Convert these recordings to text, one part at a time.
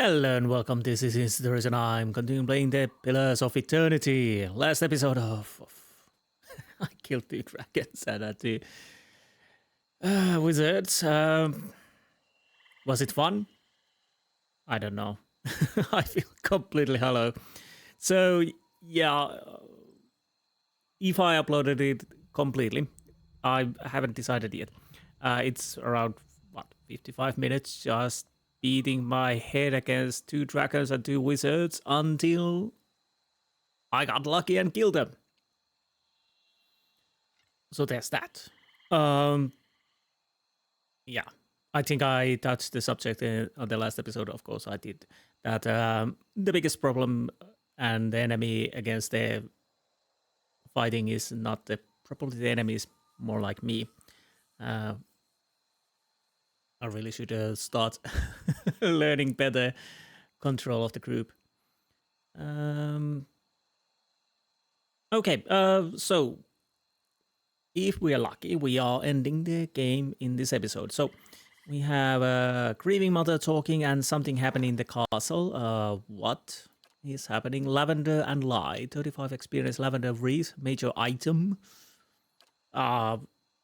Hello and welcome. This is Insti, and I'm continuing playing the Pillars of Eternity. Last episode of I killed 2 dragons and 2 wizards. Was it fun? I don't know. I feel completely hollow. So yeah, if I uploaded it completely, I haven't decided yet. It's around 55 minutes just beating my head against 2 dragons and 2 wizards until I got lucky and killed them. So there's that. Yeah, I think I touched the subject on the last episode. Of course, I did. That the biggest problem and the enemy against the fighting is not probably the enemy is more like me. I really should start learning better control of the group. Okay, so if we are lucky, we are ending the game in this episode. So we have a grieving mother talking and something happening in the castle. What is happening? Lavender and light. 35 experience lavender wreath, major item.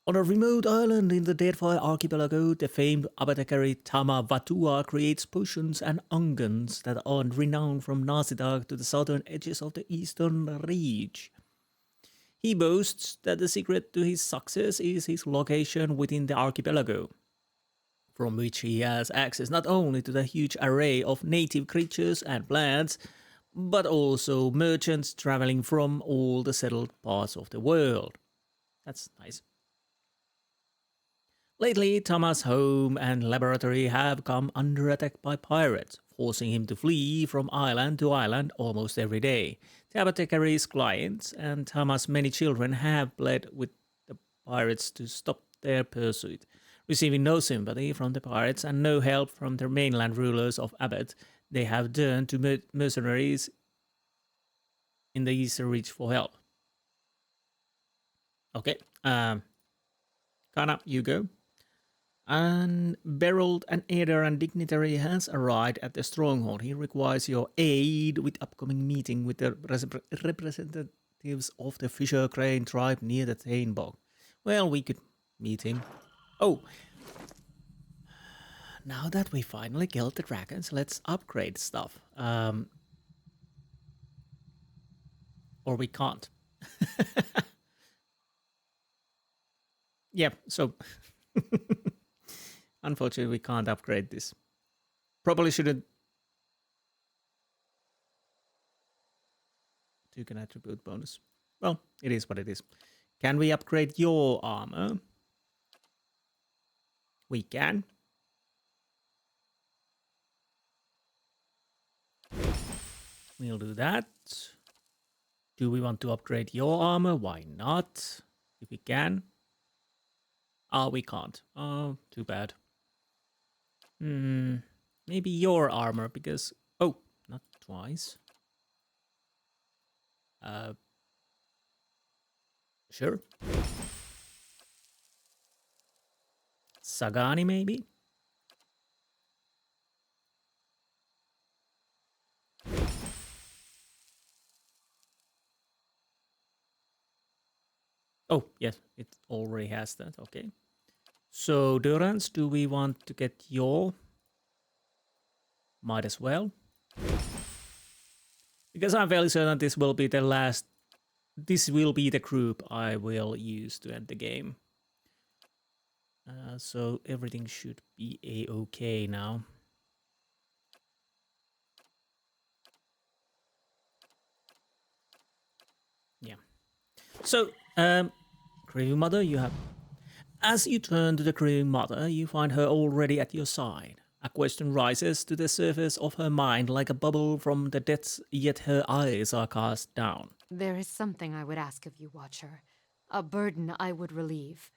On a remote island in the Deadfire Archipelago, the famed apothecary Tama Vatua creates potions and unguents that are renowned from Nazidag to the southern edges of the Eastern Reach. He boasts that the secret to his success is his location within the archipelago, from which he has access not only to the huge array of native creatures and plants, but also merchants traveling from all the settled parts of the world. That's nice. Lately, Thomas' home and laboratory have come under attack by pirates, forcing him to flee from island to island almost every day. The apothecary's clients and Thomas' many children have pled with the pirates to stop their pursuit. Receiving no sympathy from the pirates and no help from the mainland rulers of Abbott, they have turned to mercenaries in the Eastern Reach for help. Okay, Kana, you go. And Berold, an heir and dignitary, has arrived at the stronghold. He requires your aid with upcoming meeting with the representatives of the Fisher Crane tribe near the Thane Bog. Well, we could meet him. Oh, now that we finally killed the dragons, let's upgrade stuff. Or we can't. Yeah, so... Unfortunately, we can't upgrade this. Probably shouldn't. Took an attribute bonus. Well, it is what it is. Can we upgrade your armor? We can. We'll do that. Do we want to upgrade your armor? Why not? If we can. Oh, we can't. Oh, too bad. Maybe your armor, because... Oh, not twice. Sure. Sagani, maybe? Oh, yes, it already has that. Okay. So, Durance, do we want to get your? Might as well. Because I'm fairly certain this will be the last. This will be the group I will use to end the game. So everything should be a-okay now. Yeah. So, Grieving Mother, you have... As you turn to the Grieving Mother, you find her already at your side. A question rises to the surface of her mind like a bubble from the depths, yet her eyes are cast down. There is something I would ask of you, Watcher. A burden I would relieve.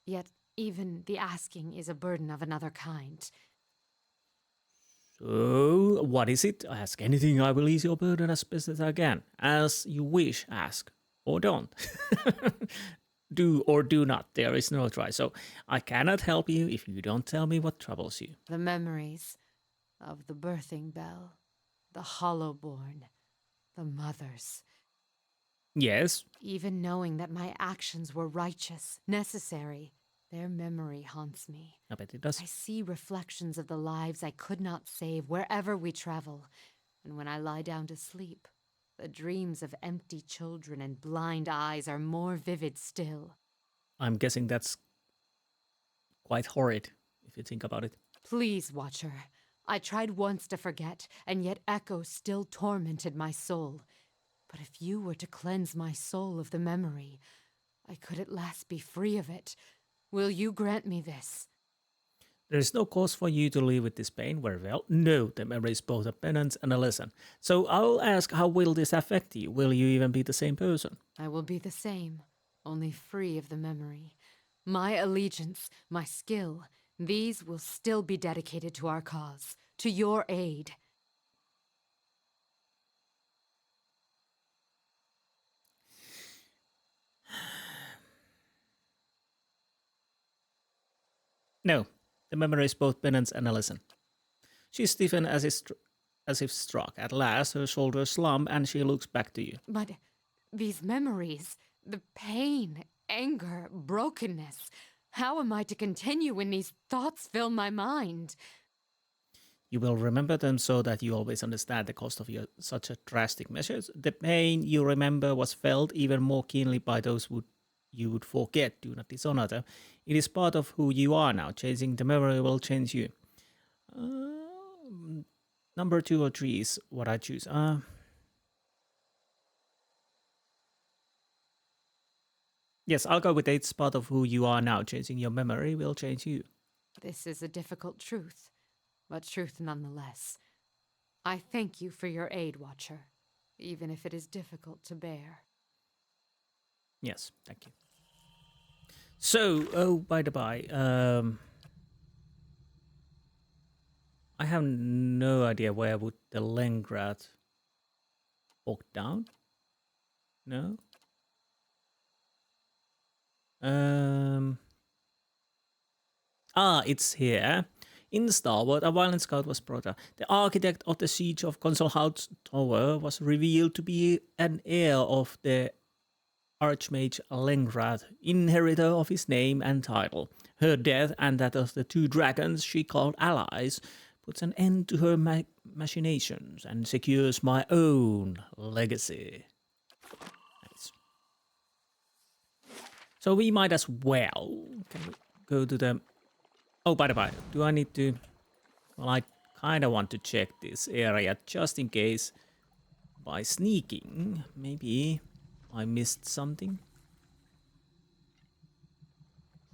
Yet, even the asking is a burden of another kind. So, what is it? Ask anything, I will ease your burden as best as I can. As you wish, ask. Or don't. Do or do not. There is no try. So, I cannot help you if you don't tell me what troubles you. The memories of the birthing bell, the hollowborn, the mothers. Yes. Even knowing that my actions were righteous, necessary, their memory haunts me. I bet it does. I see reflections of the lives I could not save wherever we travel. And when I lie down to sleep, the dreams of empty children and blind eyes are more vivid still. I'm guessing that's quite horrid, if you think about it. Please, Watcher. I tried once to forget, and yet echoes still tormented my soul. But if you were to cleanse my soul of the memory, I could at last be free of it. Will you grant me this? There is no cause for you to live with this pain. Very well. No, the memory is both a penance and a lesson. So I'll ask, how will this affect you? Will you even be the same person? I will be the same, only free of the memory. My allegiance, my skill, these will still be dedicated to our cause, to your aid. No, the memory is both penance and a lesson. She stiffened as if struck. At last, her shoulders slump and she looks back to you. But these memories, the pain, anger, brokenness, how am I to continue when these thoughts fill my mind? You will remember them so that you always understand the cost of such a drastic measures. The pain you remember was felt even more keenly by those you would forget. Do not dishonor them. It is part of who you are now. Changing the memory will change you. Number 2 or 3 is what I choose. Yes, I'll go with it. It's part of who you are now. Changing your memory will change you. This is a difficult truth, but truth nonetheless. I thank you for your aid, Watcher, even if it is difficult to bear. Yes, thank you. So, oh, by the by, I have no idea where would the Lengrad walk down. No. It's here. In the starboard, a violent scout was brought up. The architect of the siege of Consul House Tower was revealed to be an heir of the Archmage Lengrad, inheritor of his name and title. Her death and that of the 2 dragons she called allies puts an end to her machinations and secures my own legacy. Nice. So we might as well go to the... Oh, by the way, do I need to... Well, I kind of want to check this area just in case by sneaking. Maybe I missed something.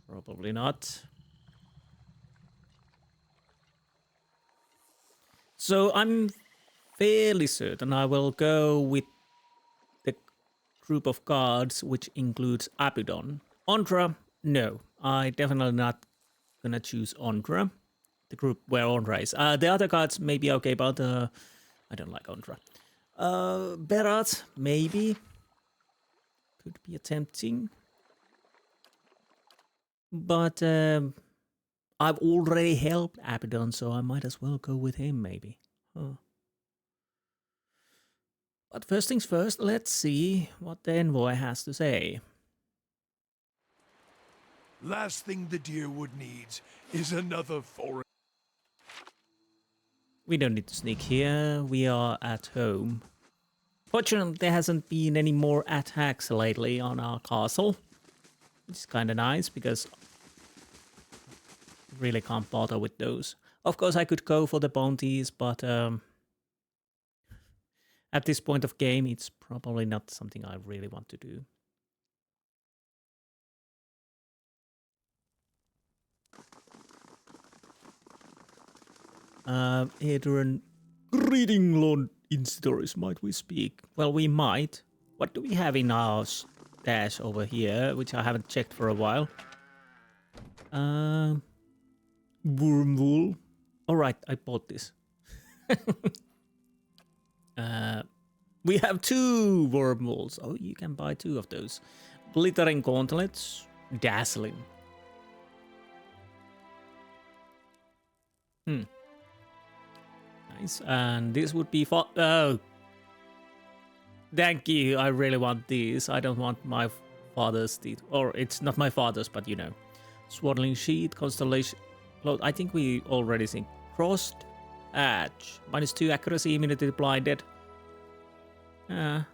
Probably not. So I'm fairly certain I will go with the group of guards, which includes Abudon. Ondra, no. I definitely not gonna choose Ondra. The group where Ondra is. The other guards may be okay, but I don't like Ondra. Berat, maybe. Could be tempting. But I've already helped Abudon, so I might as well go with him, maybe. Huh. But first things first, let's see what the envoy has to say. Last thing the Deerwood needs is another foreign. We don't need to sneak here. We are at home. Fortunately, there hasn't been any more attacks lately on our castle. Which is kind of nice, because really can't bother with those. Of course, I could go for the bounties, but at this point of game, it's probably not something I really want to do. Adrian, greeting, Lord Insti, might we speak? Well, we might. What do we have in our stash over here, which I haven't checked for a while? Wormwool. Alright, I bought this. We have 2 wormwools. Oh, you can buy 2 of those. Glittering gauntlets. Dazzling. Nice. And this would be for... Oh! Thank you. I really want these. I don't want my father's teeth. Or it's not my father's, but you know. Swaddling sheet, constellation... I think we already think. Crossed edge. -2 accuracy, immunity blinded. And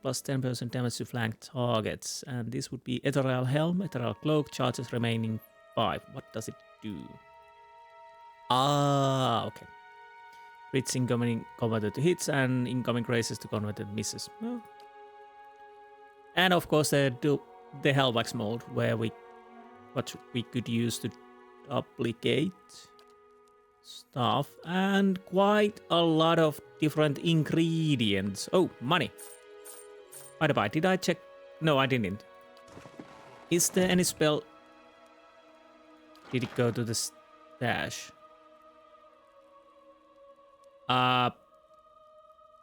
plus 10% damage to flank targets. And this would be Ethereal Helm, Ethereal Cloak, charges remaining 5. What does it do? Ah, okay. Crits incoming converted to hits and incoming graces to converted misses. Oh. And of course the Hellwax mode, where what we could use to duplicate stuff, and quite a lot of different ingredients. Oh, money. By the by, did I check? No, I didn't. Is there any spell? Did it go to the stash?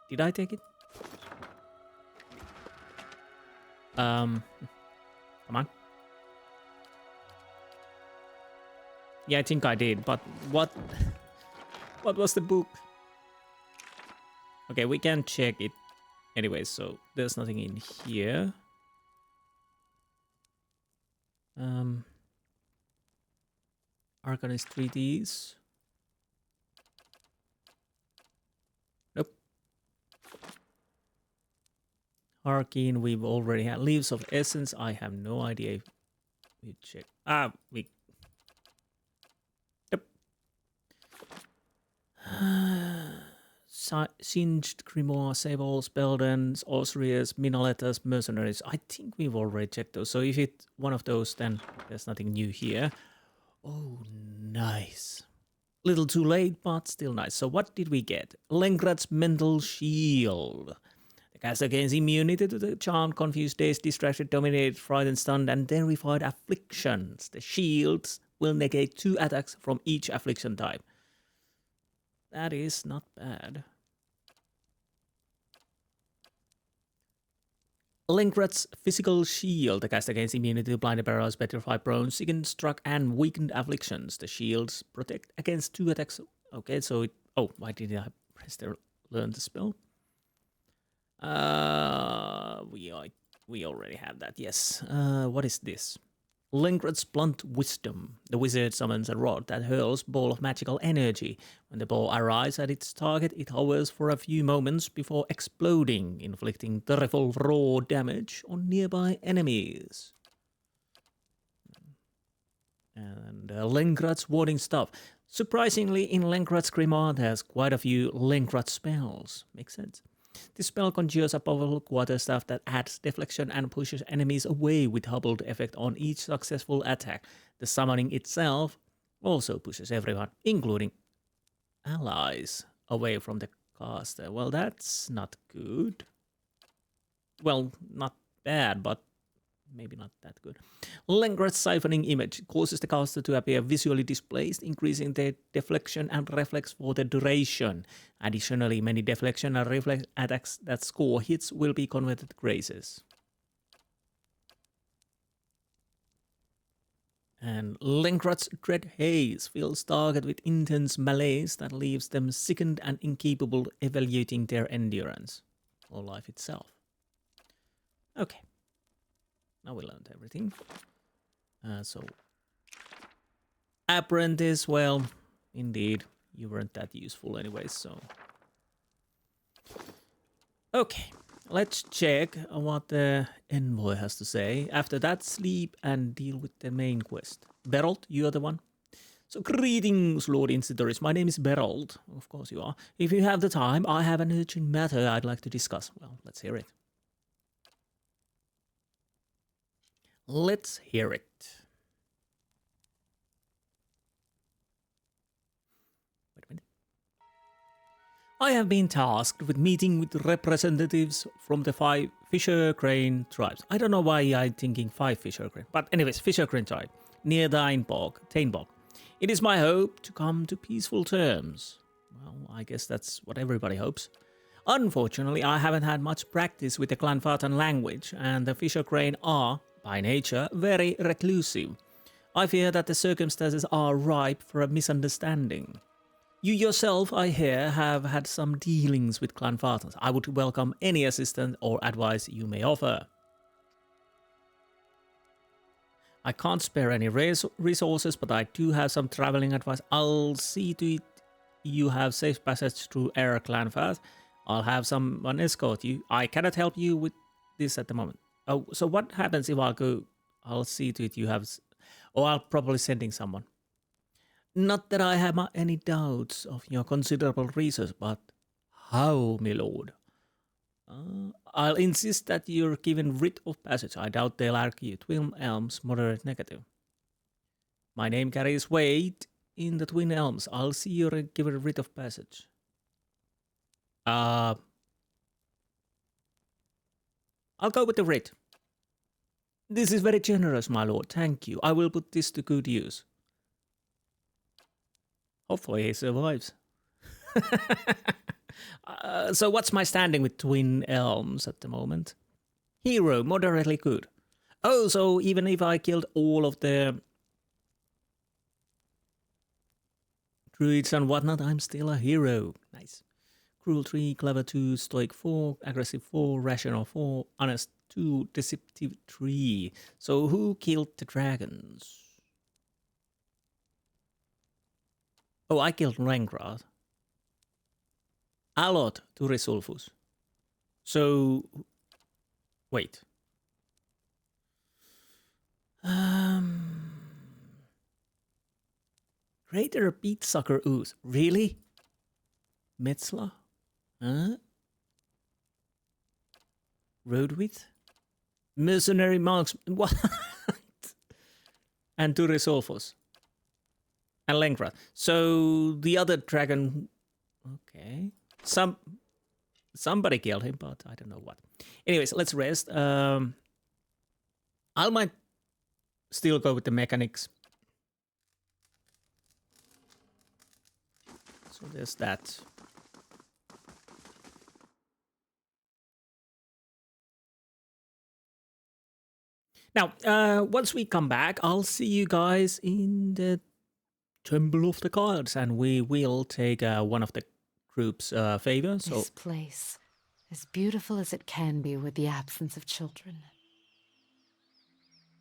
Did I take it? Come on. Yeah, I think I did, but what was the book? Okay, we can check it anyway, so there's nothing in here. Arcanist 3Ds. Nope. Arcane, we've already had. Leaves of Essence, I have no idea. We check. We. Yep. Singed, Grimoire, Sables, Beldens, Osrius, Minoletas, Mercenaries. I think we've already checked those. So if it's one of those, then there's nothing new here. Oh, nice. Little too late, but still nice. So what did we get? Lengrat's Mental Shield. The caster gains immunity to the charmed, confused, dazed, distracted, dominated, frightened, stunned, and terrified afflictions. The shields will negate 2 attacks from each affliction type. That is not bad. Lengrat's Physical Shield. The caster gains immunity to blinded, paralyzed, petrified, prone, sickened, struck, and weakened afflictions. The shields protect against 2 attacks. Okay, so it... Oh, why did I press the learn the spell? We already have that, yes. What is this? Lengrat's Blunt Wisdom. The wizard summons a rod that hurls a ball of magical energy. When the ball arrives at its target, it hovers for a few moments before exploding, inflicting terrible raw damage on nearby enemies. And Lengrat's Warding Staff. Surprisingly, in Lengrat's Grimoire, there's quite a few Lengrat spells. Makes sense. This spell conjures a powerful quarterstaff that adds deflection and pushes enemies away with hobbled effect on each successful attack. The summoning itself also pushes everyone, including allies, away from the caster. Well, that's not good. Well, not bad, but maybe not that good. Lengrat's Siphoning Image causes the caster to appear visually displaced, increasing their deflection and reflex for the duration. Additionally, many deflection and reflex attacks that score hits will be converted to graces. And Lengrat's Dread Haze fills target with intense malaise that leaves them sickened and incapable evaluating their endurance, or life itself. Okay. Now we learned everything. So, Apprentice, well, indeed, you weren't that useful anyway, so. Okay, let's check what the envoy has to say. After that, sleep and deal with the main quest. Berold, you are the one? So, greetings, Lord Insti. My name is Berold. Of course you are. If you have the time, I have an urgent matter I'd like to discuss. Well, let's hear it. Let's hear it. Wait a minute. I have been tasked with meeting with representatives from the 5 Fisher Crane tribes. I don't know why I'm thinking 5 Fisher Crane, but anyways, Fisher Crane tribe, near Tainbog. It is my hope to come to peaceful terms. Well, I guess that's what everybody hopes. Unfortunately, I haven't had much practice with the Clanfartan language, and the Fisher Crane are, by nature, very reclusive. I fear that the circumstances are ripe for a misunderstanding. You yourself, I hear, have had some dealings with clan fathers. I would welcome any assistance or advice you may offer. I can't spare any resources, but I do have some traveling advice. I'll see to it you have safe passage through air clan path. I'll have someone escort you. I cannot help you with this at the moment. Oh, so what happens if I go? I'll see to it you have... Or I'll probably sending someone. Not that I have any doubts of your considerable research, but how, my lord? I'll insist that you're given writ of passage. I doubt they'll argue. Twin Elms, moderate negative. My name carries weight in the Twin Elms. I'll see you're given writ of passage. I'll go with the writ. This is very generous, my lord. Thank you. I will put this to good use. Hopefully he survives. So what's my standing with Twin Elms at the moment? Hero, moderately good. Oh, so even if I killed all of the druids and whatnot, I'm still a hero. Nice. Cruel 3, Clever 2, Stoic 4, Aggressive 4, Rational 4, Honest 2, Deceptive 3. So who killed the dragons? Oh, I killed Rengrad. Alot to Resolvus. So, wait. Raider beat Sucker Ooze. Really? Metzler? Huh? Road width? Mercenary marksman. What? And to Resolvus. And Lengrad. So the other dragon. Okay. Somebody killed him, but I don't know what. Anyways, let's rest. I might still go with the mechanics. So there's that. Now, once we come back, I'll see you guys in the Temple of the Gods, and we will take one of the group's favor. So This place, as beautiful as it can be with the absence of children.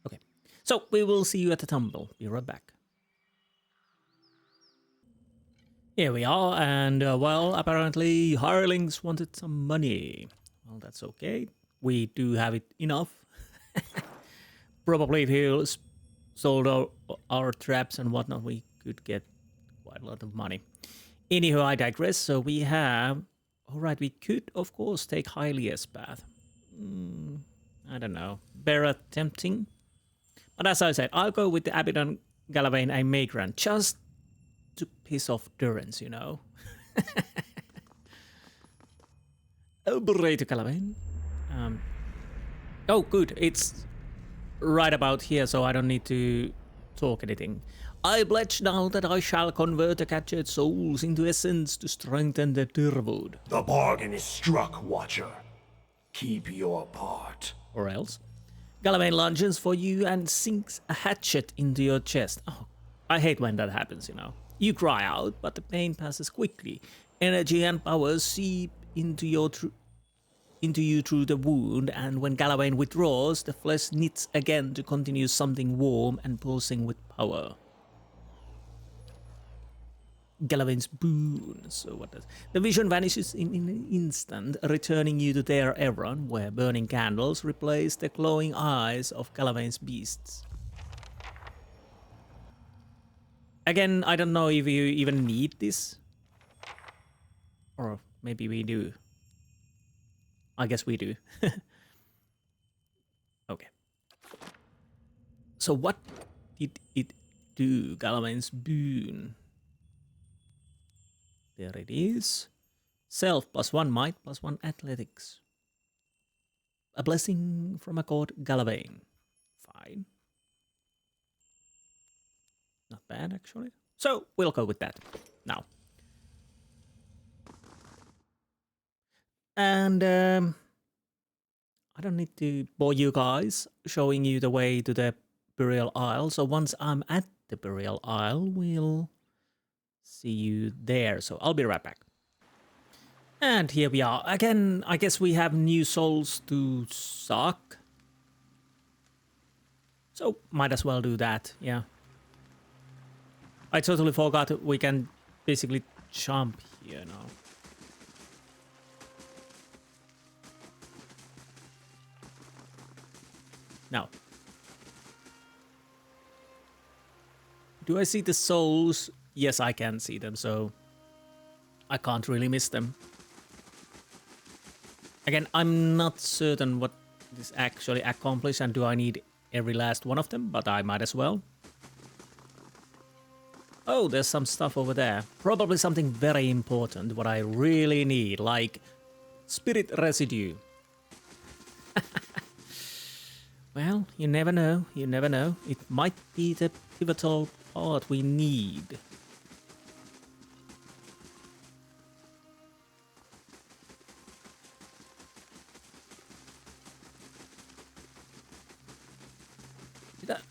okay, so we will see you at the temple. Be right back. Here we are, and well, apparently hirelings wanted some money. Well, that's okay. We do have it enough. Probably if he sold our traps and whatnot, we could get quite a lot of money. Anywho, I digress. So we have... Alright, we could, of course, take Hylia's path. I don't know. Very tempting. But as I said, I'll go with the Abaddon, Galavain, and Maigran. Just to piss off Durance, you know. Oh, Breith Galavain. Oh, good. It's right about here, so I don't need to talk anything. I pledge now that I shall convert the captured souls into essence to strengthen the Dirwood. The bargain is struck, Watcher. Keep your part. Or else. Galavain lunges for you and sinks a hatchet into your chest. Oh, I hate when that happens, you know. You cry out, but the pain passes quickly. Energy and power seep into you through the wound, and when Galavain withdraws, the flesh knits again to continue something warm and pulsing with power. Galavain's boon. So what does... The vision vanishes in an instant, returning you to their Evron, where burning candles replace the glowing eyes of Galavain's beasts. Again, I don't know if you even need this. Or maybe we do. I guess we do. Okay. So what did it do, Galavain's boon? There it is. Self +1 might +1 athletics. A blessing from a god Galavain. Fine. Not bad, actually. So we'll go with that now. And I don't need to bore you guys showing you the way to the Burial Isle. So once I'm at the Burial Isle, we'll see you there. So I'll be right back. And here we are. Again, I guess we have new souls to suck. So might as well do that, yeah. I totally forgot we can basically jump here now. Now. Do I see the souls? Yes, I can see them, so I can't really miss them. Again, I'm not certain what this actually accomplishes and do I need every last one of them, but I might as well. Oh, there's some stuff over there. Probably something very important, what I really need, like spirit residue. Well, you never know, you never know. It might be the pivotal part we need.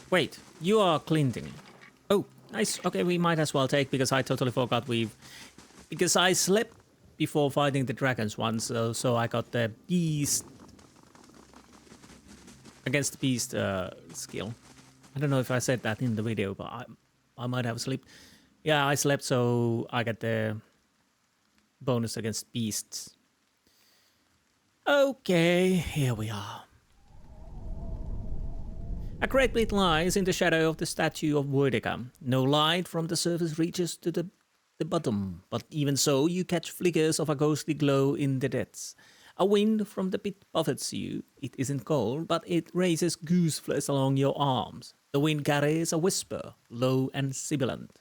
Wait, you are clinting. Oh, nice. Okay, we might as well take, because I totally forgot because I slept before fighting the dragons once, so I got the beast against the beast skill. I don't know if I said that in the video, but I might have slept. Yeah, I slept, so I got the bonus against beasts. Okay, here we are. A great pit lies in the shadow of the statue of Verdica. No light from the surface reaches to the bottom, but even so you catch flickers of a ghostly glow in the depths. A wind from the pit buffets you. It isn't cold, but it raises goose flesh along your arms. The wind carries a whisper, low and sibilant.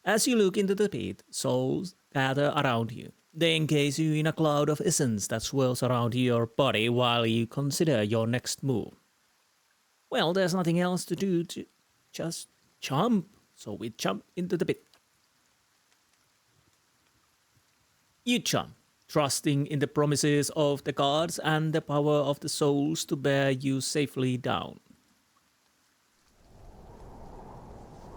As you look into the pit, souls gather around you. They encase you in a cloud of essence that swirls around your body while you consider your next move. Well, there's nothing else to do to just jump, so we jump into the pit. You jump, trusting in the promises of the gods and the power of the souls to bear you safely down.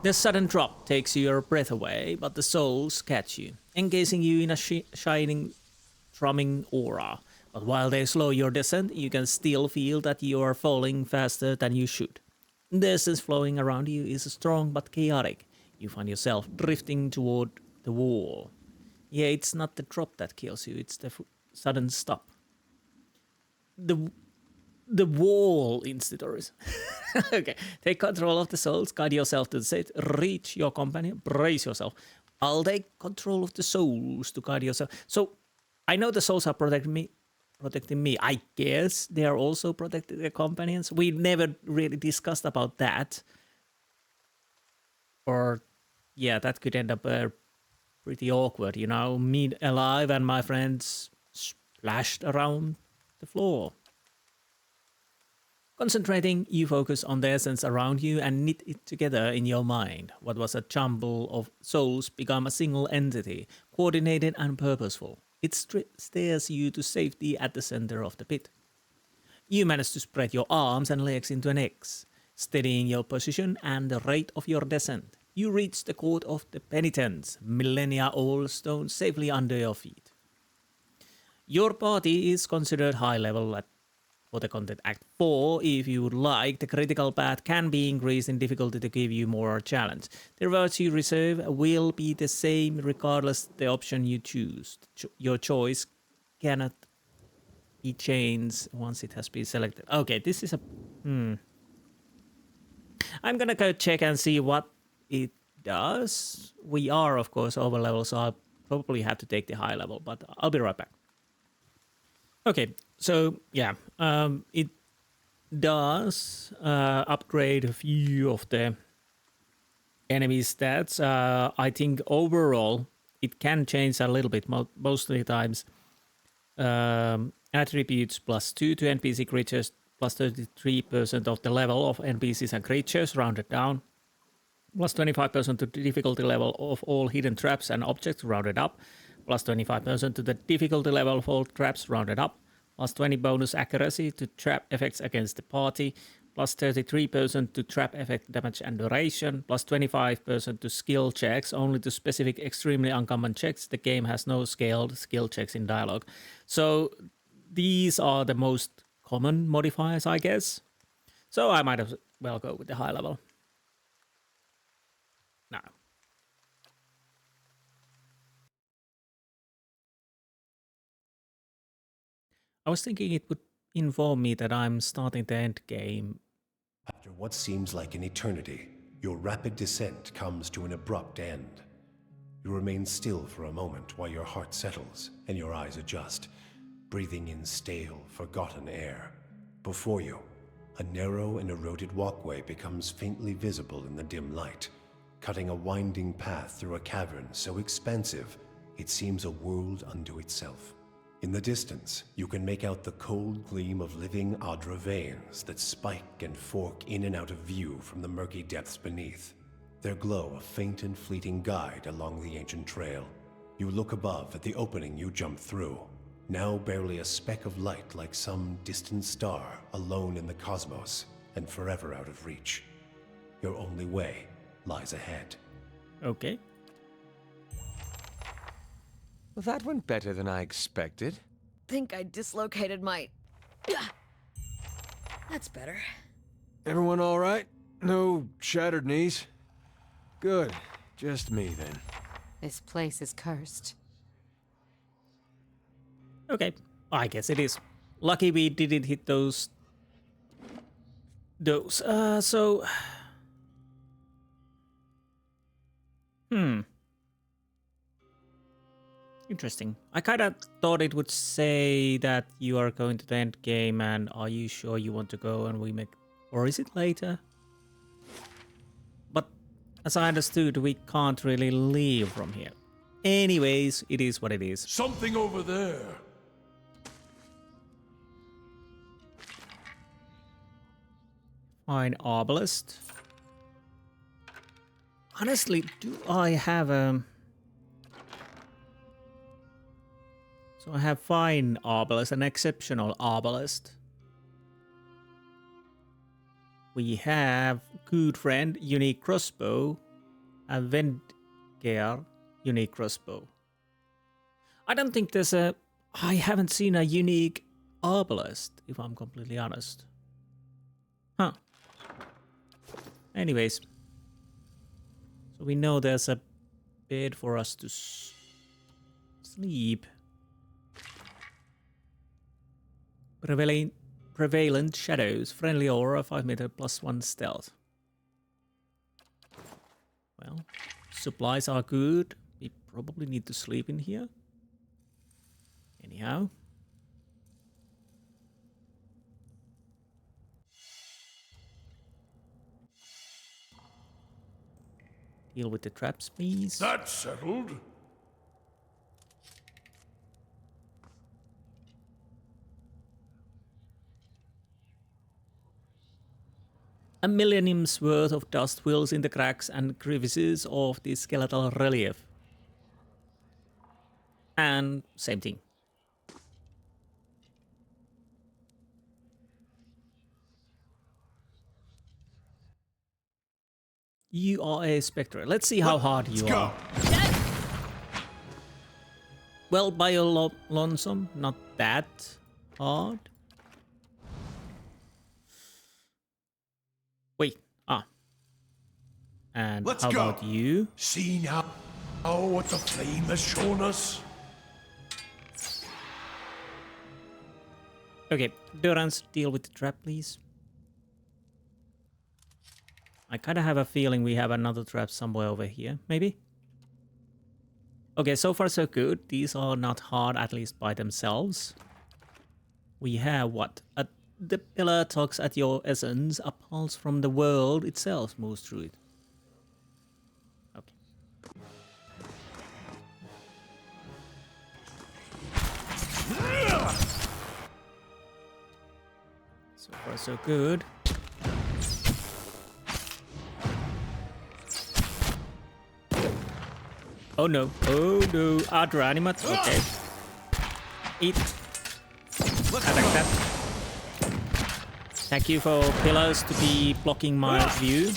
The sudden drop takes your breath away, but the souls catch you, encasing you in a shining, drumming aura. But while they slow your descent, you can still feel that you are falling faster than you should. The essence flowing around you is strong but chaotic. You find yourself drifting toward the wall. Yeah, it's not the drop that kills you, it's the sudden stop. The wall, Insti. Okay, take control of the souls, guide yourself to the set, reach your companion, brace yourself. I'll take control of the souls to guide yourself. So, I know the souls are protecting me. I guess they are also protecting their companions. We never really discussed about that. Or, yeah, that could end up pretty awkward, you know? Me alive and my friends splashed around the floor. Concentrating, you focus on the essence around you and knit it together in your mind. What was a jumble of souls become a single entity, coordinated and purposeful. It steers you to safety at the center of the pit. You manage to spread your arms and legs into an X, steadying your position and the rate of your descent. You reach the court of the penitents, millennia-old stone safely under your feet. Your party is considered high level for the Content Act 4. If you would like, the critical path can be increased in difficulty to give you more challenge. The rewards you reserve will be the same regardless the option you choose. Your choice cannot be changed once it has been selected. Okay, this is a... I'm gonna go check and see what it does. We are, of course, over level, so I'll probably have to take the high level, but I'll be right back. Okay, so yeah, it does upgrade a few of the enemy stats. I think overall it can change a little bit, most of the times. Attributes +2 to NPC creatures, +33% of the level of NPCs and creatures, rounded down. +25% to the difficulty level of all hidden traps and objects, rounded up. +25% to the difficulty level of all traps, rounded up. +20 bonus accuracy to trap effects against the party. plus 33% to trap effect damage and duration, plus 25% to skill checks, only to specific extremely uncommon checks. The game has no scaled skill checks in dialogue. So these are the most common modifiers, I guess. So I might as well go with the high level. Now. I was thinking it would inform me that I'm starting the end game. After what seems like an eternity, your rapid descent comes to an abrupt end. You remain still for a moment while your heart settles and your eyes adjust, breathing in stale, forgotten air. Before you, a narrow and eroded walkway becomes faintly visible in the dim light, cutting a winding path through a cavern so expansive it seems a world unto itself. In the distance, you can make out the cold gleam of living Adra veins that spike and fork in and out of view from the murky depths beneath. Their glow a faint and fleeting guide along the ancient trail. You look above at the opening you jumped through, now barely a speck of light like some distant star alone in the cosmos and forever out of reach. Your only way lies ahead. Okay. Well, that went better than I expected. Think I dislocated my... That's better. Everyone all right? No shattered knees? Good. Just me, then. This place is cursed. Okay, I guess it is. Lucky we didn't hit those. So... Interesting. I kind of thought it would say that you are going to the end game and are you sure you want to go and we make... Or is it later? But as I understood, we can't really leave from here. Anyways, it is what it is. Something over there. Fine Arbalest. Honestly, do I have a... So I have fine Arbalest, an exceptional Arbalest. We have good friend, unique crossbow, a Vendgear, unique crossbow. I don't think there's a... I haven't seen a unique Arbalest, if I'm completely honest. Huh. Anyways. So we know there's a bed for us to sleep. Prevalent shadows, friendly aura, 5 meter plus 1 stealth. Well, supplies are good. We probably need to sleep in here. Anyhow. Deal with the traps, please. That's settled. A millennium's worth of dust fills in the cracks and crevices of the skeletal relief. And same thing. You are a spectre. Let's see how hard you are. Well, by your lonesome, not that hard. Wait, and Let's how go. about you? See now what the flame has shown us? Okay, Durance, deal with the trap, please. I kind of have a feeling we have another trap somewhere over here, maybe? Okay, so far so good. These are not hard, at least by themselves. We have what? The pillar tugs at your essence, a pulse from the world itself moves through it. Okay. So far so good. Oh no, Adra animate, okay. Eat. Attack that. Thank you for pillars to be blocking my view.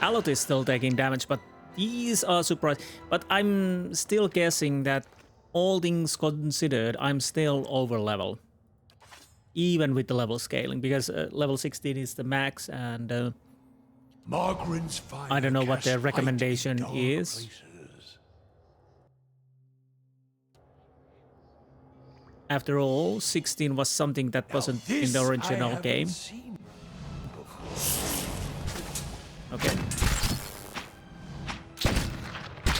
Alot is still taking damage, but these are surprised. But I'm still guessing that all things considered, I'm still over level. Even with the level scaling, because level 16 is the max, and Margren's I don't know what their cast light recommendation in dark is. places. After all, 16 was something that wasn't in the original game. Okay.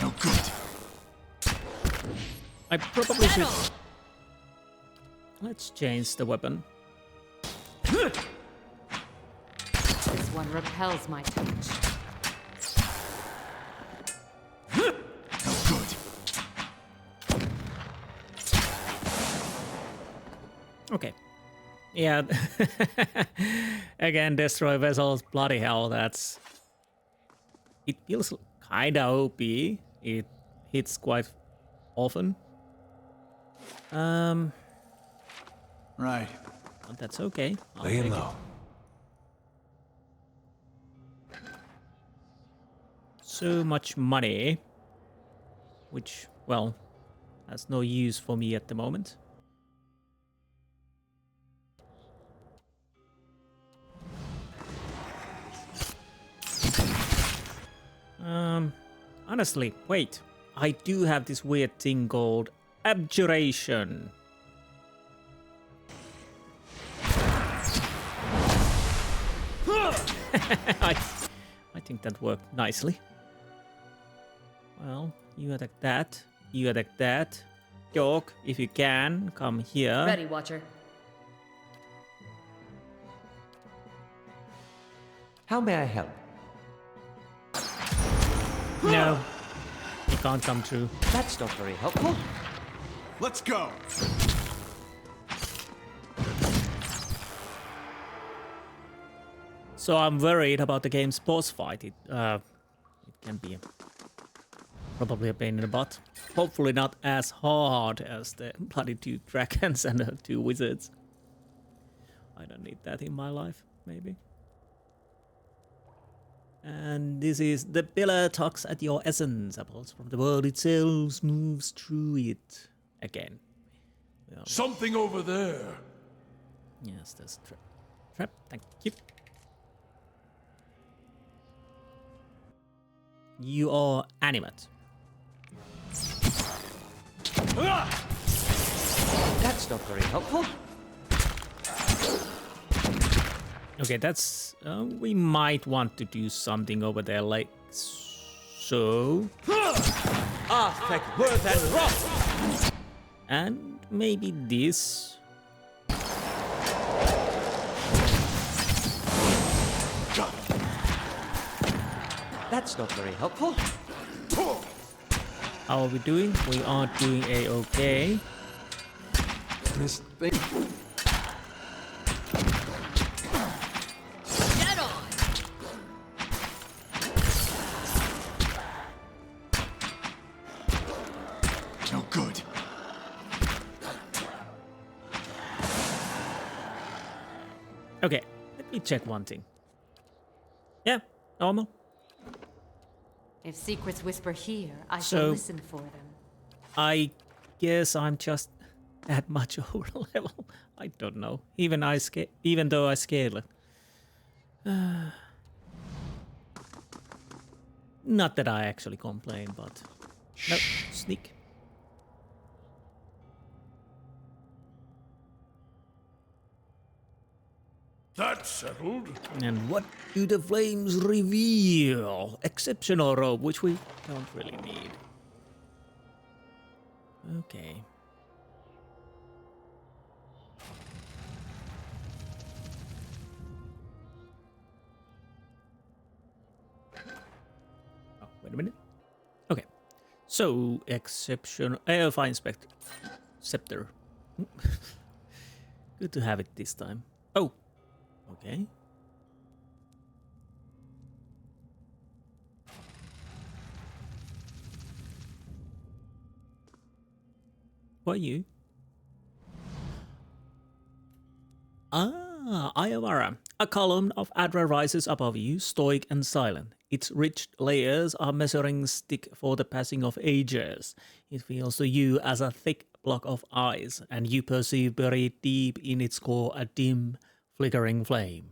No good. I probably should... Let's change the weapon. This one repels my touch. No good. Okay. Yeah. Again, destroy vessels. Bloody hell, that's... It feels kinda OP. It hits quite often. Right. But that's okay. I'll Laying take low. it. So much money. Which, well, has no use for me at the moment. Honestly, wait. I do have this weird thing called abjuration. I think that worked nicely. Well, you attack that. You attack that. York, if you can, come here. Ready, Watcher. How may I help? No, you can't come through. That's not very helpful. Let's go. So I'm worried about the game's boss fight. It can be probably a pain in the butt. Hopefully not as hard as the bloody 2 dragons and the 2 wizards. I don't need that in my life, maybe. And this is the pillar tugs at your essence. Apples from the world itself moves through it again. Well, Something over there. yes, there's a trap. Trap, thank you. You are animate. That's not very helpful. Okay, that's... we might want to do something over there, like so. Aspect, worth, and wrath. And maybe this. That's not very helpful. How are we doing? We are doing a-okay. This thing. Get on! No good. Okay, let me check one thing. Yeah, normal. If secrets whisper here, I So- shall listen for them. I guess I'm just that much over level. I don't know. Even though I scale it. Not that I actually complain, but no, sneak. That's settled. And what do the flames reveal? Exceptional robe, which we don't really need. Okay. Oh, wait a minute. Okay. So, exceptional... fine, Spectre. Scepter. Good to have it this time. Oh. Okay. Were you? Iovara. A column of Adra rises above you, stoic and silent. Its rich layers are measuring stick for the passing of ages. It feels to you as a thick block of ice, and you perceive buried deep in its core a dim, flickering flame.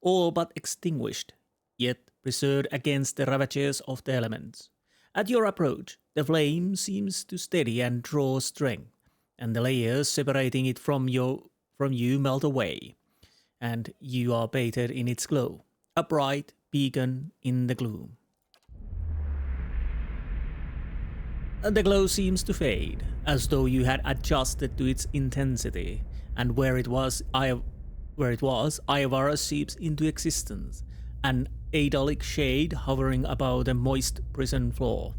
All but extinguished, yet preserved against the ravages of the elements. At your approach, the flame seems to steady and draw strength, and the layers separating it from you melt away, and you are bathed in its glow, a bright beacon in the gloom. The glow seems to fade, as though you had adjusted to its intensity, and where it was, Iovara seeps into existence, an idyllic shade hovering above the moist prison floor.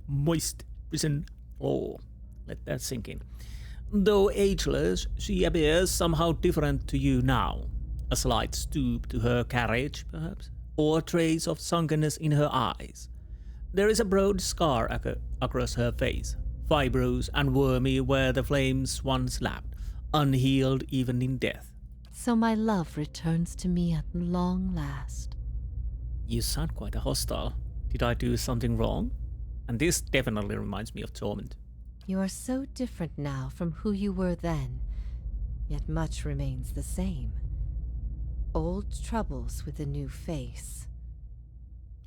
Moist prison floor. Let that sink in. Though ageless, she appears somehow different to you now. A slight stoop to her carriage, perhaps, or a trace of sunkenness in her eyes. There is a broad scar across her face, fibrous and wormy where the flames once lapped, unhealed even in death. So my love returns to me at long last. You sound quite hostile. Did I do something wrong? And this definitely reminds me of Torment. You are so different now from who you were then, yet much remains the same. Old troubles with a new face.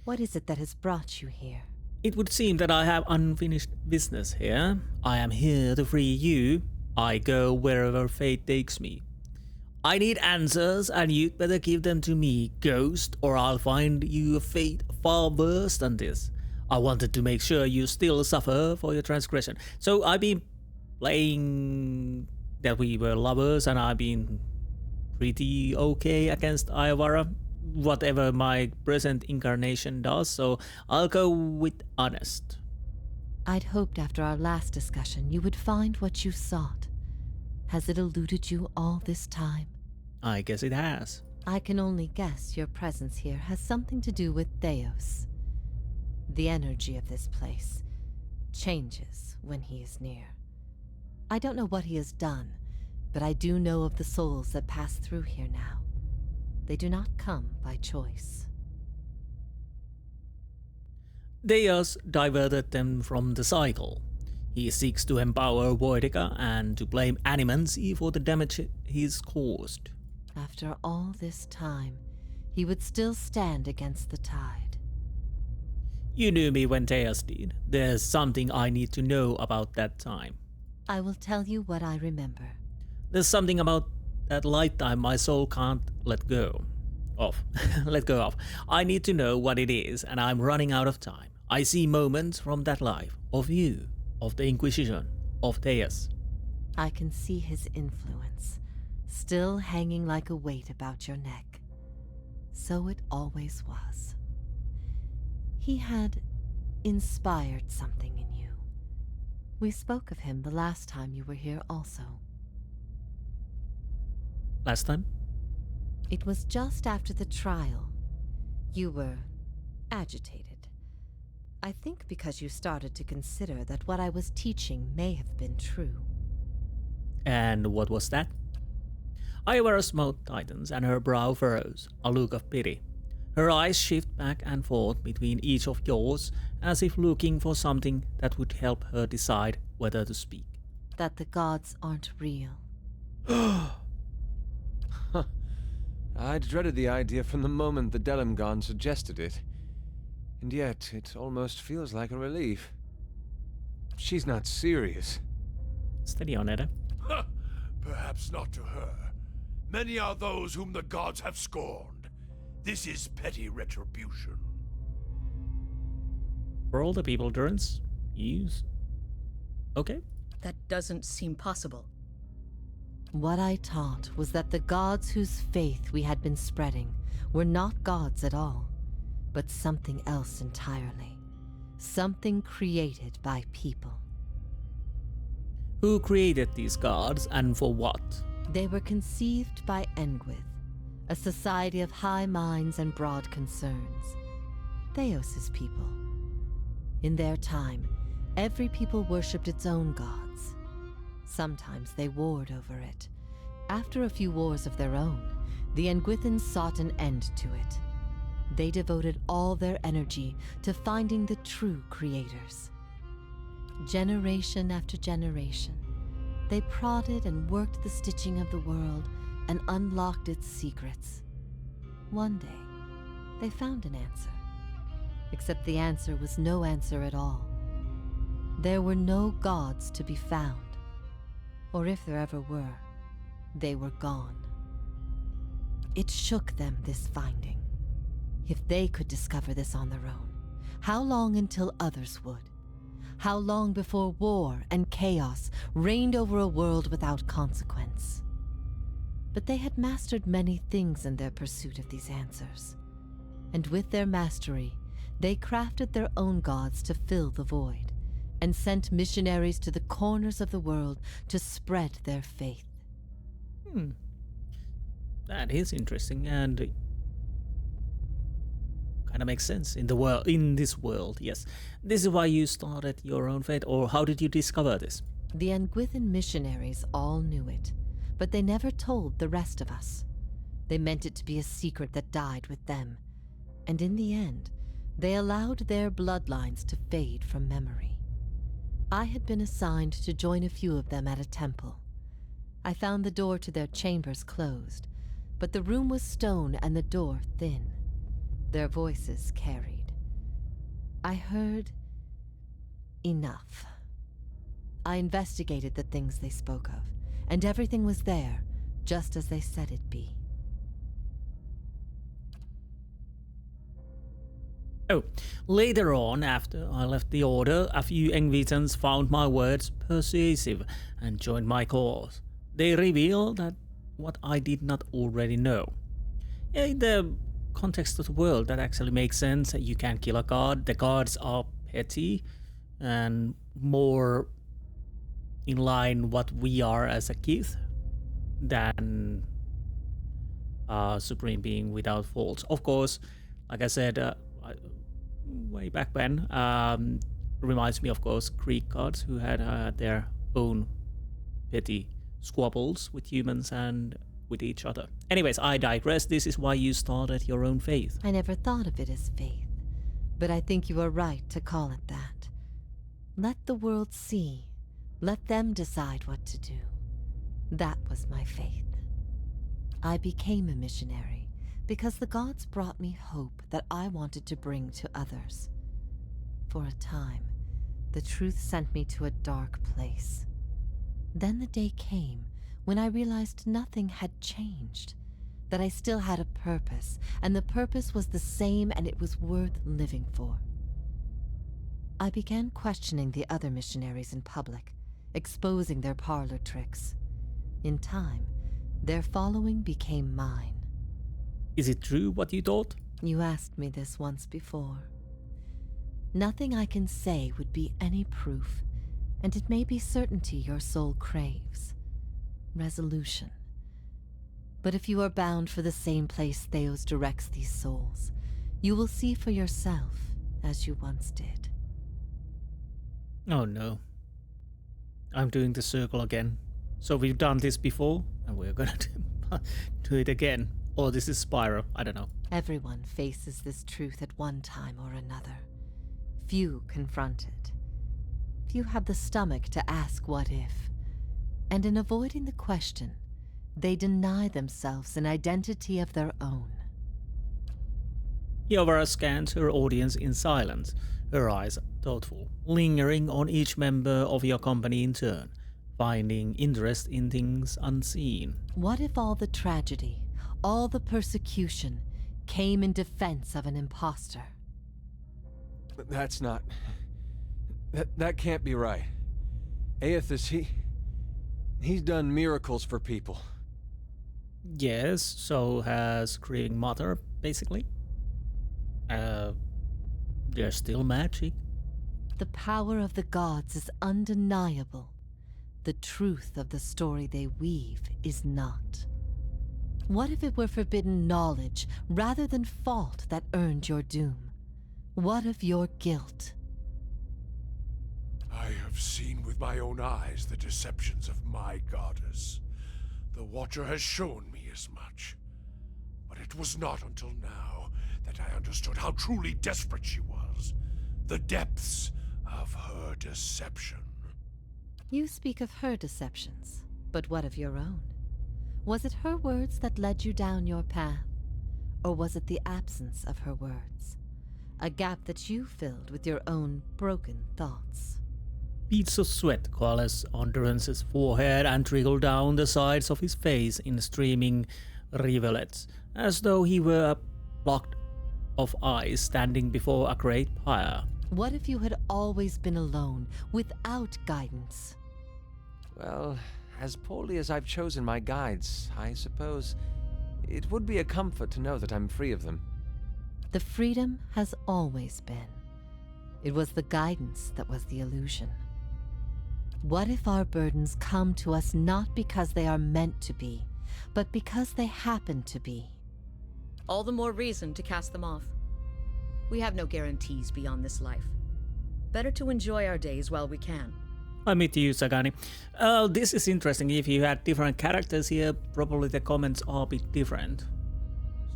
What is it that has brought you here? It would seem that I have unfinished business here. I am here to free you. I go wherever fate takes me. I need answers, and you'd better give them to me, ghost, or I'll find you a fate far worse than this. I wanted to make sure you still suffer for your transgression. So I've been playing that we were lovers, and I've been pretty okay against Iovara, whatever my present incarnation does, so I'll go with honest. I'd hoped after our last discussion you would find what you sought. Has it eluded you all this time? I guess it has. I can only guess your presence here has something to do with Thaos. The energy of this place changes when he is near. I don't know what he has done, but I do know of the souls that pass through here now. They do not come by choice. Thaos diverted them from the cycle. He seeks to empower Voidica and to blame Animancy for the damage he's caused. After all this time, he would still stand against the tide. You knew me when Thaos did. There's something I need to know about that time. I will tell you what I remember. There's something about that lifetime my soul can't let go of. I need to know what it is, and I'm running out of time. I see moments from that life, of you, of the Inquisition, of Thaos. I can see his influence, still hanging like a weight about your neck. So it always was. He had inspired something in you. We spoke of him the last time you were here also. Last time? It was just after the trial. You were agitated. I think because you started to consider that what I was teaching may have been true. And what was that? Iovara's mouth tightens and her brow furrows, a look of pity. Her eyes shift back and forth between each of yours, as if looking for something that would help her decide whether to speak. That the gods aren't real. I'd dreaded the idea from the moment the Delimgon suggested it. And yet, it almost feels like a relief. She's not serious. Steady on, Edda. Perhaps not to her. Many are those whom the gods have scorned. This is petty retribution. For all the people, Durance, use. Okay. That doesn't seem possible. What I taught was that the gods whose faith we had been spreading were not gods at all, but something else entirely. Something created by people. Who created these gods, and for what? They were conceived by Engwyth, a society of high minds and broad concerns. Thaos' people. In their time, Every people worshipped its own gods. Sometimes they warred over it. After a few wars of their own, the Engwithans sought an end to it. They devoted all their energy to finding the true creators. Generation after generation, they prodded and worked the stitching of the world and unlocked its secrets. One day, they found an answer. Except the answer was no answer at all. There were no gods to be found. Or if there ever were, they were gone. It shook them, this finding. If they could discover this on their own, how long until others would? How long before war and chaos reigned over a world without consequence? But they had mastered many things in their pursuit of these answers. And with their mastery, they crafted their own gods to fill the void, and sent missionaries to the corners of the world to spread their faith. That is interesting and kind of makes sense in the world, in this world. Yes, this is why you started your own faith, or how did you discover this? The Engwithan missionaries all knew it, but they never told the rest of us. They meant it to be a secret that died with them, and in the end, they allowed their bloodlines to fade from memory. I had been assigned to join a few of them at a temple. I found the door to their chambers closed, but the room was stone and the door thin. Their voices carried. I heard enough. I investigated the things they spoke of, and everything was there, just as they said it'd be. Oh, later on, after I left the Order, a few Engwithans found my words persuasive and joined my cause. They revealed that what I did not already know. In the context of the world, that actually makes sense. You can't kill a god. The gods are petty and more in line what we are as a Keith than a supreme being without faults. Of course, like I said, way back when, reminds me, of course, Greek gods who had their own petty squabbles with humans and with each other. Anyways, I digress. This is why you started your own faith. I never thought of it as faith, but I think you are right to call it that. Let the world see. Let them decide what to do. That was my faith. I became a missionary because the gods brought me hope that I wanted to bring to others. For a time, the truth sent me to a dark place. Then the day came when I realized nothing had changed, that I still had a purpose, and the purpose was the same and it was worth living for. I began questioning the other missionaries in public, exposing their parlor tricks. In time, their following became mine. Is it true what you thought? You asked me this once before. Nothing I can say would be any proof, and it may be certainty your soul craves. Resolution. But if you are bound for the same place Thaos directs these souls, you will see for yourself as you once did. Oh no. I'm doing the circle again. So we've done this before, and we're gonna do it again. Or this is Spiral, I don't know. Everyone faces this truth at one time or another. Few confront it. Few have the stomach to ask what if. And in avoiding the question, they deny themselves an identity of their own. Iovara scans her audience in silence, her eyes thoughtful, lingering on each member of your company in turn, finding interest in things unseen. What if all the tragedy, all the persecution, came in defense of an imposter? That's not... That can't be right. Aethys, he's done miracles for people. Yes, so has Grieving Mother, basically. There's still magic. The power of the gods is undeniable. The truth of the story they weave is not. What if it were forbidden knowledge rather than fault that earned your doom? What of your guilt? I have seen with my own eyes the deceptions of my goddess. The Watcher has shown me as much. But it was not until now that I understood how truly desperate she was. The depths of her deception. You speak of her deceptions, but what of your own? Was it her words that led you down your path? Or was it the absence of her words? A gap that you filled with your own broken thoughts? Beads of sweat coalesced on Durance's forehead and trickled down the sides of his face in streaming rivulets, as though he were a block of ice standing before a great pyre. What if you had always been alone, without guidance? Well, as poorly as I've chosen my guides, I suppose it would be a comfort to know that I'm free of them. The freedom has always been. It was the guidance that was the illusion. What if our burdens come to us not because they are meant to be, but because they happen to be? All the more reason to cast them off. We have no guarantees beyond this life. Better to enjoy our days while we can. I meet you, Sagani. This is interesting. If you had different characters here, probably the comments are a bit different.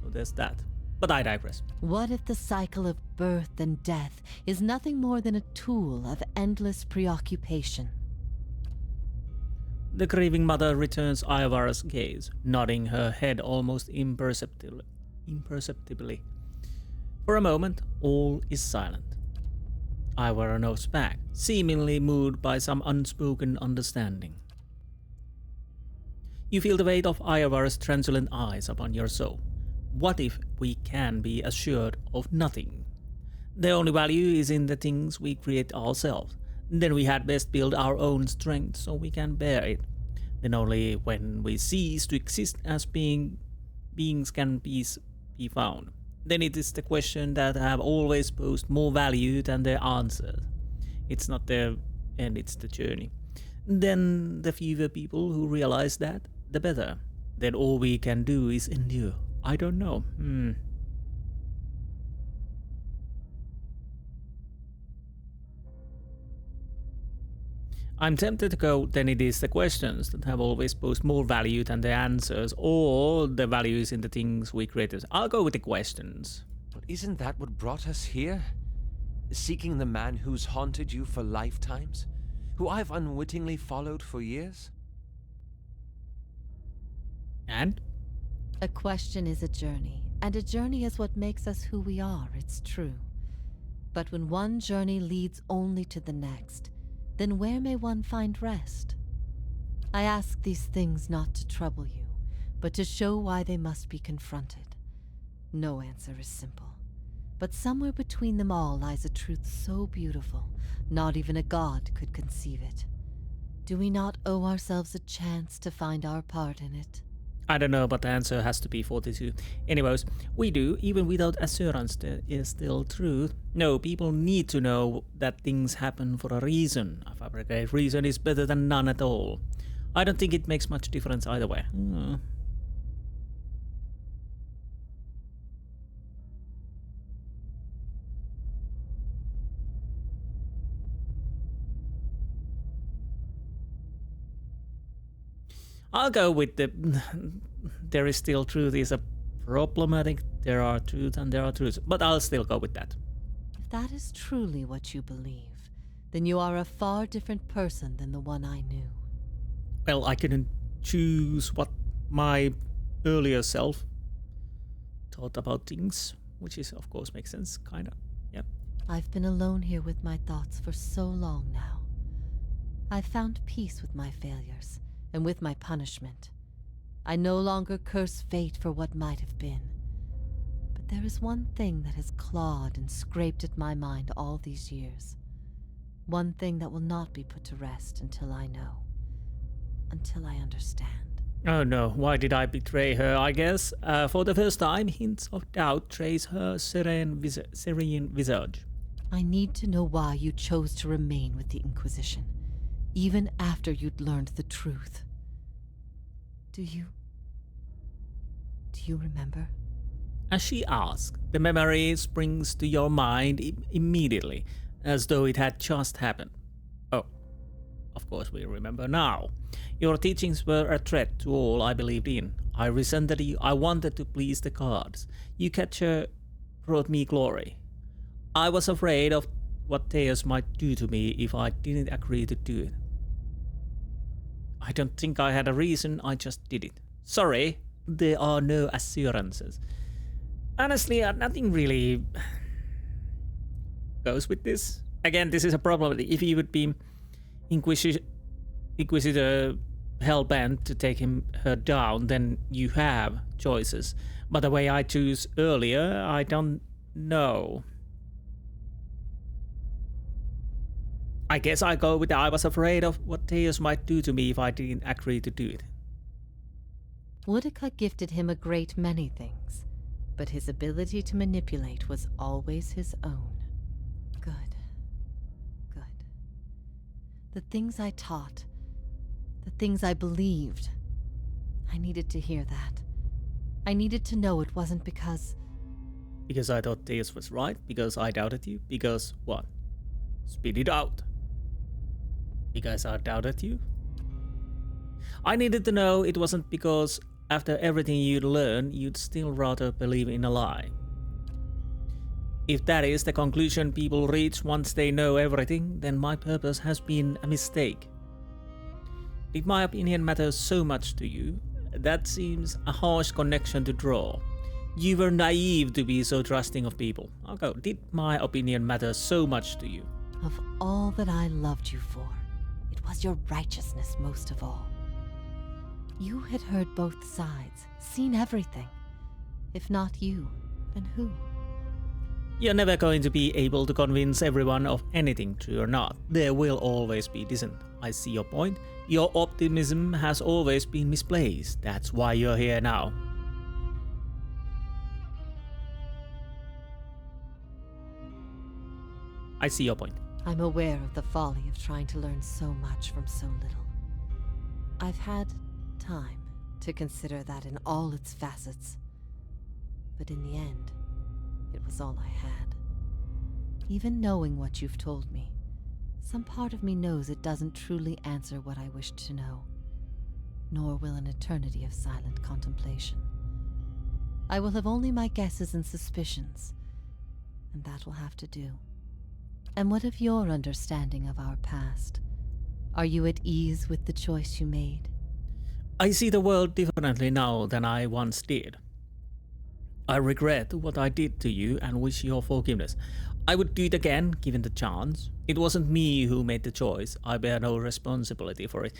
So there's that. But I digress. What if the cycle of birth and death is nothing more than a tool of endless preoccupation? The grieving mother returns Iovara's gaze, nodding her head almost imperceptibly. For a moment, all is silent. Iovara nods back, seemingly moved by some unspoken understanding. You feel the weight of Iovara's translucent eyes upon your soul. What if we can be assured of nothing? The only value is in the things we create ourselves. Then we had best build our own strength so we can bear it. Then only when we cease to exist as beings can peace be found. Then it is the question that have always posed more value than the answers. It's not the end, it's the journey. Then the fewer people who realize that, the better. Then all we can do is endure. I don't know. I'm tempted to go, then it is the questions that have always posed more value than the answers, or the value is in the things we created. I'll go with the questions. But isn't that what brought us here? Seeking the man who's haunted you for lifetimes? Who I've unwittingly followed for years? And? A question is a journey, and a journey is what makes us who we are, it's true. But when one journey leads only to the next, then where may one find rest? I ask these things not to trouble you, but to show why they must be confronted. No answer is simple, but somewhere between them all lies a truth so beautiful, not even a god could conceive it. Do we not owe ourselves a chance to find our part in it? I don't know, but the answer has to be 42. Anyways, we do, even without assurance there is still truth. No, people need to know that things happen for a reason. A fabricated reason is better than none at all. I don't think it makes much difference either way. I'll go with the there is still truth is a problematic, there are truth and there are truths, but I'll still go with that. If that is truly what you believe, then you are a far different person than the one I knew. Well, I couldn't choose what my earlier self thought about things, which is of course makes sense, kinda. Yep. I've been alone here with my thoughts for so long now. I've found peace with my failures. And with my punishment. I no longer curse fate for what might have been. But there is one thing that has clawed and scraped at my mind all these years. One thing that will not be put to rest until I know. Until I understand. Oh no, why did I betray her, I guess? For the first time, hints of doubt trace her serene visage. I need to know why you chose to remain with the Inquisition, even after you'd learned the truth. Do you remember? As she asks, the memory springs to your mind immediately, as though it had just happened. Oh, Of course, we remember now. Your teachings were a threat to all I believed in. I resented you. I wanted to please the gods. Your capture brought me glory. I was afraid of what Thaos might do to me if I didn't agree to do it. I don't think I had a reason, I just did it. Sorry, there are no assurances. Honestly, nothing really goes with this. Again, this is a problem. If he would be Inquisitor hellbent to take her down, then you have choices. But the way I choose earlier, I don't know. I guess I go with I was afraid of what Thaos might do to me if I didn't agree to do it. Woodica gifted him a great many things, but his ability to manipulate was always his own. Good. Good. The things I taught, the things I believed, I needed to hear that. I needed to know it wasn't because... Because I thought Thaos was right? Because I doubted you? Because what? Spit it out. Because I doubted you? I needed to know it wasn't because after everything you'd learned, you'd still rather believe in a lie. If that is the conclusion people reach once they know everything, then my purpose has been a mistake. Did my opinion matter so much to you? That seems a harsh connection to draw. You were naive to be so trusting of people. Okay, did my opinion matter so much to you? Of all that I loved you for, it was your righteousness most of all. You had heard both sides, seen everything. If not you, then who? You're never going to be able to convince everyone of anything, true or not. There will always be dissent. I see your point. Your optimism has always been misplaced. That's why you're here now. I see your point. I'm aware of the folly of trying to learn so much from so little. I've had time to consider that in all its facets. But in the end, it was all I had. Even knowing what you've told me, some part of me knows it doesn't truly answer what I wished to know, nor will an eternity of silent contemplation. I will have only my guesses and suspicions, and that will have to do. And what of your understanding of our past? Are you at ease with the choice you made? I see the world differently now than I once did. I regret what I did to you and wish your forgiveness. I would do it again, given the chance. It wasn't me who made the choice. I bear no responsibility for it.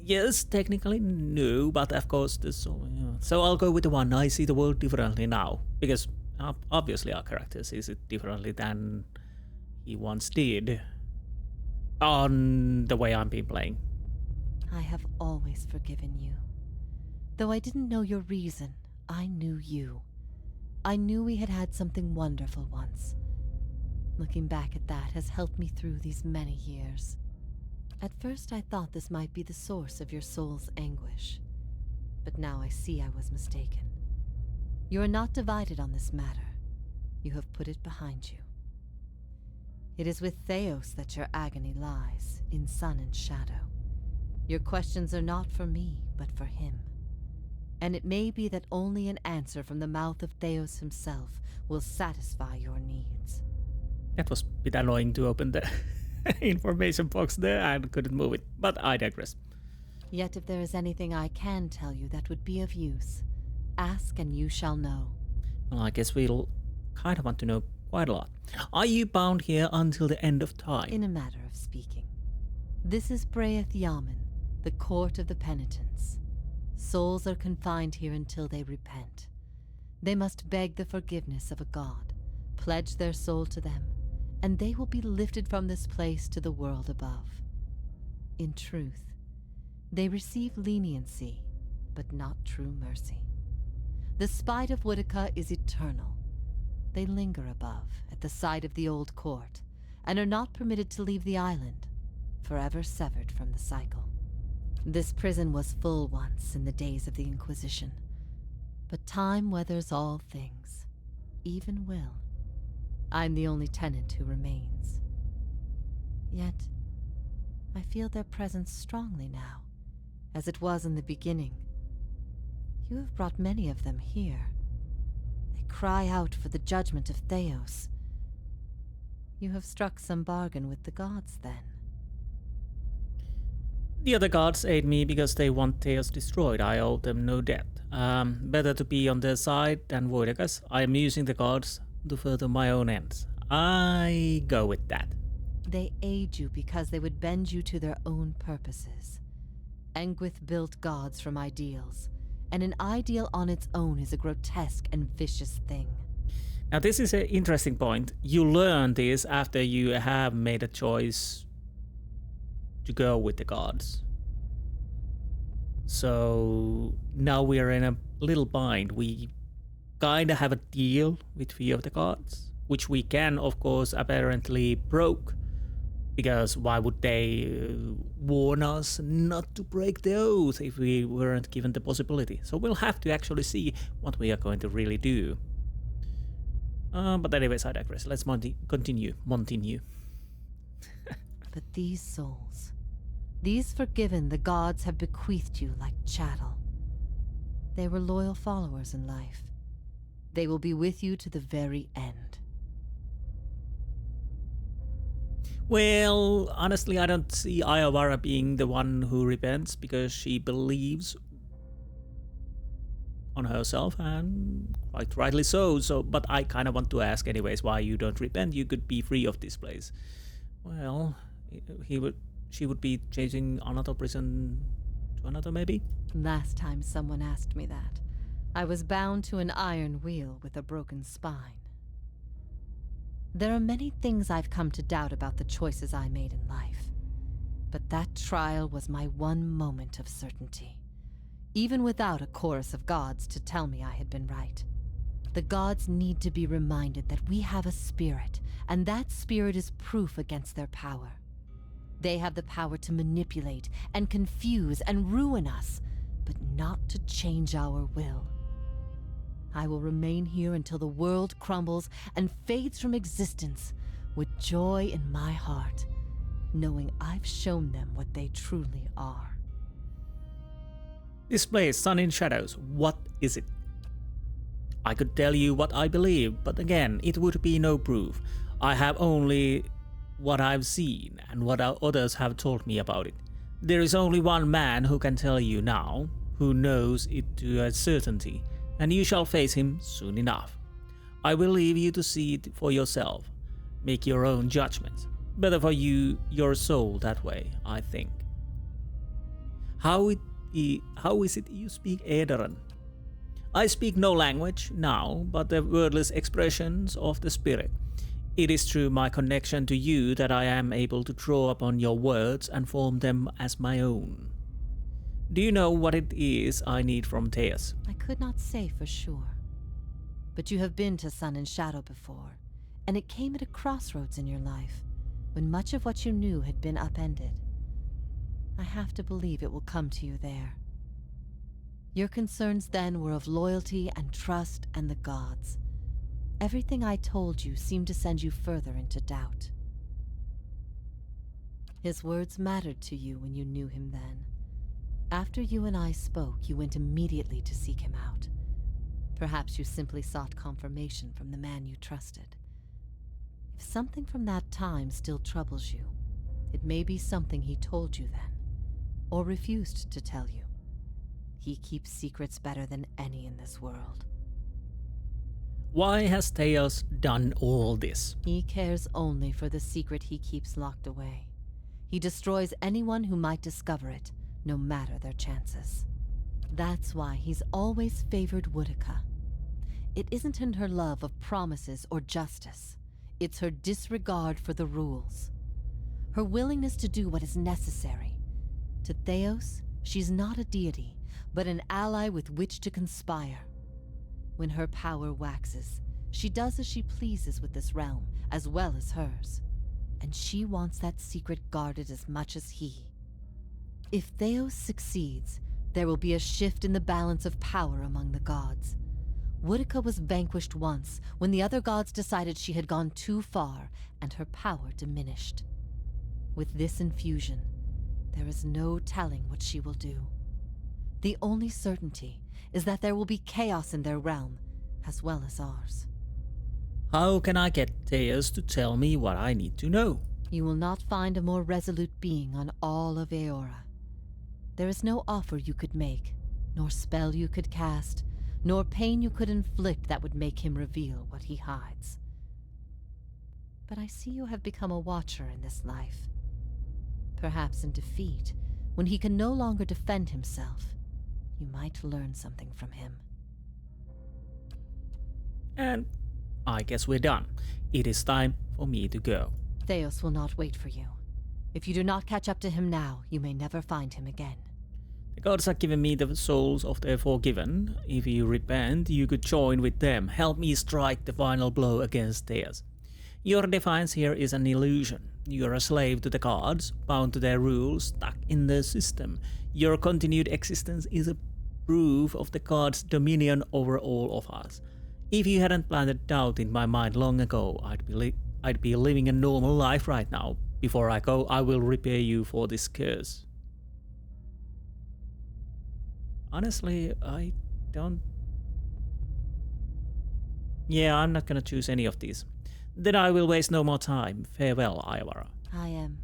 Yes, technically, no, but of course, so I'll go with the one. I see the world differently now. Because obviously our character sees it differently than he once did. On the way I've been playing. I have always forgiven you. Though I didn't know your reason, I knew you. I knew we had had something wonderful once. Looking back at that has helped me through these many years. At first I thought this might be the source of your soul's anguish. But now I see I was mistaken. You are not divided on this matter. You have put it behind you. It is with Thaos that your agony lies, in sun and shadow. Your questions are not for me, but for him. And it may be that only an answer from the mouth of Thaos himself will satisfy your needs. That was a bit annoying to open the information box there and couldn't move it, but I digress. Yet if there is anything I can tell you that would be of use, ask and you shall know. Well, I guess we'll kind of want to know quite a lot. Are you bound here until the end of time? In a matter of speaking. This is Breith Eaman, the court of the penitents. Souls are confined here until they repent. They must beg the forgiveness of a god, pledge their soul to them, and they will be lifted from this place to the world above. In truth, they receive leniency, but not true mercy. The spite of Woodica is eternal. They linger above, at the side of the old court, and are not permitted to leave the island, forever severed from the cycle. This prison was full once in the days of the Inquisition, but time weathers all things, even will. I'm the only tenant who remains. Yet, I feel their presence strongly now, as it was in the beginning. You have brought many of them here. They cry out for the judgment of Thaos. You have struck some bargain with the gods, then. The other gods aid me because they want Thaos destroyed. I owe them no debt. Better to be on their side than Voidakas. I am using the gods to further my own ends. I go with that. They aid you because they would bend you to their own purposes. Engwith built gods from ideals, and an ideal on its own is a grotesque and vicious thing. Now this is an interesting point. You learn this after you have made a choice to go with the gods. So now we are in a little bind. We kinda have a deal with few of the gods, which we can of course apparently broke, because why would they warn us not to break the oath if we weren't given the possibility? So we'll have to actually see what we are going to really do. But anyways, I digress. Let's continue. But these souls, these forgiven the gods have bequeathed you like chattel. They were loyal followers in life. They will be with you to the very end. Well, honestly, I don't see Iovara being the one who repents, because she believes on herself, and quite rightly so. But I kind of want to ask anyways, why you don't repent? You could be free of this place. Well, she would be chasing another prison to another, maybe? Last time someone asked me that, I was bound to an iron wheel with a broken spine. There are many things I've come to doubt about the choices I made in life, but that trial was my one moment of certainty, even without a chorus of gods to tell me I had been right. The gods need to be reminded that we have a spirit, and that spirit is proof against their power. They have the power to manipulate and confuse and ruin us, but not to change our will. I will remain here until the world crumbles and fades from existence, with joy in my heart, knowing I've shown them what they truly are. This place, Sun in Shadows, what is it? I could tell you what I believe, but again, it would be no proof. I have only what I've seen and what others have told me about it. There is only one man who can tell you now, who knows it to a certainty, and you shall face him soon enough. I will leave you to see it for yourself. Make your own judgment. Better for you, your soul that way, I think. How is it you speak Edaran? I speak no language now, but the wordless expressions of the spirit. It is through my connection to you that I am able to draw upon your words and form them as my own. Do you know what it is I need from Thaos? I could not say for sure. But you have been to Sun and Shadow before, and it came at a crossroads in your life, when much of what you knew had been upended. I have to believe it will come to you there. Your concerns then were of loyalty and trust and the gods. Everything I told you seemed to send you further into doubt. His words mattered to you when you knew him then. After you and I spoke, you went immediately to seek him out. Perhaps you simply sought confirmation from the man you trusted. If something from that time still troubles you, it may be something he told you then, or refused to tell you. He keeps secrets better than any in this world. Why has Thaos done all this? He cares only for the secret he keeps locked away. He destroys anyone who might discover it, no matter their chances. That's why he's always favored Woodica. It isn't in her love of promises or justice. It's her disregard for the rules. Her willingness to do what is necessary. To Thaos, she's not a deity, but an ally with which to conspire. When her power waxes, she does as she pleases with this realm, as well as hers. And she wants that secret guarded as much as he. If Thaos succeeds, there will be a shift in the balance of power among the gods. Woodica was vanquished once, when the other gods decided she had gone too far, and her power diminished. With this infusion, there is no telling what she will do. The only certainty is that there will be chaos in their realm, as well as ours. How can I get Thaos to tell me what I need to know? You will not find a more resolute being on all of Eora. There is no offer you could make, nor spell you could cast, nor pain you could inflict that would make him reveal what he hides. But I see you have become a watcher in this life. Perhaps in defeat, when he can no longer defend himself, you might learn something from him. And I guess we're done. It is time for me to go. Thaos will not wait for you. If you do not catch up to him now, you may never find him again. The gods have given me the souls of the forgiven. If you repent, you could join with them. Help me strike the final blow against Thaos. Your defiance here is an illusion. You are a slave to the gods, bound to their rules, stuck in their system. Your continued existence is a proof of the gods' dominion over all of us. If you hadn't planted doubt in my mind long ago, I'd be living a normal life right now. Before I go, I will repay you for this curse. Honestly, I don't... Yeah, I'm not gonna choose any of these. Then I will waste no more time. Farewell, Iovara. I am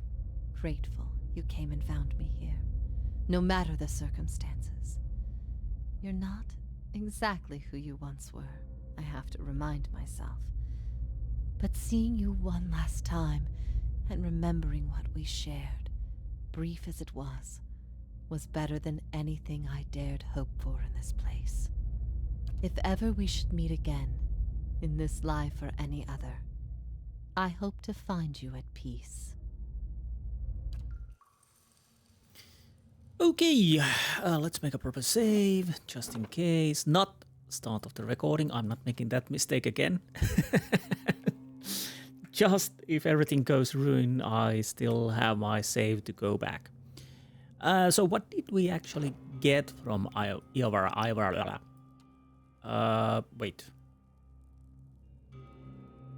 grateful you came and found me here, no matter the circumstances. You're not exactly who you once were, I have to remind myself. But seeing you one last time, and remembering what we shared, brief as it was better than anything I dared hope for in this place. If ever we should meet again, in this life or any other, I hope to find you at peace. Okay, let's make a proper save, just in case. Not start of the recording, I'm not making that mistake again. Just if everything goes ruin, I still have my save to go back. So what did we actually get from Iovara? Wait.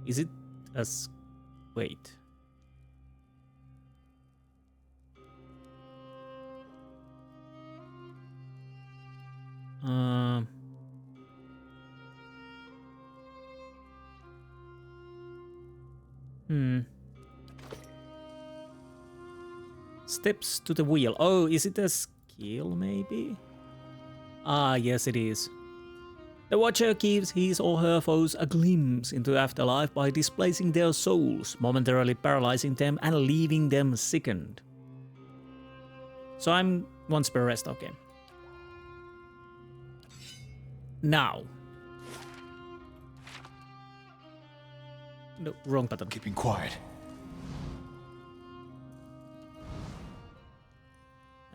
Is it as... Wait. Steps to the wheel. Oh, is it a skill maybe? Ah, yes it is. The Watcher gives his or her foes a glimpse into afterlife by displacing their souls, momentarily paralyzing them and leaving them sickened. So I'm once per rest, okay. Now. No, wrong button. Keeping quiet.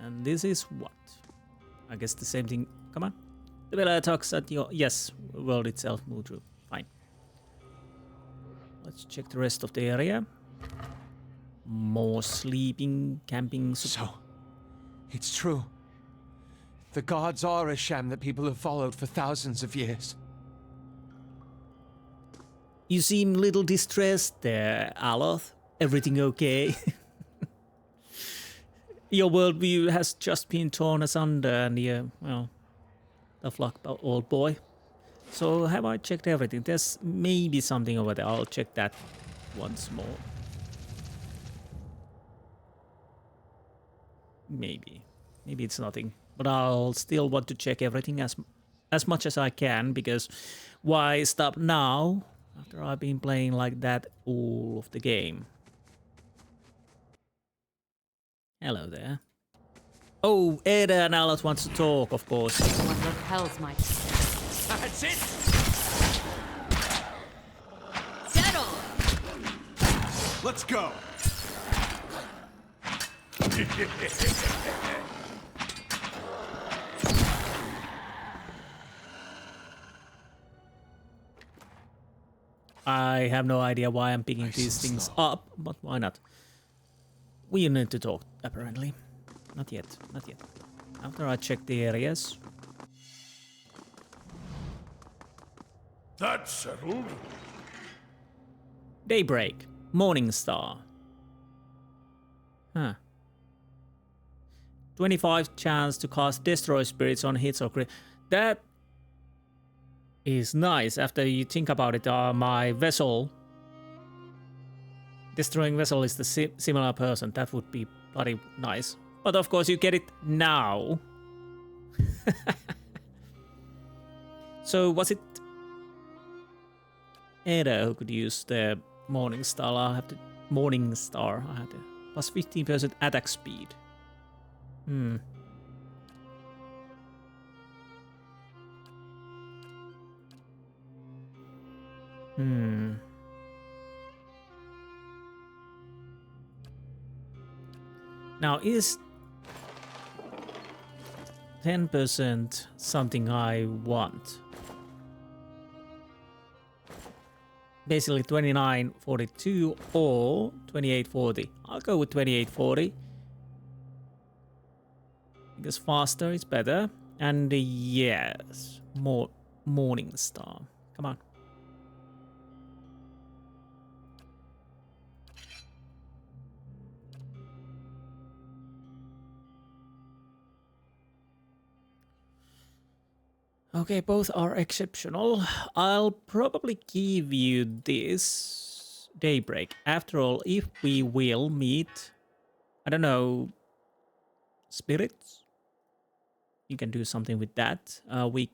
And this is what? I guess the same thing. Come on. The Vela talks at your... Yes, world itself moved through. Fine. Let's check the rest of the area. More sleeping, camping... So, it's true. The gods are a sham that people have followed for thousands of years. You seem a little distressed there, Aloth. Everything okay? Your worldview has just been torn asunder and you're, well, tough luck, old boy. So have I checked everything? There's maybe something over there. I'll check that once more. Maybe. Maybe it's nothing. But I'll still want to check everything as much as I can, because why stop now after I've been playing like that all of the game? Hello there. Oh, Ada and Aloth wants to talk, of course. What the hell's my... That's it! Settle! Let's go! I have no idea why I'm picking these things up, but why not? We need to talk, apparently. Not yet, not yet. After I check the areas. That's settled. Daybreak. Morning Star. Huh. 25 chance to cast Destroy Spirits on hits or crit. That is nice. After you think about it, my vessel, destroying vessel is the similar person. That would be bloody nice. But of course you get it now. So was it Ada who could use the Morning Star? I have to Morning Star. I had to plus 15% attack speed. Now is 10% something I want? Basically 29.42 or 28.40. I'll go with 28.40. Because faster is better. And yes, more Morning Star. Come on. Okay, both are exceptional. I'll probably give you this Daybreak. After all, if we will meet, I don't know, spirits, you can do something with that. We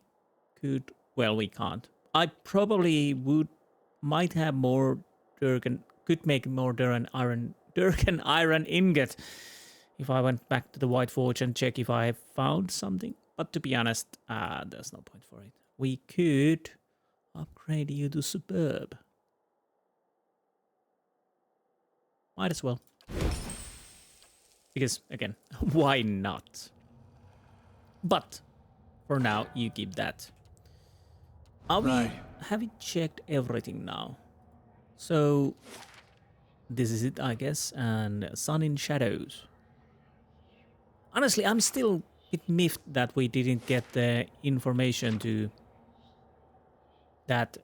could, well, we can't. I probably might have more Durgan, could make more Durgan iron ingot if I went back to the White Forge and check if I have found something. But to be honest, there's no point for it. We could upgrade you to Superb. Might as well. Because, again, why not? But, for now, you keep that. Are we... Have we checked everything now? So, this is it, I guess. And Sun in Shadows. Honestly, I'm still... bit miffed that we didn't get the information to that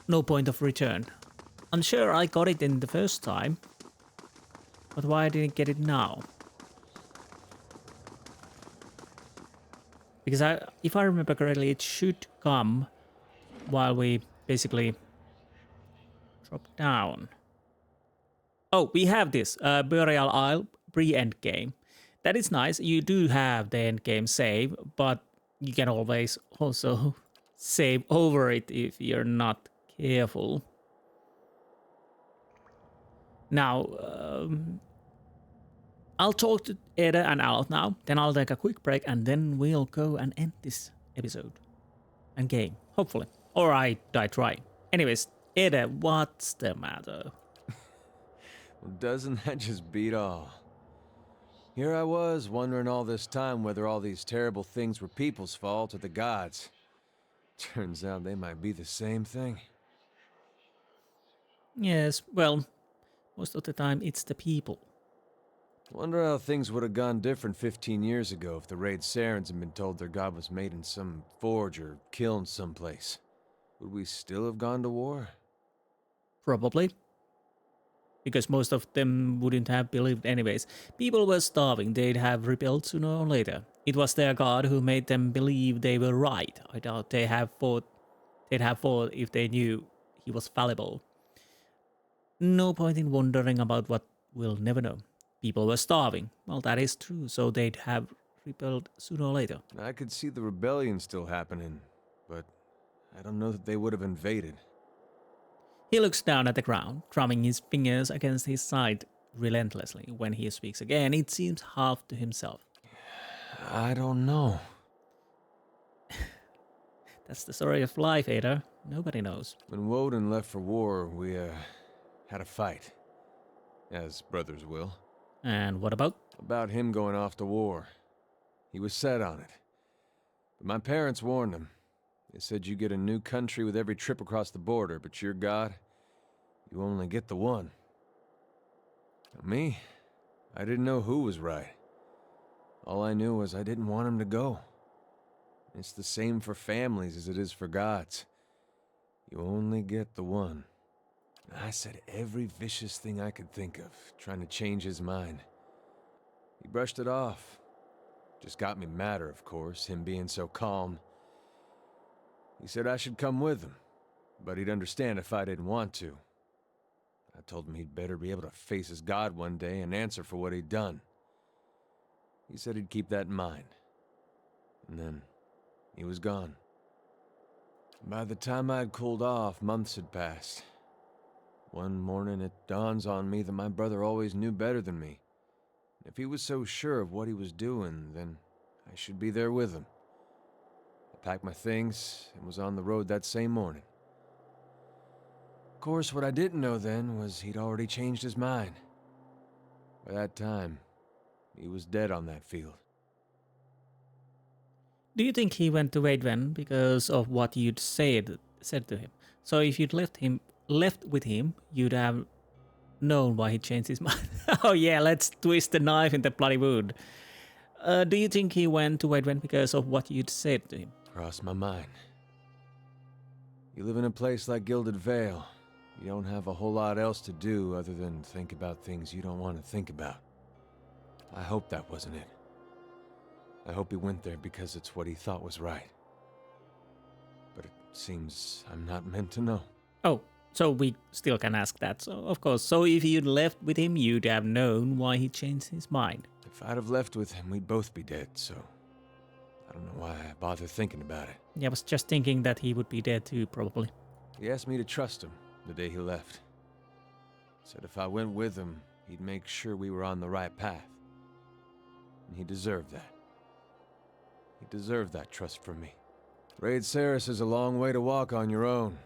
no point of return. I'm sure I got it in the first time, but why I didn't get it now? Because if I remember correctly, it should come while we basically drop down. Oh, we have this Burial Isle pre-end game. That is nice. You do have the end game save, but you can always also save over it if you're not careful. Now, I'll talk to Ada and Al now, then I'll take a quick break, and then we'll go and end this episode and game, hopefully. Or I die trying. Anyways, Ada, what's the matter? Well, doesn't that just beat all? Here I was, wondering all this time whether all these terrible things were people's fault or the gods. Turns out they might be the same thing. Yes, well, most of the time it's the people. Wonder how things would have gone different 15 years ago if the Raid Sarens had been told their god was made in some forge or kiln someplace. Would we still have gone to war? Probably. Because most of them wouldn't have believed anyways. People were starving, they'd have rebelled sooner or later. It was their god who made them believe they were right. I doubt they'd have fought if they knew he was fallible. No point in wondering about what we'll never know. People were starving. Well, that is true, so they'd have rebelled sooner or later. I could see the rebellion still happening, but I don't know that they would have invaded. He looks down at the ground, drumming his fingers against his side relentlessly. When he speaks again, it seems half to himself. I don't know. That's the story of life, Ada. Nobody knows. When Woden left for war, we, had a fight. As brothers will. And what about? About him going off to war. He was set on it. But my parents warned him. They said you get a new country with every trip across the border, but your god, you only get the one. Me? I didn't know who was right. All I knew was I didn't want him to go. It's the same for families as it is for gods. You only get the one. I said every vicious thing I could think of, trying to change his mind. He brushed it off. Just got me madder, of course, him being so calm. He said I should come with him, but he'd understand if I didn't want to. I told him he'd better be able to face his god one day and answer for what he'd done. He said he'd keep that in mind. And then, he was gone. By the time I'd cooled off, months had passed. One morning it dawns on me that my brother always knew better than me. If he was so sure of what he was doing, then I should be there with him. I packed my things and was on the road that same morning. Of course, what I didn't know then was he'd already changed his mind. By that time, he was dead on that field. Do you think he went to Waedwen because of what you'd said to him? So if you'd left with him, you'd have known why he changed his mind. Oh yeah, let's twist the knife in the bloody wood. Do you think he went to Waedwen because of what you'd said to him? Crossed my mind. You live in a place like Gilded Vale. You don't have a whole lot else to do other than think about things you don't want to think about. I hope that wasn't it. I hope he went there because it's what he thought was right. But it seems I'm not meant to know. Oh, so we still can ask that. So of course, so if you'd left with him, you'd have known why he changed his mind. If I'd have left with him, we'd both be dead, so I don't know why I bother thinking about it. Yeah, I was just thinking that he would be dead too, probably. He asked me to trust him the day he left. Said if I went with him, he'd make sure we were on the right path. And he deserved that. He deserved that trust from me. Raid Saris is a long way to walk on your own.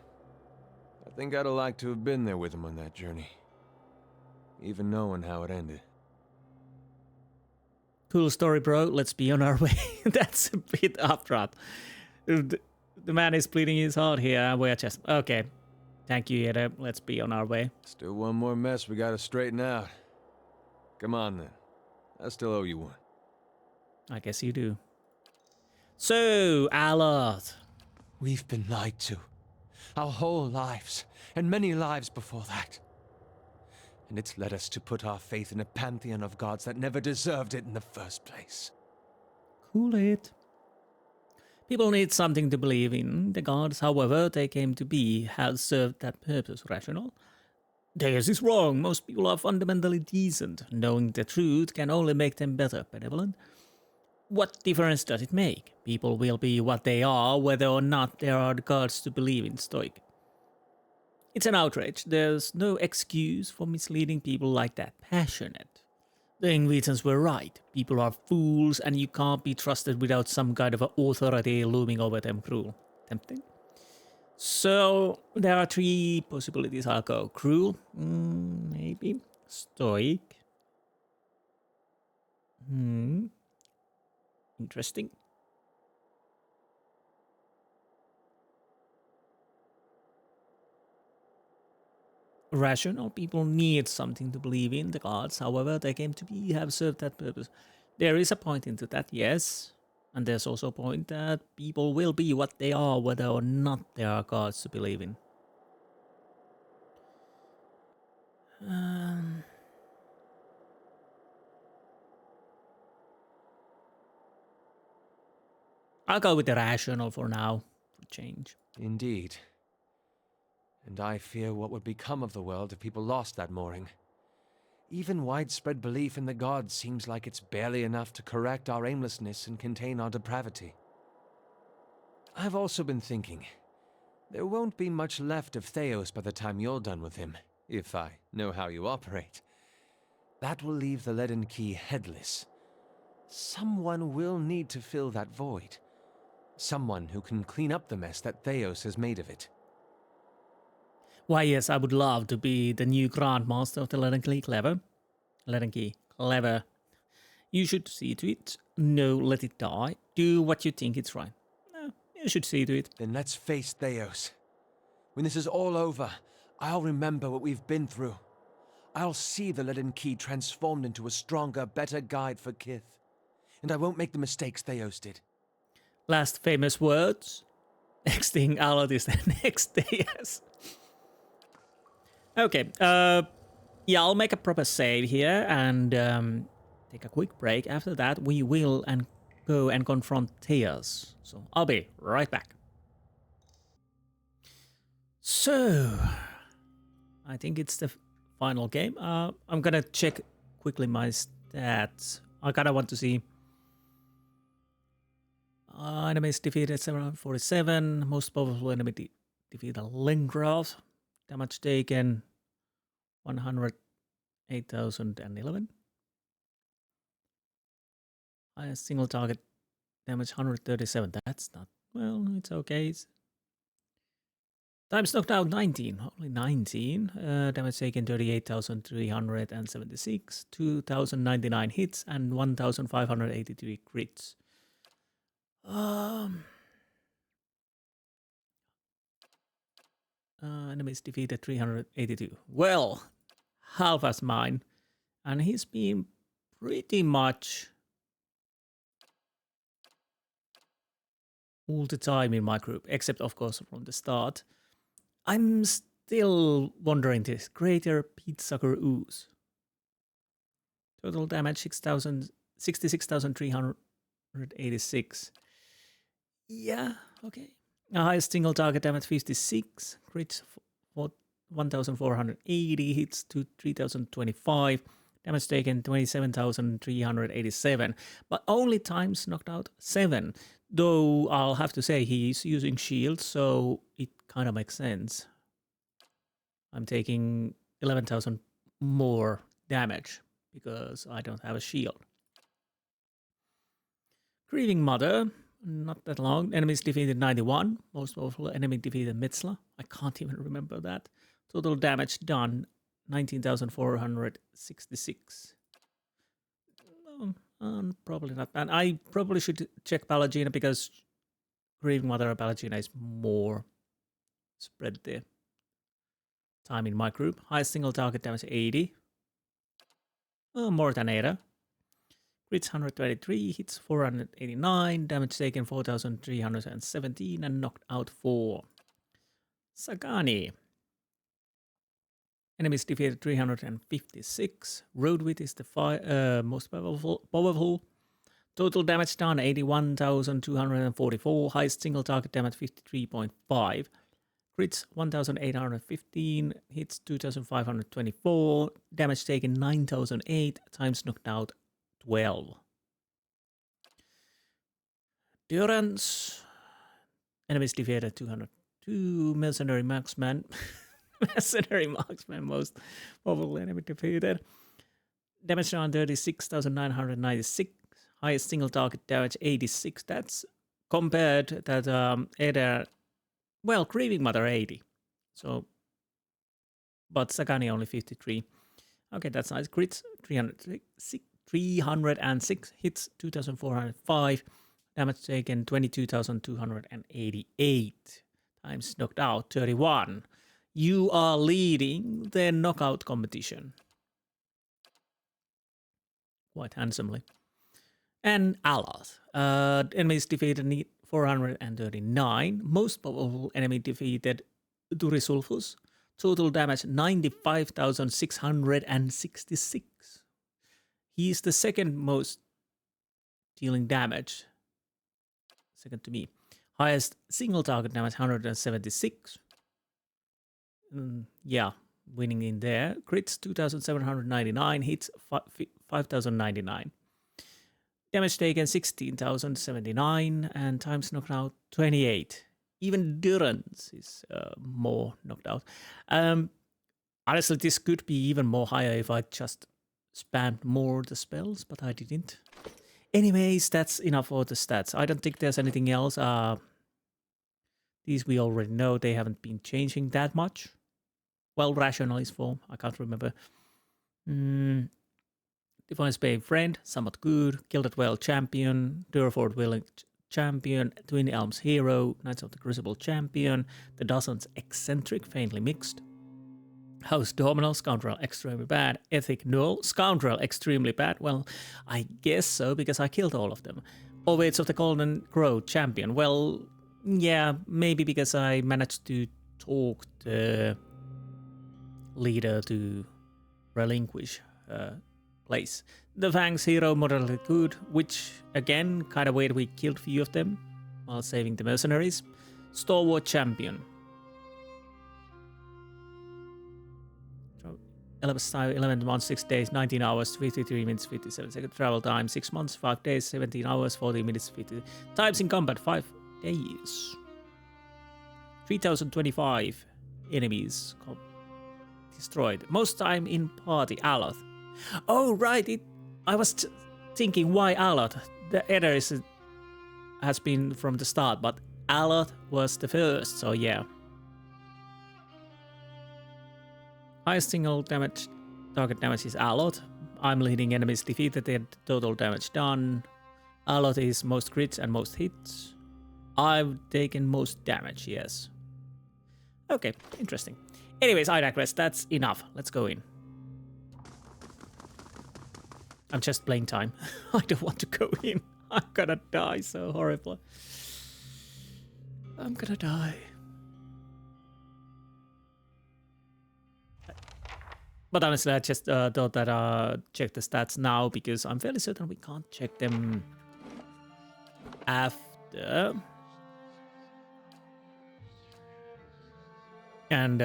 I think I'd have liked to have been there with him on that journey. Even knowing how it ended. Cool story, bro. Let's be on our way. That's a bit upfront. The man is bleeding his heart here, and we're just... Okay. Thank you, Yeda. Let's be on our way. Still one more mess we gotta straighten out. Come on, then. I still owe you one. I guess you do. So, Aloth. We've been lied to. Our whole lives, and many lives before that. And it's led us to put our faith in a pantheon of gods that never deserved it in the first place. Cool it. People need something to believe in. The gods, however they came to be, have served that purpose. Rational? Theirs is wrong. Most people are fundamentally decent. Knowing the truth can only make them better. Benevolent? What difference does it make? People will be what they are, whether or not there are the gods to believe in. Stoic. It's an outrage. There's no excuse for misleading people like that. Passionate. The Ingvetans were right. People are fools, and you can't be trusted without some kind of authority looming over them. Cruel. Tempting. So, there are three possibilities. I'll go. Cruel? Maybe. Stoic? Interesting. Rational. People need something to believe in. The gods, however they came to be, have served that purpose. There is a point into that, yes. And there's also a point that people will be what they are, whether or not there are gods to believe in. I'll go with the rational for now, for change. Indeed. And I fear what would become of the world if people lost that mooring. Even widespread belief in the gods seems like it's barely enough to correct our aimlessness and contain our depravity. I've also been thinking, there won't be much left of Thaos by the time you're done with him, if I know how you operate. That will leave the leaden key headless. Someone will need to fill that void. Someone who can clean up the mess that Thaos has made of it. Why, yes, I would love to be the new Grand Master of the Leaden Key. Clever. Leaden Key. Clever. You should see to it. No, let it die. Do what you think is right. No, you should see to it. Then let's face Thaos. When this is all over, I'll remember what we've been through. I'll see the Leaden Key transformed into a stronger, better guide for Kith. And I won't make the mistakes Thaos did. Last famous words. Next thing, Aloth is the next day, yes. Okay, yeah, I'll make a proper save here and take a quick break. After that, we will go and confront Thaos. So I'll be right back. So, I think it's the final game. I'm gonna check quickly my stats. I kinda want to see. Enemies defeated 747. Most powerful enemy defeated Lengraf. Damage taken 108,011. Highest single target damage 137. That's not, well, it's okay. Times knocked out 19. Only 19. Damage taken 38,376. 2,099 hits and 1,583 crits. Enemies defeated 382. Well, half as mine. And he's been pretty much all the time in my group, except of course from the start. I'm still wondering this. Greater Peatsucker Ooze. Total damage 66,386. Yeah, okay. Highest single target damage 56. Crits 1,480. Hits to 3,025. Damage taken 27,387. But only times knocked out 7. Though I'll have to say he's using shields, so it kind of makes sense. I'm taking 11,000 more damage because I don't have a shield. Grieving Mother, not that long. Enemies defeated 91. Most powerful enemy defeated Metzla. I can't even remember that. Total damage done 19,466. Probably not bad. I probably should check Palagina because Grieving Mother and Palagina is more spread there. Time in my group. Highest single target damage 80. More than Ada. Crits 123, hits 489, damage taken 4,317 and knocked out 4. Sagani. Enemies defeated 356. Road Wit is the most powerful. Total damage done 81,244. Highest single target damage 53.5. Crits 1,815. Hits 2,524. Damage taken 9,008. Times knocked out 12. Durance. Enemies defeated 202. Mercenary Marksman. Mercenary Marksman, most powerful enemy defeated. Damage done 36,996. Highest single target damage 86. That's compared that Eder, well, Grieving Mother 80. So, but Sagani only 53. Okay, that's nice. Crits 306 hits 2,405. Damage taken 22,288. Times knocked out 31. You are leading the knockout competition quite handsomely. And Alath. Enemies defeated 439. Most powerful enemy defeated Durisulfus. Total damage 95,666. He is the second most dealing damage. Second to me. Highest single target damage 176. Yeah, winning in there. Crits 2,799. Hits 5,099. Damage taken 16,079 and times knocked out 28. Even Durance is more knocked out. Honestly, this could be even more higher if I just spammed more the spells, but I didn't. Anyways, that's enough for the stats. I don't think there's anything else. These we already know. They haven't been changing that much. Well, Rational is 4. I can't remember. Defiance Bay Friend, somewhat good. Gilded Vale Champion. Durford Willing Champion. Twin Elms Hero. Knights of the Crucible Champion. The Dozens Eccentric, faintly mixed. House Dominal, Scoundrel Extremely Bad. Ethic Null, Scoundrel Extremely Bad. Well, I guess so, because I killed all of them. Ovates of the Golden Crow Champion. Well, yeah, maybe because I managed to talk the leader to relinquish place. The Fangs hero moderately good, which again kind of weird we killed few of them while saving the mercenaries. Stalwart champion. 11 months, 6 days, 19 hours, 53 minutes, 57 seconds. Travel time 6 months, 5 days, 17 hours, 40 minutes, 50 times in combat 5 days. 3025 enemies destroyed. Most time in party, Aloth. Oh, right. I was thinking why Aloth. The other has been from the start, but Aloth was the first, so yeah. Highest single damage target damage is Aloth. I'm leading enemies defeated and total damage done. Aloth is most crits and most hits. I've taken most damage, yes. Okay, interesting. Anyways, I digress. That's enough. Let's go in. I'm just playing time. I don't want to go in. I'm gonna die so horribly. I'm gonna die. But honestly, I just thought that check the stats now because I'm fairly certain we can't check them after. And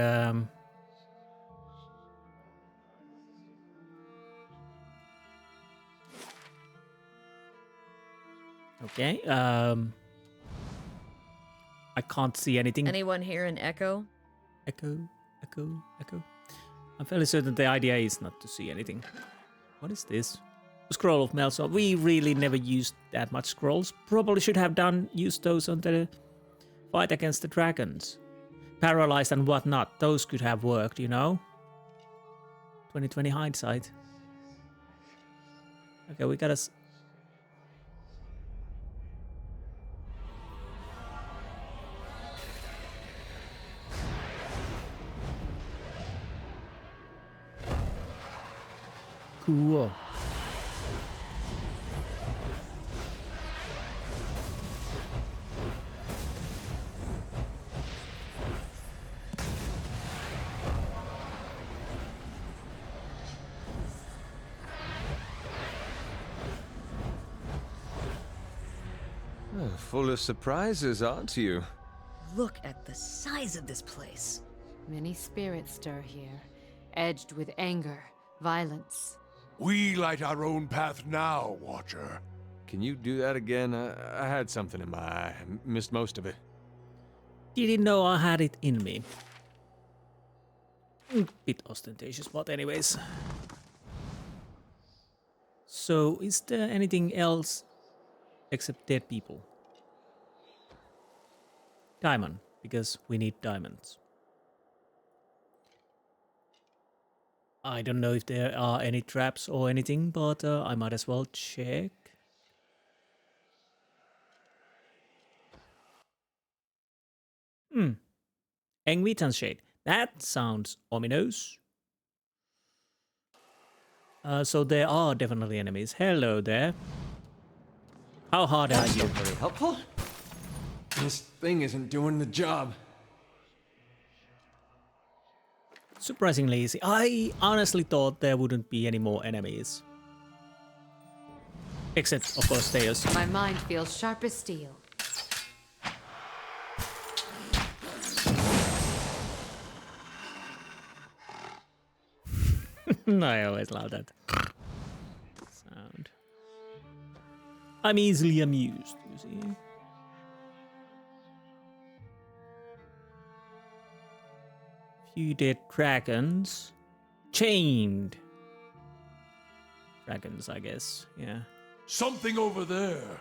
okay, I can't see anything. Anyone here in Echo? Echo. I'm fairly certain the idea is not to see anything. What is this? Scroll of Melson. We really never used that much scrolls. Probably should have used those on the fight against the dragons. Paralyzed and whatnot. Those could have worked, you know? 2020 hindsight. Okay, we gotta... Cool. Full of surprises, aren't you? Look at the size of this place. Many spirits stir here, edged with anger, violence. We light our own path now, Watcher. Can you do that again? I had something in my eye. I missed most of it. Didn't know I had it in me. Bit ostentatious, but anyways. So, is there anything else except dead people? Diamond, because we need diamonds. I don't know if there are any traps or anything, but I might as well check. Engvitan Shade. That sounds ominous. So there are definitely enemies. Hello there. How hard are you? Very helpful. This thing isn't doing the job. Surprisingly easy. I honestly thought there wouldn't be any more enemies. Except, of course, Thaos. My mind feels sharp as steel. I always love that sound. I'm easily amused, you see. Few dead dragons. Chained dragons, I guess. Yeah. Something over there.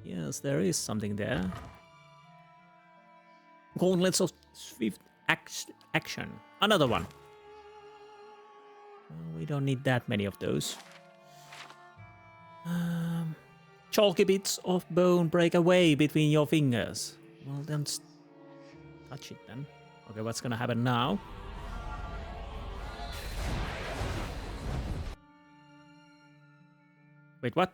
Yes, there is something there. Gauntlets of swift action. Another one. We don't need that many of those. Chalky bits of bone break away between your fingers. Well, then touch it then. Okay, what's gonna happen now? Wait, what?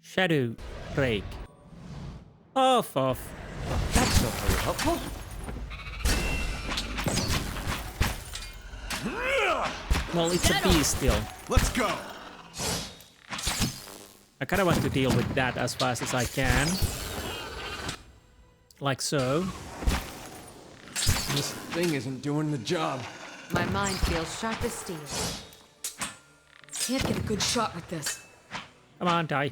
Shadow break. Off. That's not very helpful. Well, it's a beast still. Let's go! I kind of want to deal with that as fast as I can. Like so. This thing isn't doing the job. My mind feels sharp as steel. Can't get a good shot with this. Come on, die.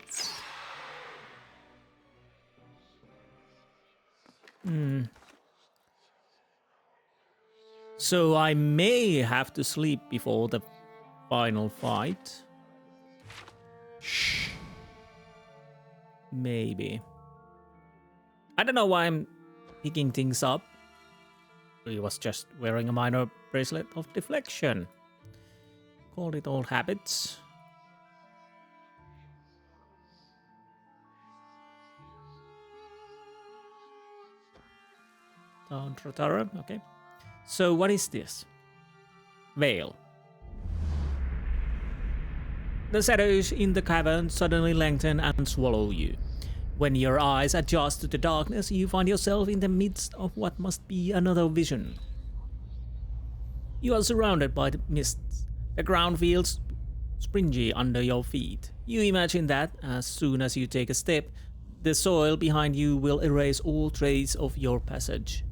So I may have to sleep before the final fight. Shh. Maybe. I don't know why I'm picking things up. He was just wearing a minor bracelet of deflection. Call it old habits. Okay. So what is this? Wael. The shadows in the cavern suddenly lengthen and swallow you. When your eyes adjust to the darkness, you find yourself in the midst of what must be another vision. You are surrounded by the mists. The ground feels springy under your feet. You imagine that, as soon as you take a step, the soil behind you will erase all trace of your passage.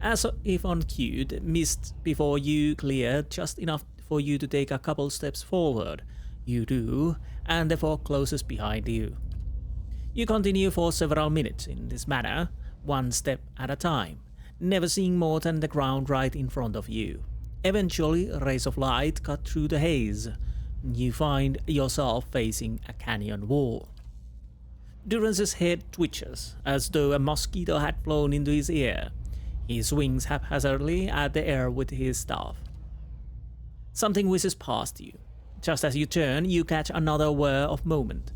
As if on cue, the mist before you clear just enough for you to take a couple steps forward. You do, and the fog closes behind you. You continue for several minutes in this manner, one step at a time, never seeing more than the ground right in front of you. Eventually, rays of light cut through the haze. You find yourself facing a canyon wall. Durance's head twitches, as though a mosquito had flown into his ear. He swings haphazardly at the air with his staff. Something whizzes past you. Just as you turn, you catch another whir of movement.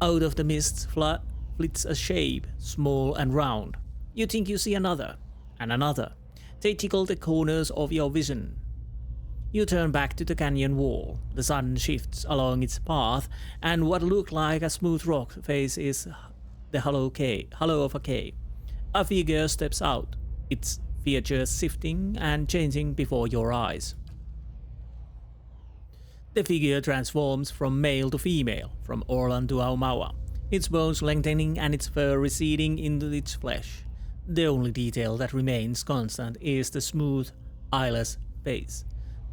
Out of the mist flits a shape, small and round. You think you see another, and another. They tickle the corners of your vision. You turn back to the canyon wall. The sun shifts along its path, and what looked like a smooth rock face is the hollow of a cave. A figure steps out, its features shifting and changing before your eyes. The figure transforms from male to female, from Orlan to Aumaua, its bones lengthening and its fur receding into its flesh. The only detail that remains constant is the smooth, eyeless face.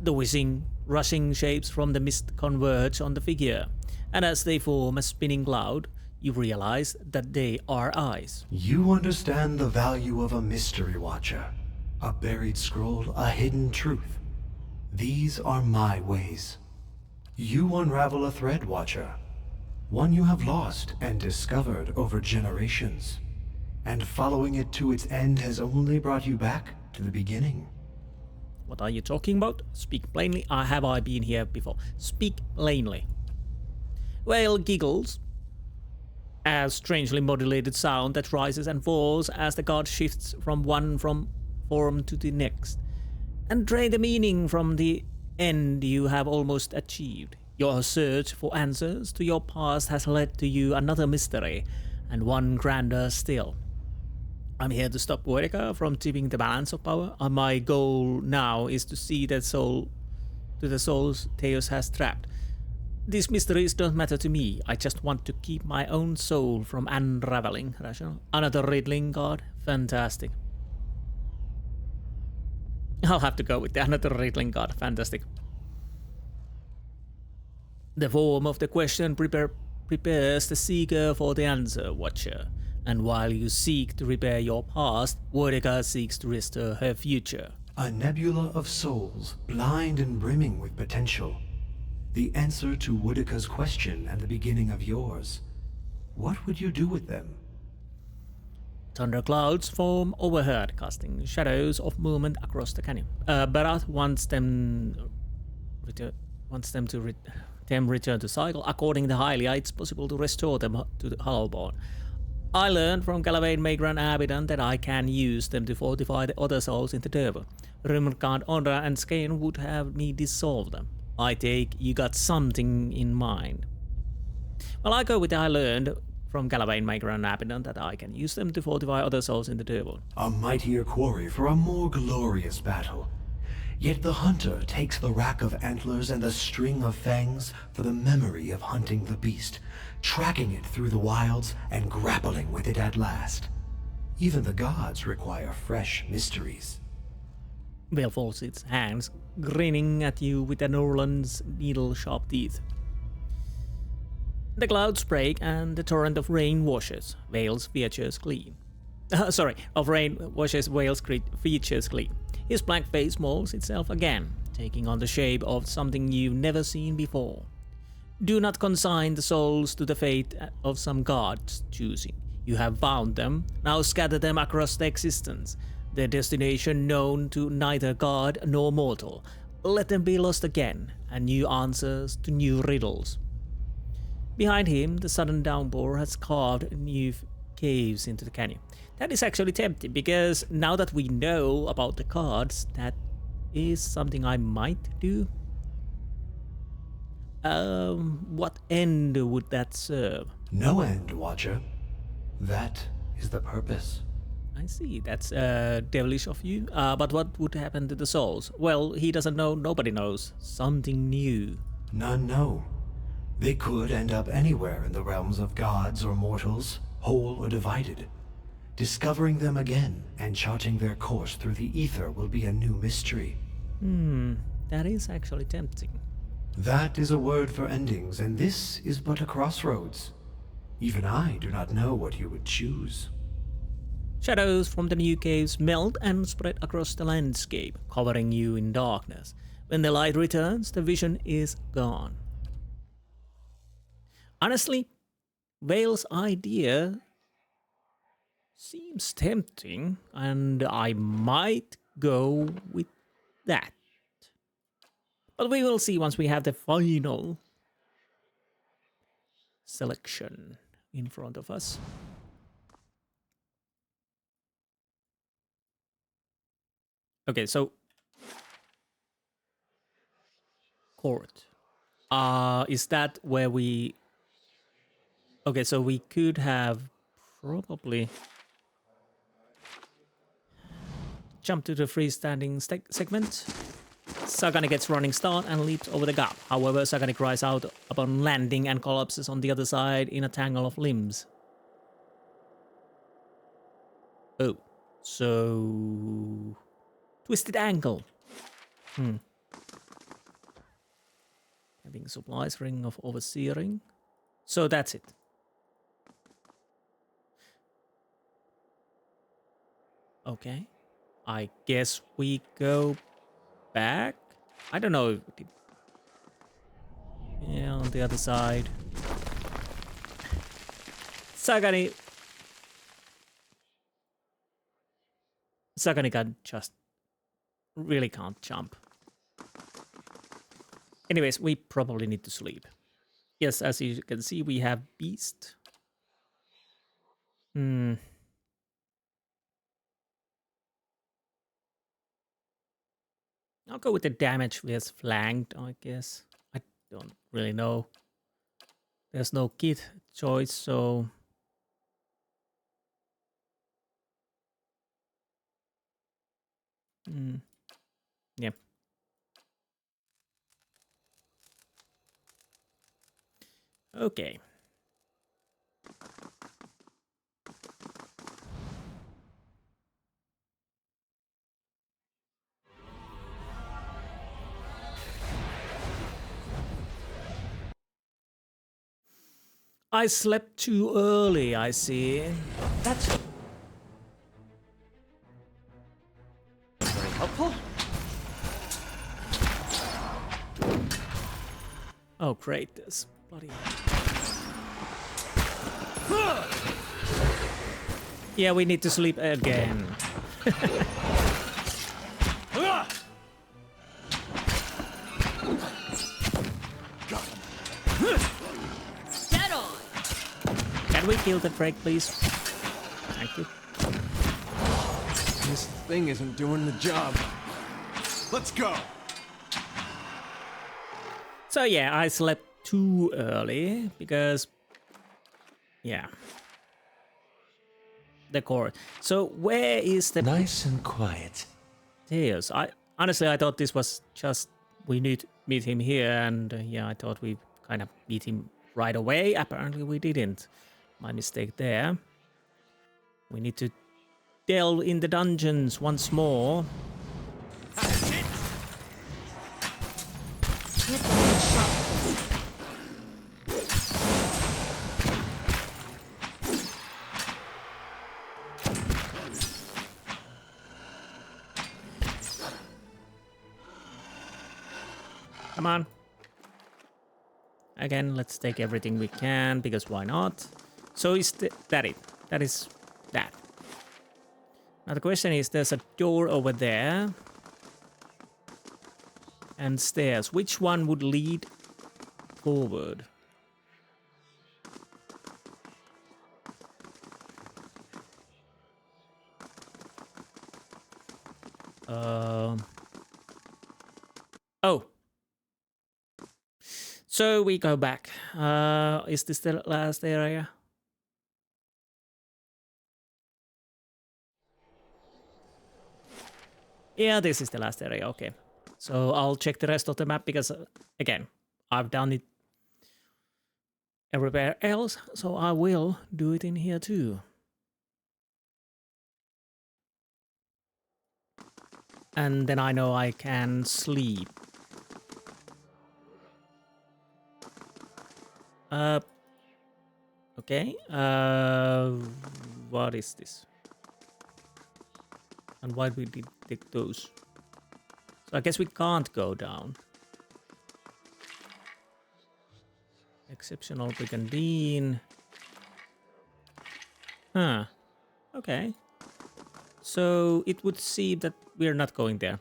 The whizzing, rushing shapes from the mist converge on the figure, and as they form a spinning cloud, you realize that they are eyes. You understand the value of a mystery watcher, a buried scroll, a hidden truth. These are my ways. You unravel a thread, Watcher, one you have lost and discovered over generations, and following it to its end has only brought you back to the beginning. What are you talking about? Speak plainly. Have I been here before? Speak plainly. Wael giggles, a strangely modulated sound that rises and falls as the god shifts from one form to the next, and drain the meaning from the end you have almost achieved. Your search for answers to your past has led to you another mystery, and one grander still. I'm here to stop Borica from tipping the balance of power, and my goal now is to see that soul to the souls Thaos has trapped. These mysteries don't matter to me. I just want to keep my own soul from unraveling. Rational. Another riddling god? Fantastic. I'll have to go with the another riddling god. Fantastic. The form of the question prepares the seeker for the answer, Watcher. And while you seek to repair your past, Borica seeks to restore her future. A nebula of souls, blind and brimming with potential. The answer to Borica's question and the beginning of yours. What would you do with them? Thunderclouds form overhead, casting shadows of movement across the canyon. Barath wants them to return to cycle. According to Hylia, it's possible to restore them to the Hollowborn. I learned from Galavain Magran Abidan that I can use them to fortify the other souls in the Derva. Rimmerkant, Ondra, and Skaen would have me dissolve them. I take you got something in mind. Well, I go with I learned from Galavain Magran Abidan that I can use them to fortify other souls in the Derva. A mightier quarry for a more glorious battle. Yet the hunter takes the rack of antlers and the string of fangs for the memory of hunting the beast, tracking it through the wilds and grappling with it at last. Even the gods require fresh mysteries. Wael folds its hands, grinning at you with an Orland's needle-sharp teeth. The clouds break and the torrent of rain washes Wael's features clean. Of rain washes Wael's features clean. His black face molds itself again, taking on the shape of something you've never seen before. Do not consign the souls to the fate of some god's choosing. You have found them, now scatter them across the existence, their destination known to neither god nor mortal. Let them be lost again, and new answers to new riddles. Behind him, the sudden downpour has carved new caves into the canyon. That is actually tempting, because now that we know about the cards, that is something I might do. What end would that serve? No end, Watcher. That is the purpose. I see, that's devilish of you. But what would happen to the souls? Well, he doesn't know, nobody knows. Something new. None know. They could end up anywhere in the realms of gods or mortals, whole or divided. Discovering them again and charting their course through the ether will be a new mystery. That is actually tempting. That is a word for endings, and this is but a crossroads. Even I do not know what you would choose. Shadows from the new caves melt and spread across the landscape, covering you in darkness. When the light returns, the vision is gone. Honestly, Wael's idea seems tempting, and I might go with that. But we will see once we have the final selection in front of us. Okay, so court. Is that where we... Okay, so we could have probably jump to the freestanding segment. Sagani gets running start and leaps over the gap. However, Sagani cries out upon landing and collapses on the other side in a tangle of limbs. Oh, so... Twisted ankle. Having supplies, ring of overseering. So that's it. Okay. I guess we go back? I don't know. Yeah, on the other side. Sagani really can't jump. Anyways, we probably need to sleep. Yes, as you can see, we have Beast. I'll go with the damage we has flanked, I guess. I don't really know. There's no kit choice, so... Yep. Okay. I slept too early, I see. That's very helpful. Oh, great, this bloody... Yeah, we need to sleep again. Can we kill the Drake, please? Thank you. This thing isn't doing the job. Let's go. So yeah, I slept too early because... Yeah. The core. So where is the... Nice and quiet. Thaos. Honestly, I thought this was just we need to meet him here, and yeah, I thought we kind of meet him right away. Apparently, we didn't. My mistake there. We need to delve in the dungeons once more. Come on. Again, let's take everything we can, because why not? So is that it? That is that. Now the question is, there's a door over there. And stairs. Which one would lead forward? Oh. So we go back. Is this the last area? Yeah, this is the last area, okay. So I'll check the rest of the map because, again, I've done it everywhere else, so I will do it in here too. And then I know I can sleep. Okay. What is this? And why we did take those? So I guess we can't go down. Exceptional Brigandine. Huh. Okay. So it would seem that we're not going there.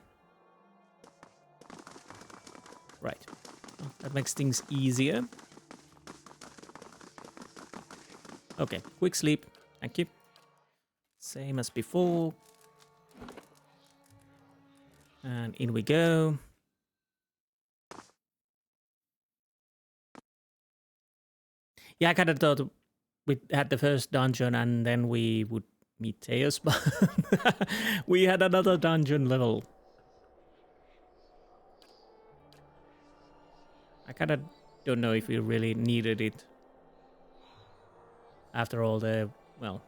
Right. Well, that makes things easier. Okay, quick sleep. Thank you. Same as before. And in we go. Yeah, I kind of thought we had the first dungeon and then we would meet Thaos, but we had another dungeon level. I kind of don't know if we really needed it. After all the, well...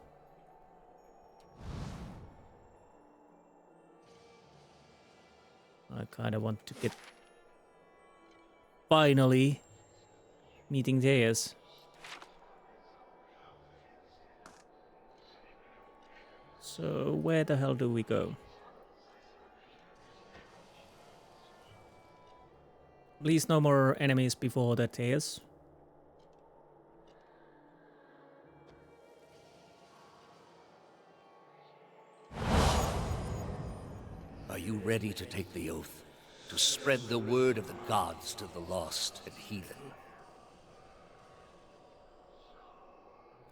I kind of want to get... Finally... meeting Thaos. So, where the hell do we go? Please no more enemies before the Thaos. Are you ready to take the oath? To spread the word of the gods to the lost and heathen?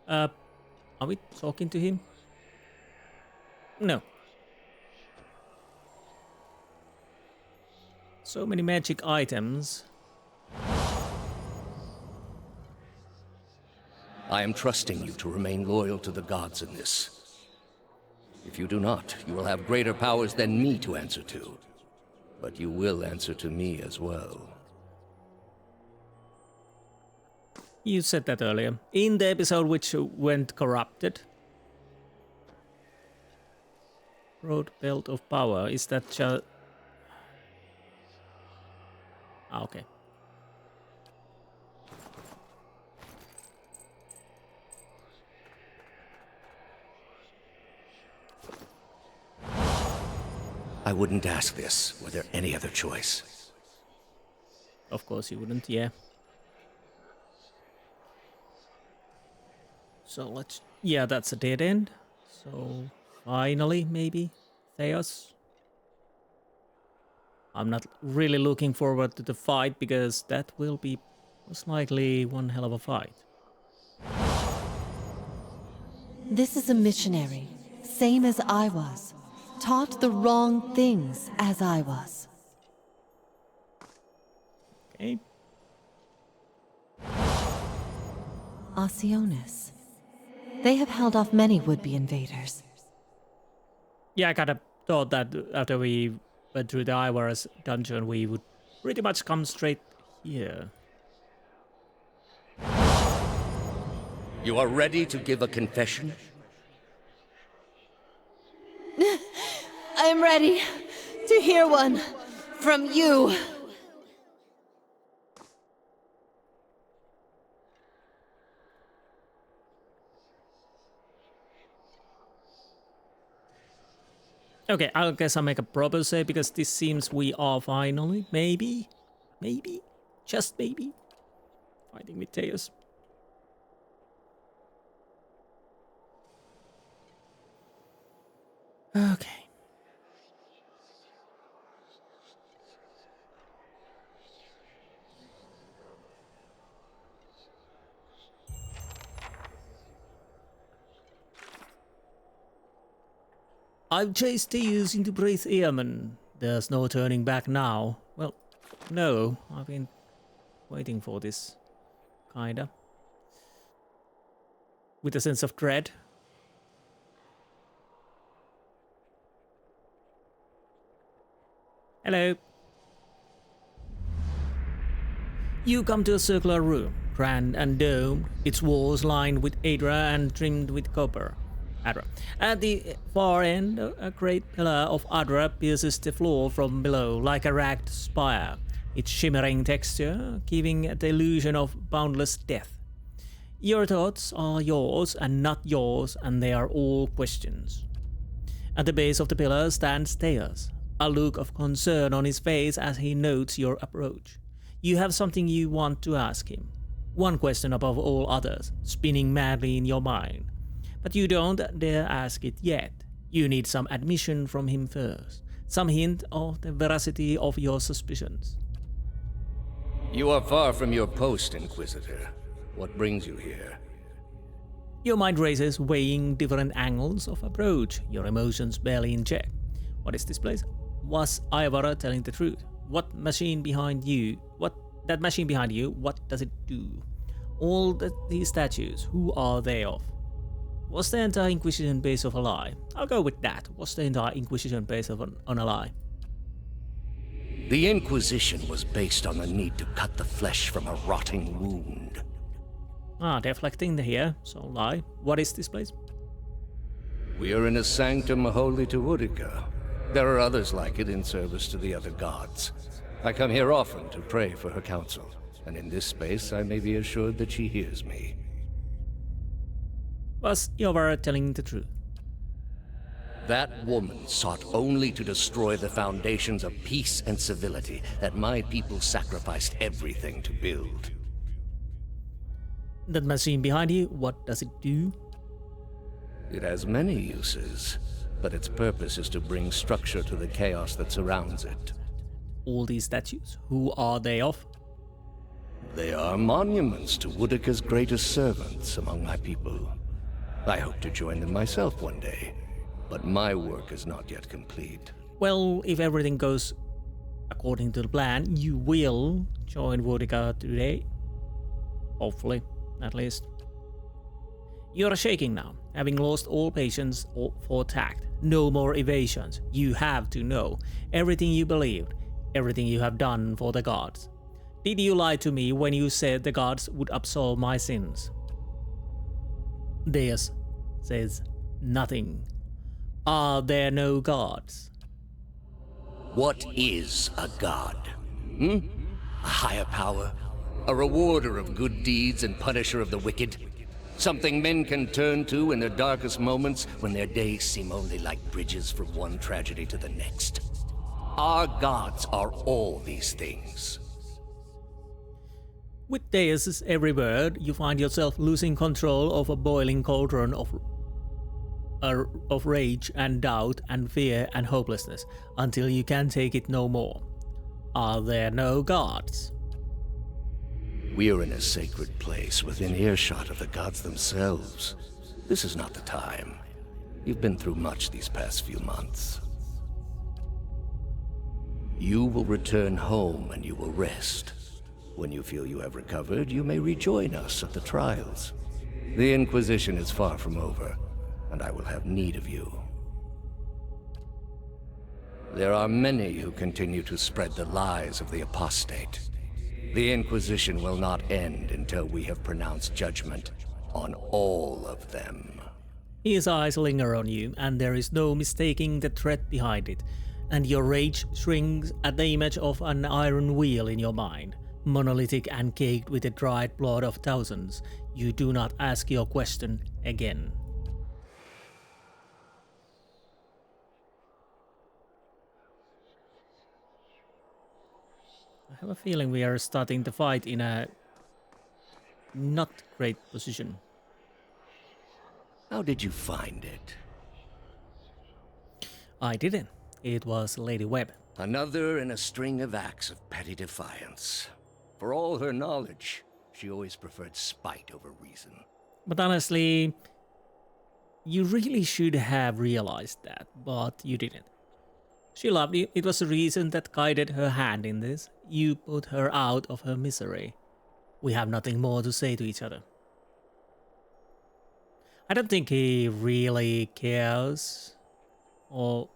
Are we talking to him? No. So many magic items. I am trusting you to remain loyal to the gods in this. If you do not, you will have greater powers than me to answer to. But you will answer to me as well. You said that earlier. In the episode which went corrupted. Road Belt of Power. Is that just... Ah, okay. I wouldn't ask this were there any other choice. Of course you wouldn't, yeah. So let's... Yeah, that's a dead end. So finally, maybe, Thaos. I'm not really looking forward to the fight because that will be most likely one hell of a fight. This is a missionary, same as I was. Taught the wrong things as I was. Okay. Osionis. They have held off many would-be invaders. Yeah, I kind of thought that after we went through the Iovara's dungeon, we would pretty much come straight here. You are ready to give a confession? I am ready to hear one from you. Okay, I guess I'll make a proper save because this seems we are finally, maybe, just maybe, fighting with Thaos. Okay. I've chased Thaos into Breith Eaman. There's no turning back now. Well, no, I've been waiting for this, kinda. With a sense of dread. Hello. You come to a circular room, grand and domed, its walls lined with Adra and trimmed with copper. Adra. At the far end, a great pillar of Adra pierces the floor from below like a ragged spire, its shimmering texture giving the illusion of boundless depth. Your thoughts are yours and not yours, and they are all questions. At the base of the pillar stands Thaos, a look of concern on his face as he notes your approach. You have something you want to ask him. One question above all others, spinning madly in your mind. But you don't dare ask it yet. You need some admission from him first, some hint of the veracity of your suspicions. You are far from your post, Inquisitor. What brings you here? Your mind races, weighing different angles of approach, your emotions barely in check. What is this place? Was Iovara telling the truth? That machine behind you, what does it do? All these statues, who are they of? Was the entire Inquisition based off a lie? I'll go with that. Was the entire Inquisition based on a lie? The Inquisition was based on the need to cut the flesh from a rotting wound. Deflecting here, so lie. What is this place? We are in a sanctum holy to Udica. There are others like it in service to the other gods. I come here often to pray for her counsel, and in this space I may be assured that she hears me. Was Iovara telling the truth? That woman sought only to destroy the foundations of peace and civility that my people sacrificed everything to build. That machine behind you, what does it do? It has many uses, but its purpose is to bring structure to the chaos that surrounds it. All these statues, who are they of? They are monuments to Udica's greatest servants among my people. I hope to join them myself one day, but my work is not yet complete. Well, if everything goes according to the plan, you will join Udica today. Hopefully, at least. You are shaking now, having lost all patience for tact. No more evasions. You have to know everything you believed, everything you have done for the gods. Did you lie to me when you said the gods would absolve my sins? Thaos says nothing. Are there no gods? What is a god? A higher power? A rewarder of good deeds and punisher of the wicked? Something men can turn to in their darkest moments when their days seem only like bridges from one tragedy to the next. Our gods are all these things. With Thaos' every word, you find yourself losing control of a boiling cauldron of rage and doubt and fear and hopelessness, until you can take it no more. Are there no gods? We are in a sacred place within earshot of the gods themselves. This is not the time. You've been through much these past few months. You will return home and you will rest. When you feel you have recovered, you may rejoin us at the trials. The Inquisition is far from over, and I will have need of you. There are many who continue to spread the lies of the apostate. The Inquisition will not end until we have pronounced judgment on all of them. His eyes linger on you, and there is no mistaking the threat behind it, and your rage shrinks at the image of an iron wheel in your mind, monolithic and caked with the dried blood of thousands. You do not ask your question again. I have a feeling we are starting the fight in a not great position. How did you find it? I didn't. It was Lady Webb. Another in a string of acts of petty defiance. For all her knowledge, she always preferred spite over reason. But honestly, you really should have realized that, but you didn't. She loved you. It was the reason that guided her hand in this. You put her out of her misery. We have nothing more to say to each other. I don't think he really cares or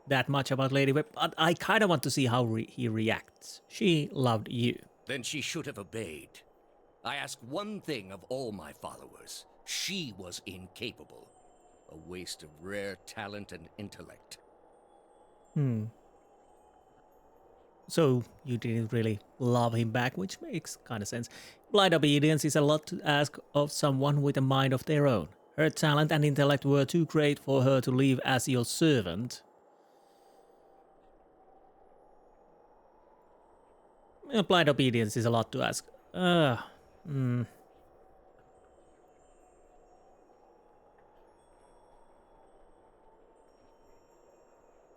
that much about Lady Webb, but I kind of want to see how he reacts. She loved you. Then she should have obeyed. I ask one thing of all my followers. She was incapable. A waste of rare talent and intellect. So you didn't really love him back, which makes kind of sense. Blind obedience is a lot to ask of someone with a mind of their own. Her talent and intellect were too great for her to leave as your servant. Blind obedience is a lot to ask.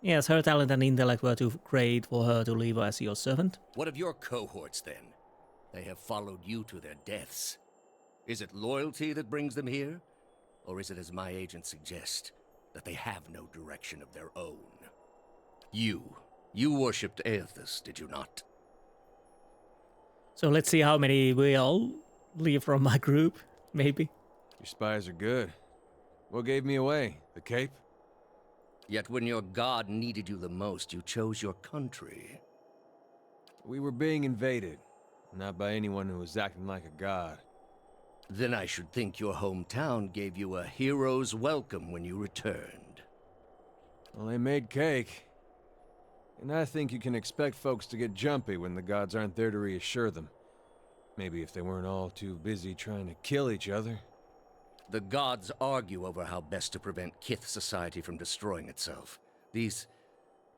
Yes, her talent and intellect were too great for her to leave as your servant. What of your cohorts, then? They have followed you to their deaths. Is it loyalty that brings them here? Or is it, as my agents suggest, that they have no direction of their own? You worshipped Aethys, did you not? So let's see how many will leave from my group, maybe. Your spies are good. What gave me away? The cape? Yet when your god needed you the most, you chose your country. We were being invaded, not by anyone who was acting like a god. Then I should think your hometown gave you a hero's welcome when you returned. Well, they made cake. And I think you can expect folks to get jumpy when the gods aren't there to reassure them. Maybe if they weren't all too busy trying to kill each other. The gods argue over how best to prevent Kith society from destroying itself. These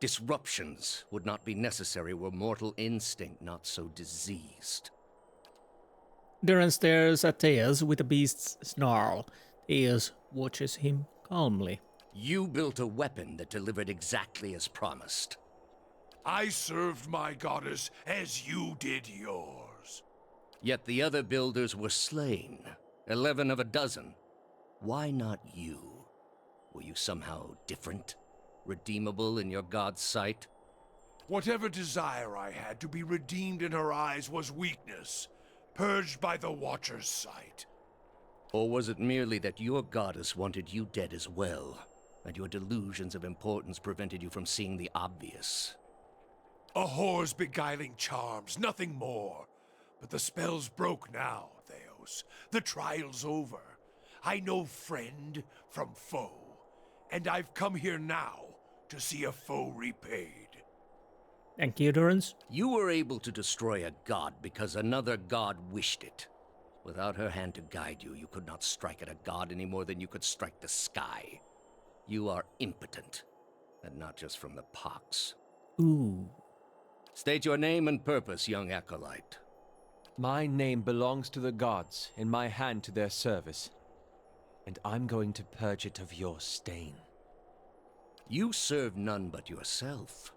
disruptions would not be necessary were mortal instinct not so diseased. Duran stares at Thaos with a beast's snarl. Thaos watches him calmly. You built a weapon that delivered exactly as promised. I served my goddess as you did yours. Yet the other builders were slain. 11 of a dozen. Why not you? Were you somehow different? Redeemable in your god's sight? Whatever desire I had to be redeemed in her eyes was weakness, purged by the Watcher's sight. Or was it merely that your goddess wanted you dead as well, and your delusions of importance prevented you from seeing the obvious? A whore's beguiling charms, nothing more. But the spell's broke now, Thaos. The trial's over. I know friend from foe, and I've come here now to see a foe repaid. Thank you, Durance. You were able to destroy a god because another god wished it. Without her hand to guide you, you could not strike at a god any more than you could strike the sky. You are impotent, and not just from the pox. Ooh. State your name and purpose, young acolyte. My name belongs to the gods, in my hand to their service. And I'm going to purge it of your stain. You serve none but yourself.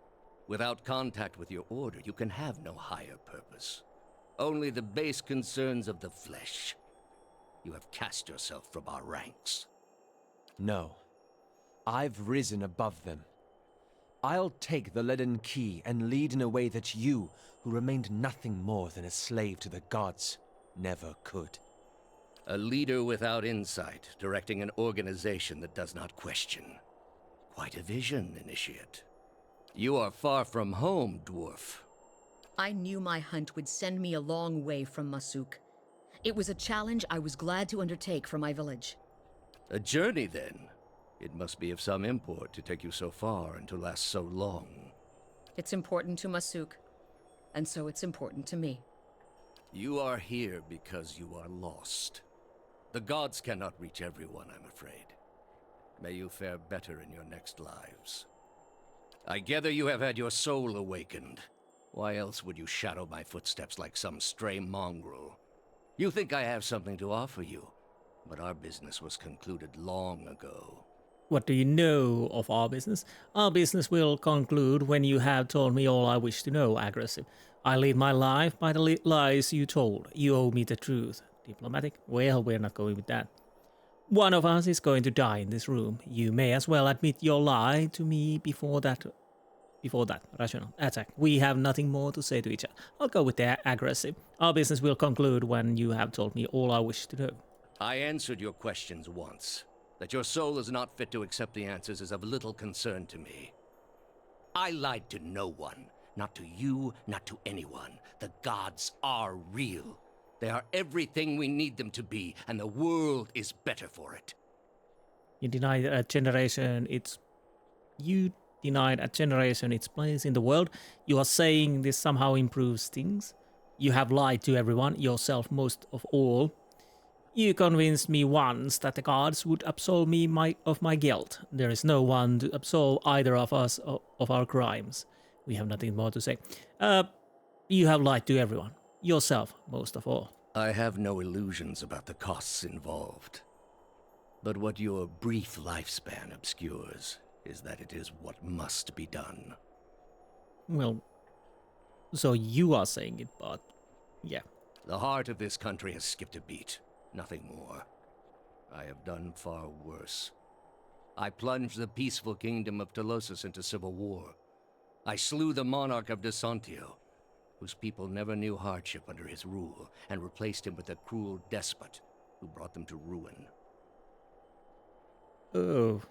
Without contact with your order, you can have no higher purpose. Only the base concerns of the flesh. You have cast yourself from our ranks. No. I've risen above them. I'll take the leaden key and lead in a way that you, who remained nothing more than a slave to the gods, never could. A leader without insight, directing an organization that does not question. Quite a vision, Initiate. You are far from home, dwarf. I knew my hunt would send me a long way from Masuk. It was a challenge I was glad to undertake for my village. A journey, then? It must be of some import to take you so far and to last so long. It's important to Masuk, and so it's important to me. You are here because you are lost. The gods cannot reach everyone, I'm afraid. May you fare better in your next lives. I gather you have had your soul awakened. Why else would you shadow my footsteps like some stray mongrel? You think I have something to offer you, but our business was concluded long ago. What do you know of our business? Our business will conclude when you have told me all I wish to know, aggressive. I lead my life by the lies you told. You owe me the truth. Diplomatic? Well, we're not going with that. One of us is going to die in this room. You may as well admit your lie to me before that. Rational. Attack. We have nothing more to say to each other. I'll go with the aggressive. Our business will conclude when you have told me all I wish to know. I answered your questions once. That your soul is not fit to accept the answers is of little concern to me. I lied to no one. Not to you, not to anyone. The gods are real. They are everything we need them to be, and the world is better for it. You denied a generation its place in the world. You are saying this somehow improves things. You have lied to everyone, yourself most of all. You convinced me once that the gods would absolve me of my guilt. There is no one to absolve either of us of our crimes. We have nothing more to say. You have lied to everyone. Yourself, most of all. I have no illusions about the costs involved. But what your brief lifespan obscures is that it is what must be done. Well, so you are saying it, but yeah. The heart of this country has skipped a beat. Nothing more. I have done far worse. I plunged the peaceful kingdom of Thaos into civil war. I slew the monarch of Desantio, whose people never knew hardship under his rule, and replaced him with a cruel despot who brought them to ruin. Oh.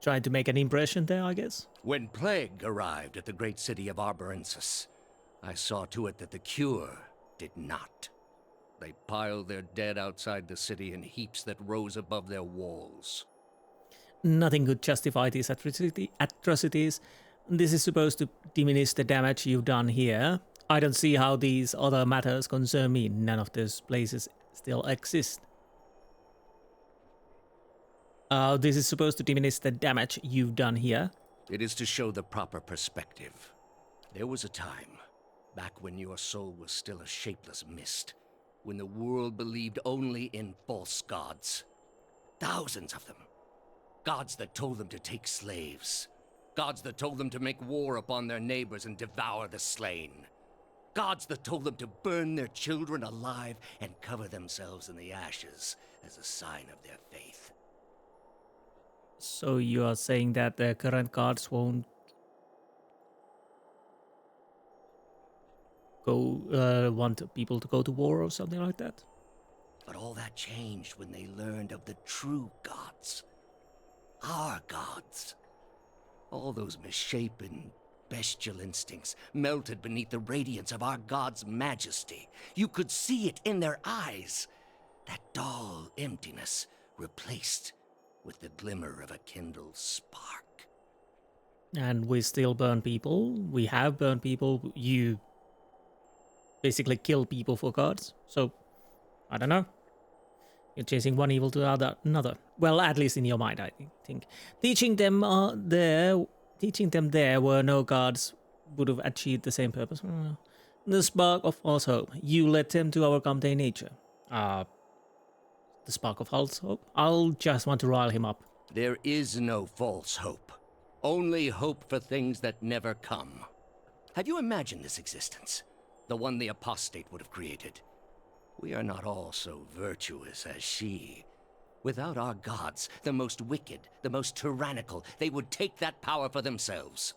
Trying to make an impression there, I guess? When plague arrived at the great city of Arborensis, I saw to it that the cure did not. They piled their dead outside the city in heaps that rose above their walls. Nothing could justify these atrocities. This is supposed to diminish the damage you've done here. I don't see how these other matters concern me. None of those places still exist. This is supposed to diminish the damage you've done here. It is to show the proper perspective. There was a time, back when your soul was still a shapeless mist, when the world believed only in false gods. Thousands of them. Gods that told them to take slaves. Gods that told them to make war upon their neighbors and devour the slain. Gods that told them to burn their children alive and cover themselves in the ashes as a sign of their faith. So you are saying that the current gods won't want people to go to war or something like that? But all that changed when they learned of the true gods. Our gods. All those misshapen, bestial instincts melted beneath the radiance of our god's majesty. You could see it in their eyes. That dull emptiness replaced with the glimmer of a kindled spark. And we still burn people. We have burned people. You basically kill people for gods. So, I don't know. You're chasing one evil to another. Well, at least in your mind, I think. Teaching them there were no gods would have achieved the same purpose. The spark of false hope. You led them to overcome their nature. The spark of false hope? I'll just want to rile him up. There is no false hope. Only hope for things that never come. Have you imagined this existence? The one the apostate would have created. We are not all so virtuous as she. Without our gods, the most wicked, the most tyrannical, they would take that power for themselves.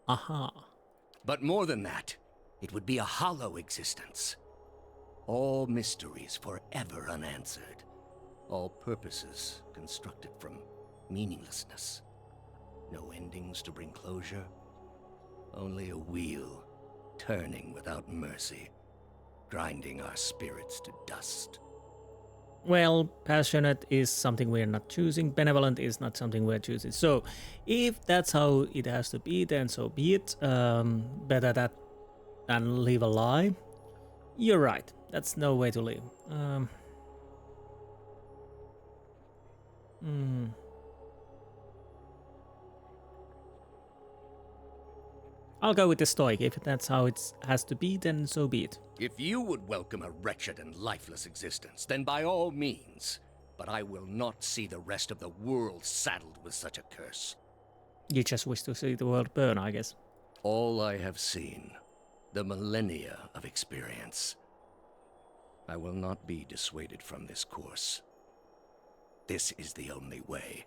Aha. But more than that, it would be a hollow existence. All mysteries forever unanswered. All purposes constructed from meaninglessness. No endings to bring closure. Only a wheel, turning without mercy, grinding our spirits to dust. Well, passionate is something we're not choosing. Benevolent is not something we're choosing. So, if that's how it has to be, then so be it. Better that than live a lie. You're right. That's no way to live. I'll go with the stoic. If that's how it has to be, then so be it. If you would welcome a wretched and lifeless existence, then by all means. But I will not see the rest of the world saddled with such a curse. You just wish to see the world burn, I guess. All I have seen, the millennia of experience. I will not be dissuaded from this course. This is the only way.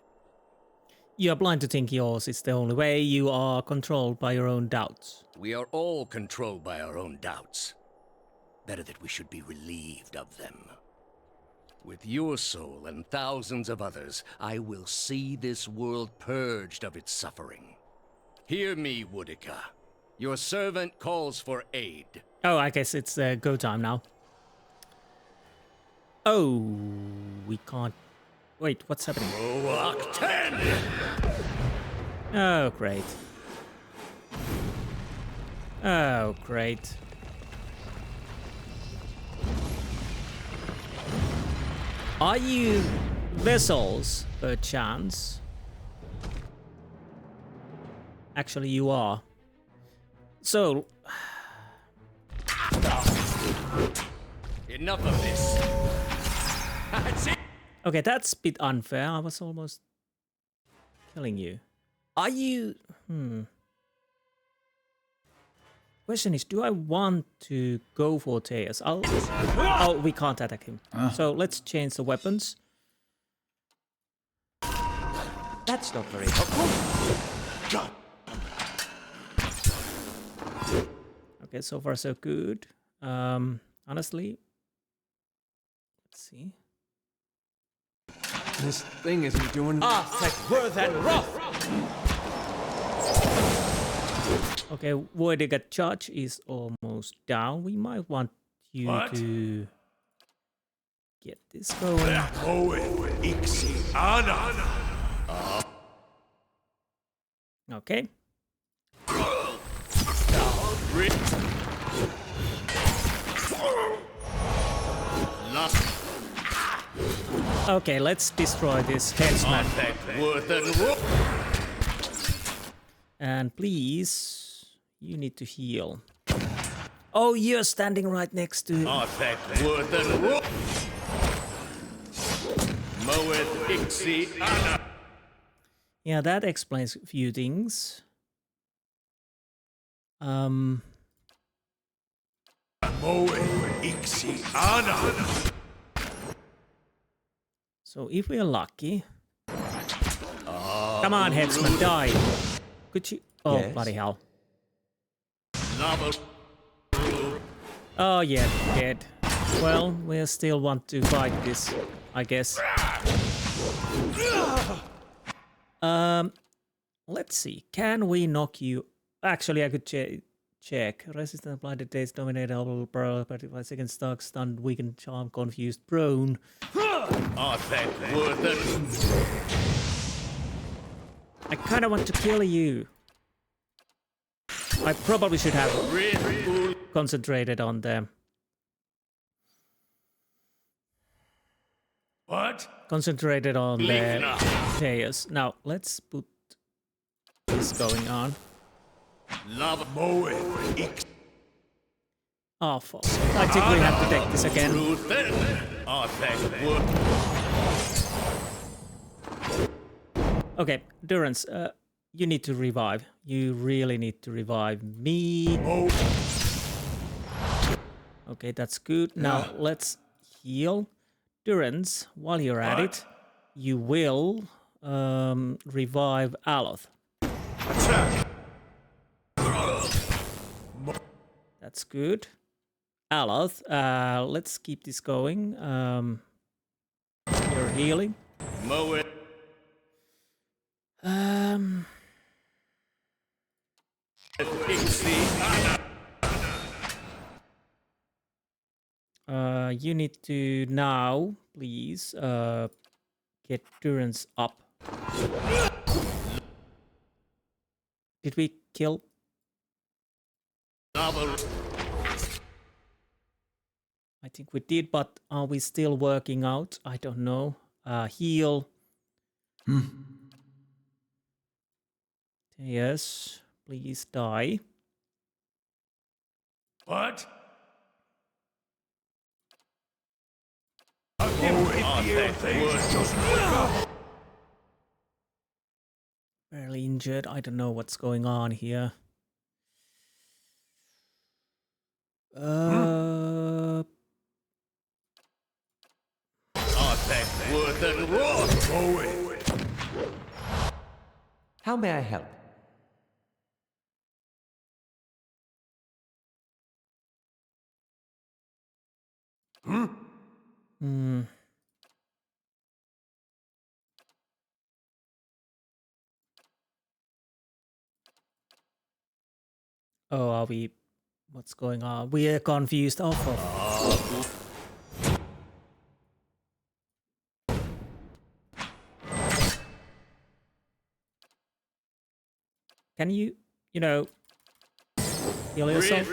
You're blind to think yours is the only way. You are controlled by your own doubts. We are all controlled by our own doubts. Better that we should be relieved of them. With your soul and thousands of others, I will see this world purged of its suffering. Hear me, Woodica. Your servant calls for aid. Oh, I guess it's go time now. Oh, we can't... Wait, what's happening? Rock 10! Oh, great. Oh, great. Are you vessels, perchance? Actually, you are. So... Enough of this. That's it. Okay, that's a bit unfair. I was almost killing you. Are you... Question is, do I want to go for Thaos? Oh, we can't attack him. So let's change the weapons. That's not very helpful. Okay, so far so good. Honestly, let's see. This thing isn't doing... Worth and rough! Okay, Voidiga charge is almost down. We might want you to get this going. Okay. Okay, let's destroy this headsman. And please, you need to heal. Oh, you're standing right next to... Yeah, that explains a few things. So if we are lucky... Come on, headsman, die! Could you... Oh, yes. bloody hell. Oh, yeah, dead. Well, we still want to fight this, I guess. Let's see. Can we knock you... Actually, I could check. Resistant, blinded, dazed, dominated, double, barrel, 35 seconds, stuck, stunned, weakened, charmed, confused, prone. I kind of want to kill you. I probably should have concentrated on them. What? Concentrated on the Thaos. Now, let's put this going on. Oh, fuck. I think we have to take this again. Okay, Durance, you need to revive. You really need to revive me. Okay, that's good. Now, let's heal. Durance, while you're at it, you will revive Aloth. That's good. Aloth, let's keep this going. You're healing. You need to now, please, get Durance up. Did we kill? I think we did, but are we still working out? I don't know. Heal. Yes, please die. What? Barely injured. I don't know what's going on here. How may I help? Oh, are we... What's going on? We are confused. Oh, can you know, heal yourself?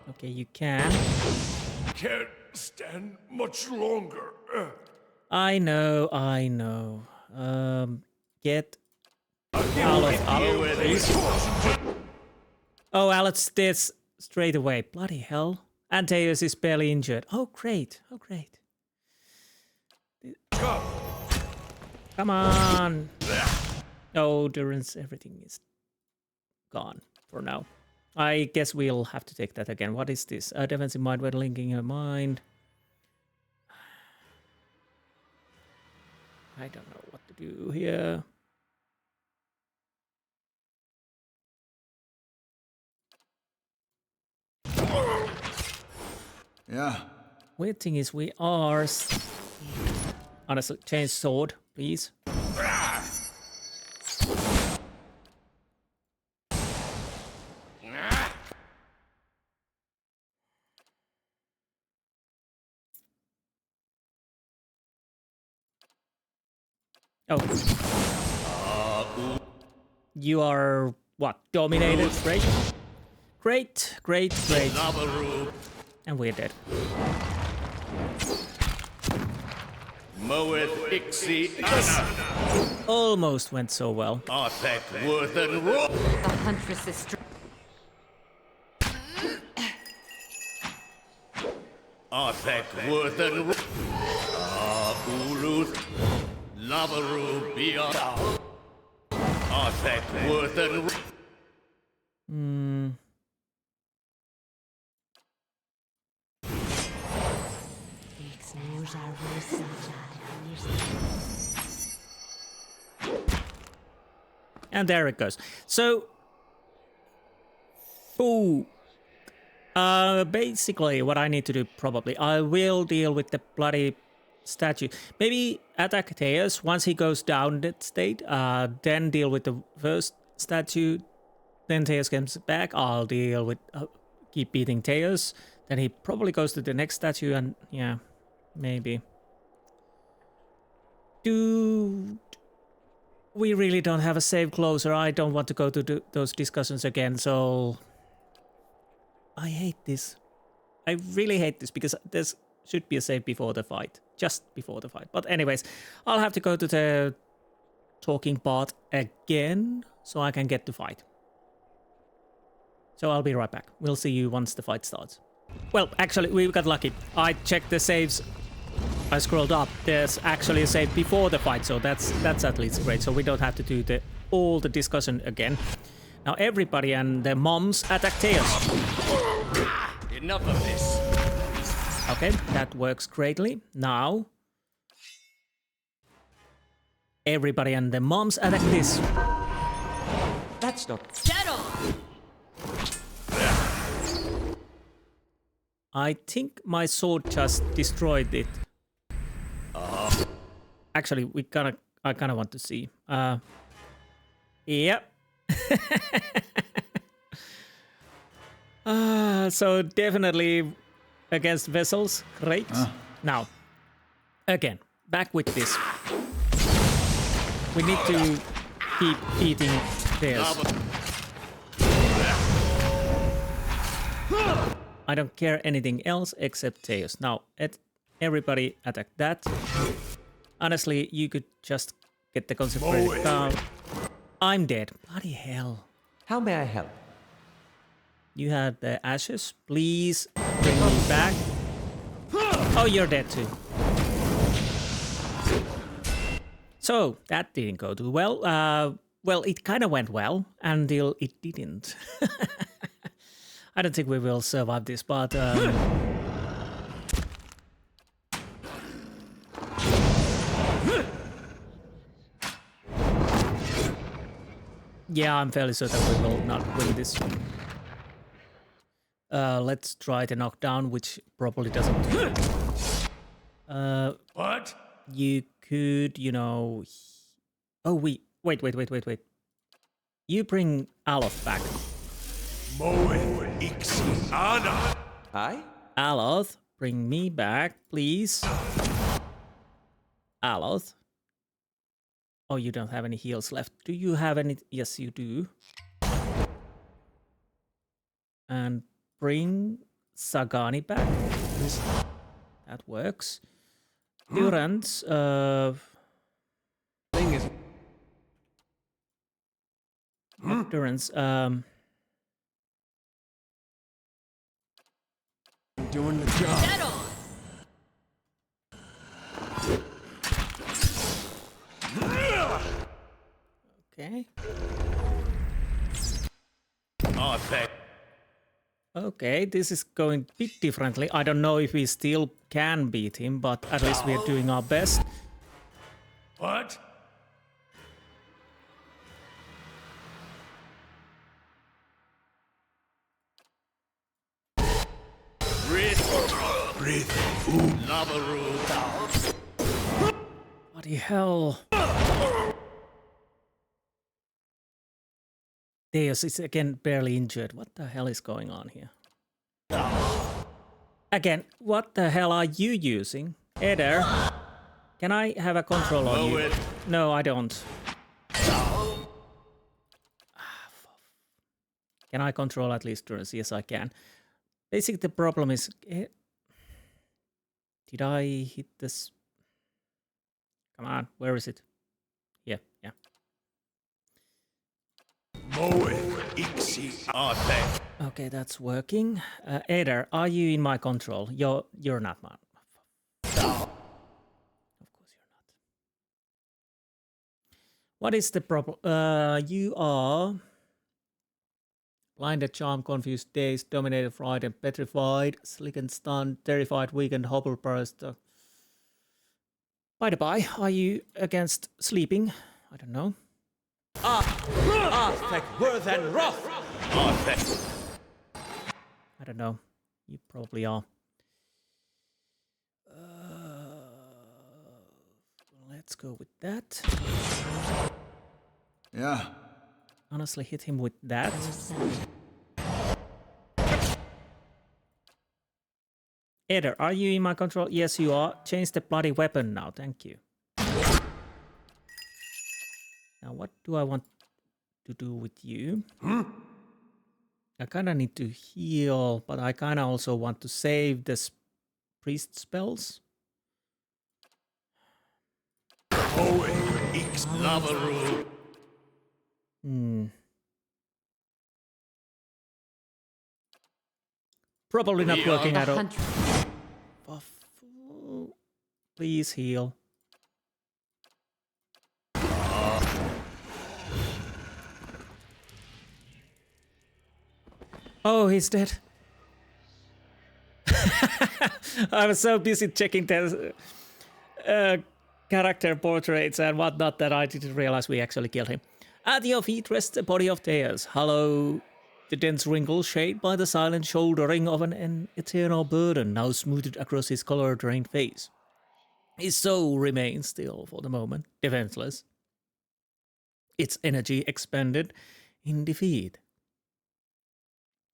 Okay, you can. Can't stand much longer. I know. Get Alex up, please. Oh, Alex did straight away. Bloody hell. And Thaos is barely injured. Oh, great. Come on. Oh, Durance, everything is gone for now. I guess we'll have to take that again. What is this? Defensive mind, we're linking her mind. I don't know what to do here. Yeah. Weird thing is we are... Honestly, change sword, please. Oh. You are, what, dominated? Great. And we're dead. Almost went so well. The Huntress is And there it goes. So, basically what I need to do probably, I will deal with the bloody statue. Maybe attack Thaos once he goes down that state, then deal with the first statue, then Thaos comes back, I'll deal with, keep beating Thaos, then he probably goes to the next statue and, yeah, maybe. Dude, we really don't have a save closer. I don't want to go to those discussions again, so... I hate this. I really hate this, because there should be a save before the fight. Just before the fight. But anyways, I'll have to go to the talking part again, so I can get to fight. So I'll be right back. We'll see you once the fight starts. Well, actually, we got lucky. I checked the saves. I scrolled up. There's actually a save before the fight, so that's at least great. So we don't have to do all the discussion again. Now everybody and their moms attack Thaos. Enough of this. Okay, that works greatly. Now everybody and their moms attack this. That's not... Dead on! I think my sword just destroyed it. Actually, we gotta I kind of want to see. Yep. So definitely against vessels. Great. Now, again, back with this. We need to keep eating theirs. I don't care anything else except Thaos. Now, everybody attack that. Honestly, you could just get the concentrated down. I'm dead. Bloody hell. How may I help? You had the ashes. Please bring me back. Oh, you're dead too. So, that didn't go too well. Well, it kind of went well until it didn't. I don't think we will survive this, but... yeah, I'm fairly certain we will not win this. Let's try the knockdown, which probably doesn't... What? You could, you know... Oh, wait. You bring Aloth back. Aye? Aloth, bring me back, please. Aloth. Oh, you don't have any heals left. Do you have any? Yes, you do. And bring Sagani back. That works. Durance, Thing is... Durance, doing the job. Dead on! okay. Oh, thank. Okay, this is going a bit differently. I don't know if we still can beat him, but at least we're doing our best. What? Breith Eaman. Bloody hell. Thaos is again barely injured. What the hell is going on here? Again, what the hell are you using? Eder, can I have a control on you? No, I don't. Can I control at least Durance? Yes, I can. Basically, the problem is... Did I hit this? Come on, where is it? Yeah. Okay, that's working. Eder, are you in my control? You're not, man. Of course you're not. What is the problem? You are blinded, charmed, confused, dazed, dominated, frightened, petrified, slickened, stunned, terrified, weakened, hobble, burst. By the by, are you against sleeping? I don't know. I don't know. You probably are. Let's go with that. Yeah. Honestly, hit him with that. Eder, are you in my control? Yes, you are. Change the bloody weapon now. Thank you. Now, what do I want to do with you? I kind of need to heal, but I kind of also want to save the priest spells. Probably not working at all. Please heal. Oh, he's dead. I was so busy checking the character portraits and whatnot that I didn't realize we actually killed him. At your feet rests the body of Thaos, hollow, the dense wrinkles shaped by the silent shouldering of an eternal burden now smoothed across his color-drained face. His soul remains still for the moment, defenseless. Its energy expended in defeat.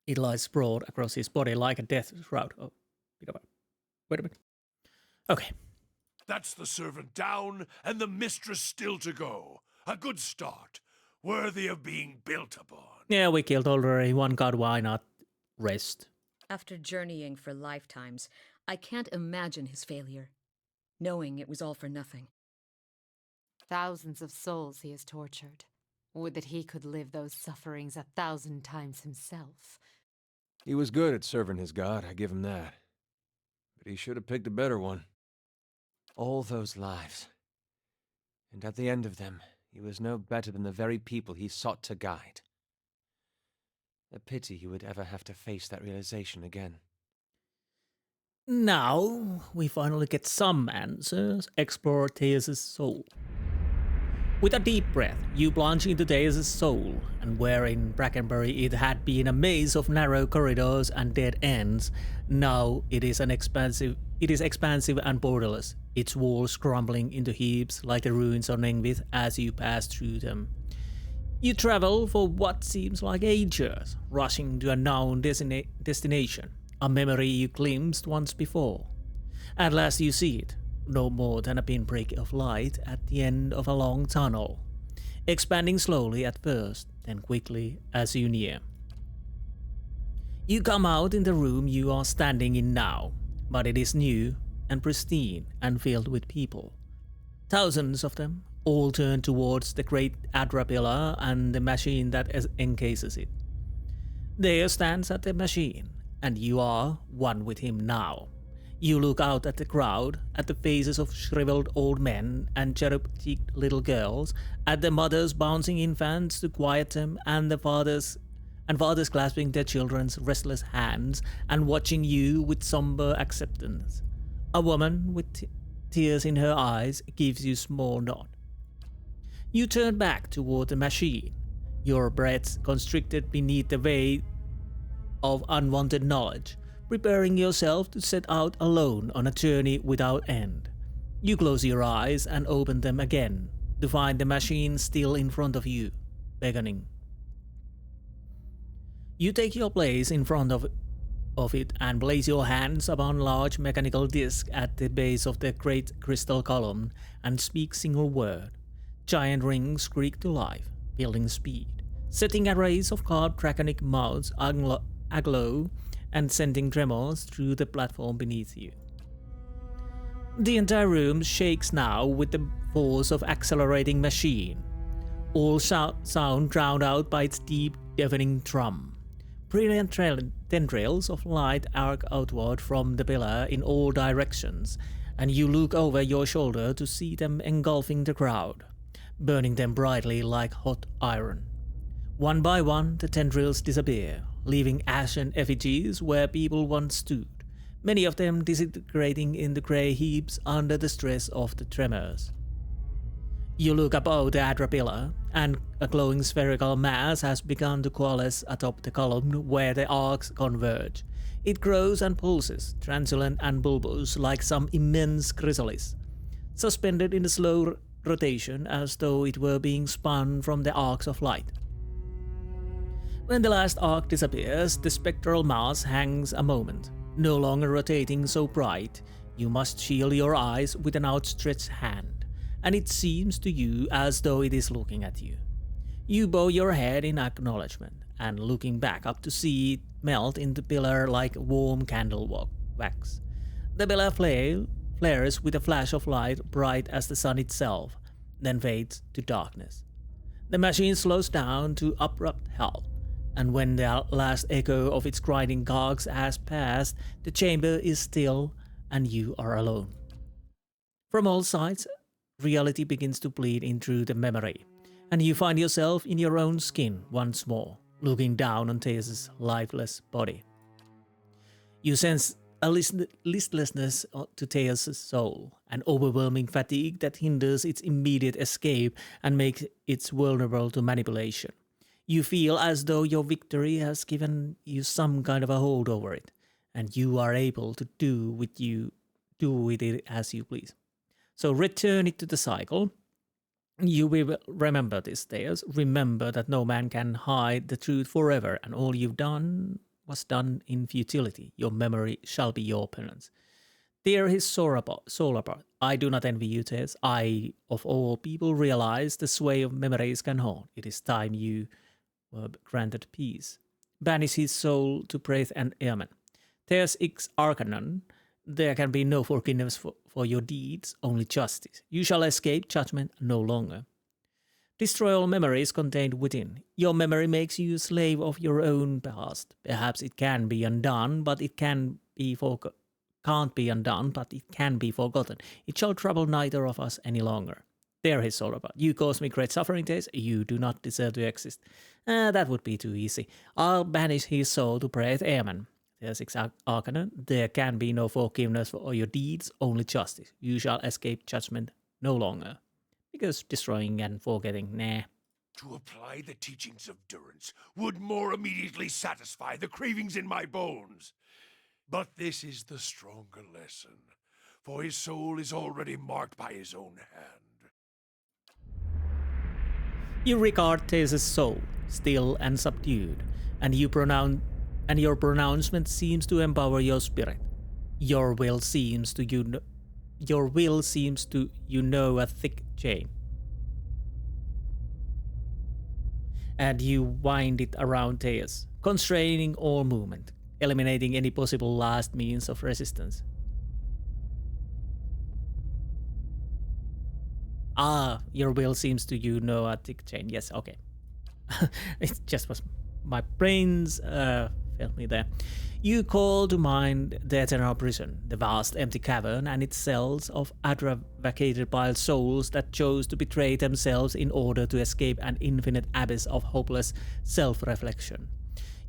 It lies sprawled across his body like a death shroud. Oh, wait a minute. Okay. That's the servant down, and the mistress still to go. A good start, worthy of being built upon. Yeah, we killed already one god, why not rest? After journeying for lifetimes, I can't imagine his failure, knowing it was all for nothing. Thousands of souls he has tortured. Would that he could live those sufferings 1,000 times himself. He was good at serving his god, I give him that. But he should have picked a better one. All those lives. And at the end of them, he was no better than the very people he sought to guide. A pity he would ever have to face that realization again. Now, we finally get some answers. Explore Thaos' soul. With a deep breath, you plunge into Thaos' soul, and where in Brackenbury it had been a maze of narrow corridors and dead ends, now it is expansive and borderless, its walls crumbling into heaps like the ruins on Engvith as you pass through them. You travel for what seems like ages, rushing to a known destination, a memory you glimpsed once before. At last you see it, no more than a pinprick of light at the end of a long tunnel, expanding slowly at first, then quickly as you near. You come out in the room you are standing in now, but it is new and pristine and filled with people. Thousands of them, all turned towards the great Adra pillar and the machine that encases it. There stands at the machine, and you are one with him now. You look out at the crowd, at the faces of shriveled old men and cherub-cheeked little girls, at the mothers bouncing infants to quiet them, and the fathers clasping their children's restless hands and watching you with somber acceptance. A woman with tears in her eyes gives you small nod. You turn back toward the machine, your breath constricted beneath the weight of unwanted knowledge, preparing yourself to set out alone on a journey without end. You close your eyes and open them again, to find the machine still in front of you, beckoning. You take your place in front of it and place your hands upon a large mechanical disc at the base of the great crystal column and speak single word. Giant rings creak to life, building speed, setting arrays of carved draconic mouths aglow and sending tremors through the platform beneath you. The entire room shakes now with the force of accelerating machine, all sound drowned out by its deep, deafening drum. Brilliant tendrils of light arc outward from the pillar in all directions, and you look over your shoulder to see them engulfing the crowd, burning them brightly like hot iron. One by one, the tendrils disappear, leaving ashen effigies where people once stood, many of them disintegrating in the grey heaps under the stress of the tremors. You look above the Adra pillar, and a glowing spherical mass has begun to coalesce atop the column where the arcs converge. It grows and pulses, translucent and bulbous like some immense chrysalis, suspended in a slow rotation as though it were being spun from the arcs of light. When the last arc disappears, the spectral mass hangs a moment, no longer rotating so bright. You must shield your eyes with an outstretched hand, and it seems to you as though it is looking at you. You bow your head in acknowledgement, and looking back up to see it melt into pillar like warm candle wax. The pillar flares with a flash of light bright as the sun itself, then fades to darkness. The machine slows down to abrupt halt, and when the last echo of its grinding cogs has passed, the chamber is still, and you are alone. From all sides, reality begins to bleed in through the memory, and you find yourself in your own skin once more, looking down on Thaos' lifeless body. You sense a listlessness to Thaos' soul, an overwhelming fatigue that hinders its immediate escape and makes it vulnerable to manipulation. You feel as though your victory has given you some kind of a hold over it, and you are able to do with it as you please. So return it to the cycle. You will remember this, Thaos. Remember that no man can hide the truth forever, and all you've done was done in futility. Your memory shall be your penance. Tear his soul apart. I do not envy you, Thaos. I, of all people, realize the sway of memories can hold. It is time you were granted peace. Banish his soul to Breith Eaman. There's X Arcanon. There can be no forgiveness for your deeds, only justice. You shall escape judgment no longer. Destroy all memories contained within. Your memory makes you a slave of your own past. Perhaps it can be undone, but it can't be undone, but it can be forgotten. It shall trouble neither of us any longer. There his soul apart. You cause me great suffering, Thaos. You do not deserve to exist. That would be too easy. I'll banish his soul to Breith Eaman. There's Arcanon. There can be no forgiveness for your deeds, only justice. You shall escape judgment no longer. Because destroying and forgetting, nah. To apply the teachings of Durance would more immediately satisfy the cravings in my bones. But this is the stronger lesson, for his soul is already marked by his own hand. You regard Thaos' soul, still and subdued, and your pronouncement seems to empower your spirit. Your will seems to know a thick chain. And you wind it around Thaos, constraining all movement, eliminating any possible last means of resistance. Your will seems to know a thick chain. Yes, okay. It just was my brains failed me there. You call to mind the eternal prison, the vast empty cavern and its cells of vacated by souls that chose to betray themselves in order to escape an infinite abyss of hopeless self-reflection.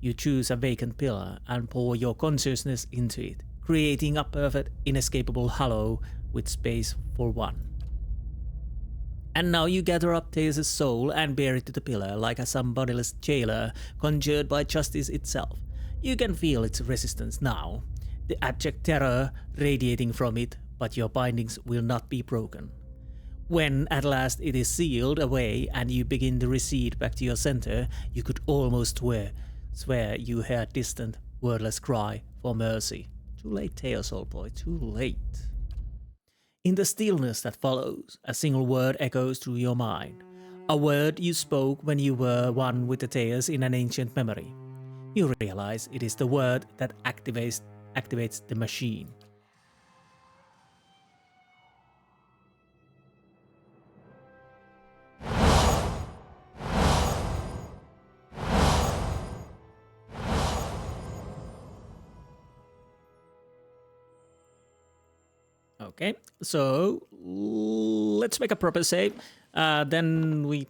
You choose a vacant pillar and pour your consciousness into it, creating a perfect, inescapable hollow with space for one. And now you gather up Thaos' soul and bear it to the pillar like some bodiless jailer conjured by justice itself. You can feel its resistance now, the abject terror radiating from it, but your bindings will not be broken. When at last it is sealed away and you begin to recede back to your center, you could almost swear you hear a distant, wordless cry for mercy. Too late, Thaos, old boy, too late. In the stillness that follows, a single word echoes through your mind. A word you spoke when you were one with the Thaos in an ancient memory. You realize it is the word that activates the machine. Okay, so let's make a proper save. Then we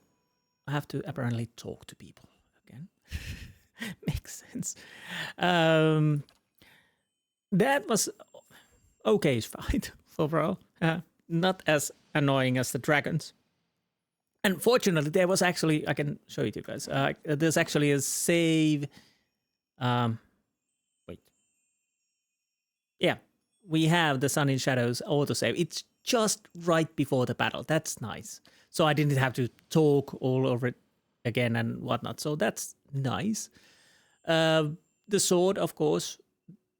have to apparently talk to people again. Makes sense. That was okay fight overall. Not as annoying as the dragons. And fortunately, there was actually, I can show it to you guys. There's actually a save. Wait. Yeah, we have the Sun in Shadows autosave. It's just right before the battle. That's nice. So I didn't have to talk all over it again and whatnot. So that's nice. The sword, of course,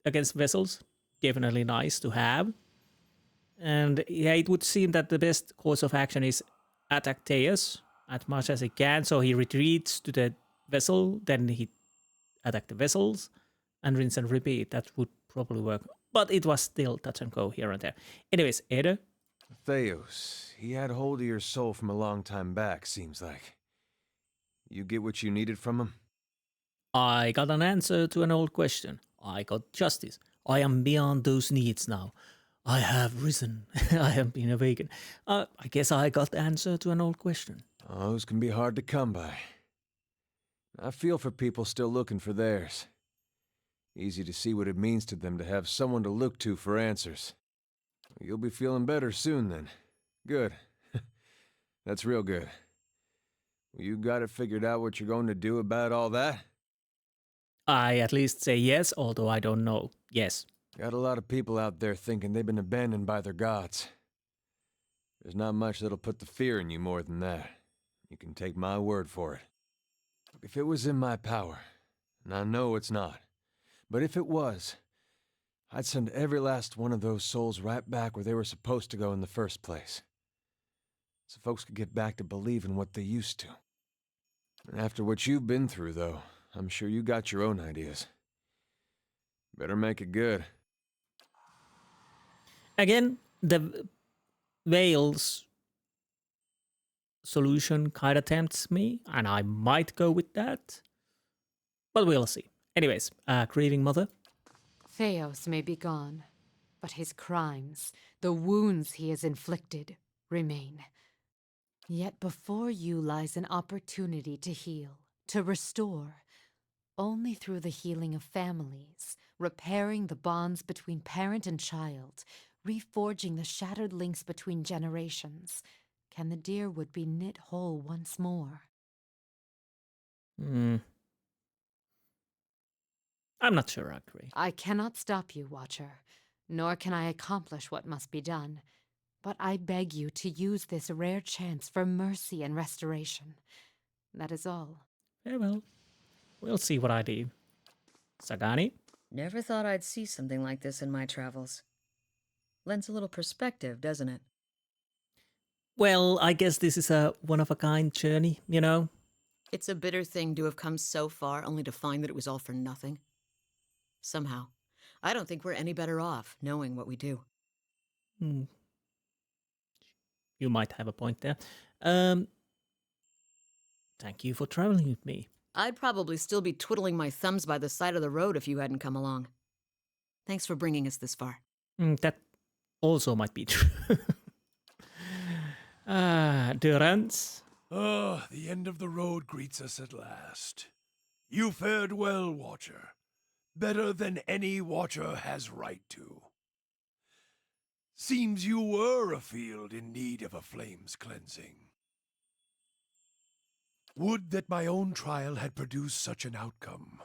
against vessels, definitely nice to have. And yeah, it would seem that the best course of action is attack Thaos as much as he can. So he retreats to the vessel, then he attack the vessels, and rinse and repeat. That would probably work. But it was still touch and go here and there. Anyways, Ada? Thaos, he had hold of your soul from a long time back, seems like. You get what you needed from him? I got an answer to an old question. I got justice. I am beyond those needs now. I have risen. I have been awakened. I guess I got the answer to an old question. Those can be hard to come by. I feel for people still looking for theirs. Easy to see what it means to them to have someone to look to for answers. You'll be feeling better soon then. Good. That's real good. You got it figured out what you're going to do about all that? I at least say yes, although I don't know. Yes. Got a lot of people out there thinking they've been abandoned by their gods. There's not much that'll put the fear in you more than that. You can take my word for it. If it was in my power, and I know it's not, but if it was, I'd send every last one of those souls right back where they were supposed to go in the first place. So folks could get back to believing what they used to. And after what you've been through, though, I'm sure you got your own ideas. Better make it good. Again, the Wael's solution kind of tempts me, and I might go with that. But we'll see. Anyways, grieving mother. Thaos may be gone, but his crimes, the wounds he has inflicted, remain. Yet before you lies an opportunity to heal, to restore, only through the healing of families, repairing the bonds between parent and child, reforging the shattered links between generations, can the dear would be knit whole once more. I'm not sure I agree. I cannot stop you, Watcher, nor can I accomplish what must be done, but I beg you to use this rare chance for mercy and restoration. That is all. Yeah, well, we'll see what I do. Sagani? Never thought I'd see something like this in my travels. Lends a little perspective, doesn't it? Well, I guess this is a one-of-a-kind journey, you know? It's a bitter thing to have come so far only to find that it was all for nothing. Somehow, I don't think we're any better off knowing what we do. You might have a point there. Thank you for traveling with me. I'd probably still be twiddling my thumbs by the side of the road if you hadn't come along. Thanks for bringing us this far. That also might be true. Durance? The end of the road greets us at last. You fared well, Watcher. Better than any Watcher has right to. Seems you were afield in need of a flame's cleansing. Would that my own trial had produced such an outcome.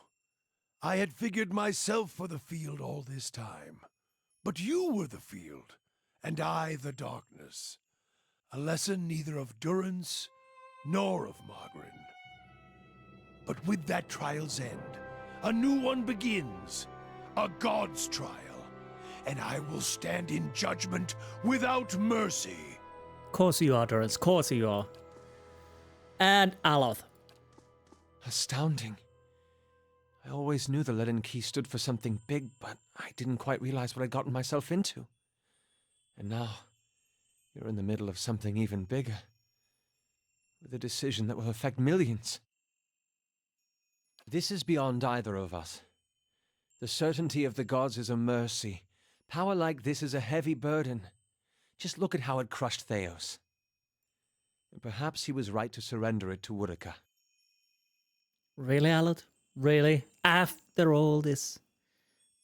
I had figured myself for the field all this time. But you were the field, and I the darkness. A lesson neither of Durance nor of Margarin. But with that trial's end, a new one begins, a god's trial, and I will stand in judgment without mercy. Course you are, Durance, course you are. And Aloth. Astounding. I always knew the Leaden Key stood for something big, but I didn't quite realize what I'd gotten myself into. And now, you're in the middle of something even bigger. With a decision that will affect millions. This is beyond either of us. The certainty of the gods is a mercy. Power like this is a heavy burden. Just look at how it crushed Thaos. And perhaps he was right to surrender it to Woodica. Really, Aloth? Really? After all this?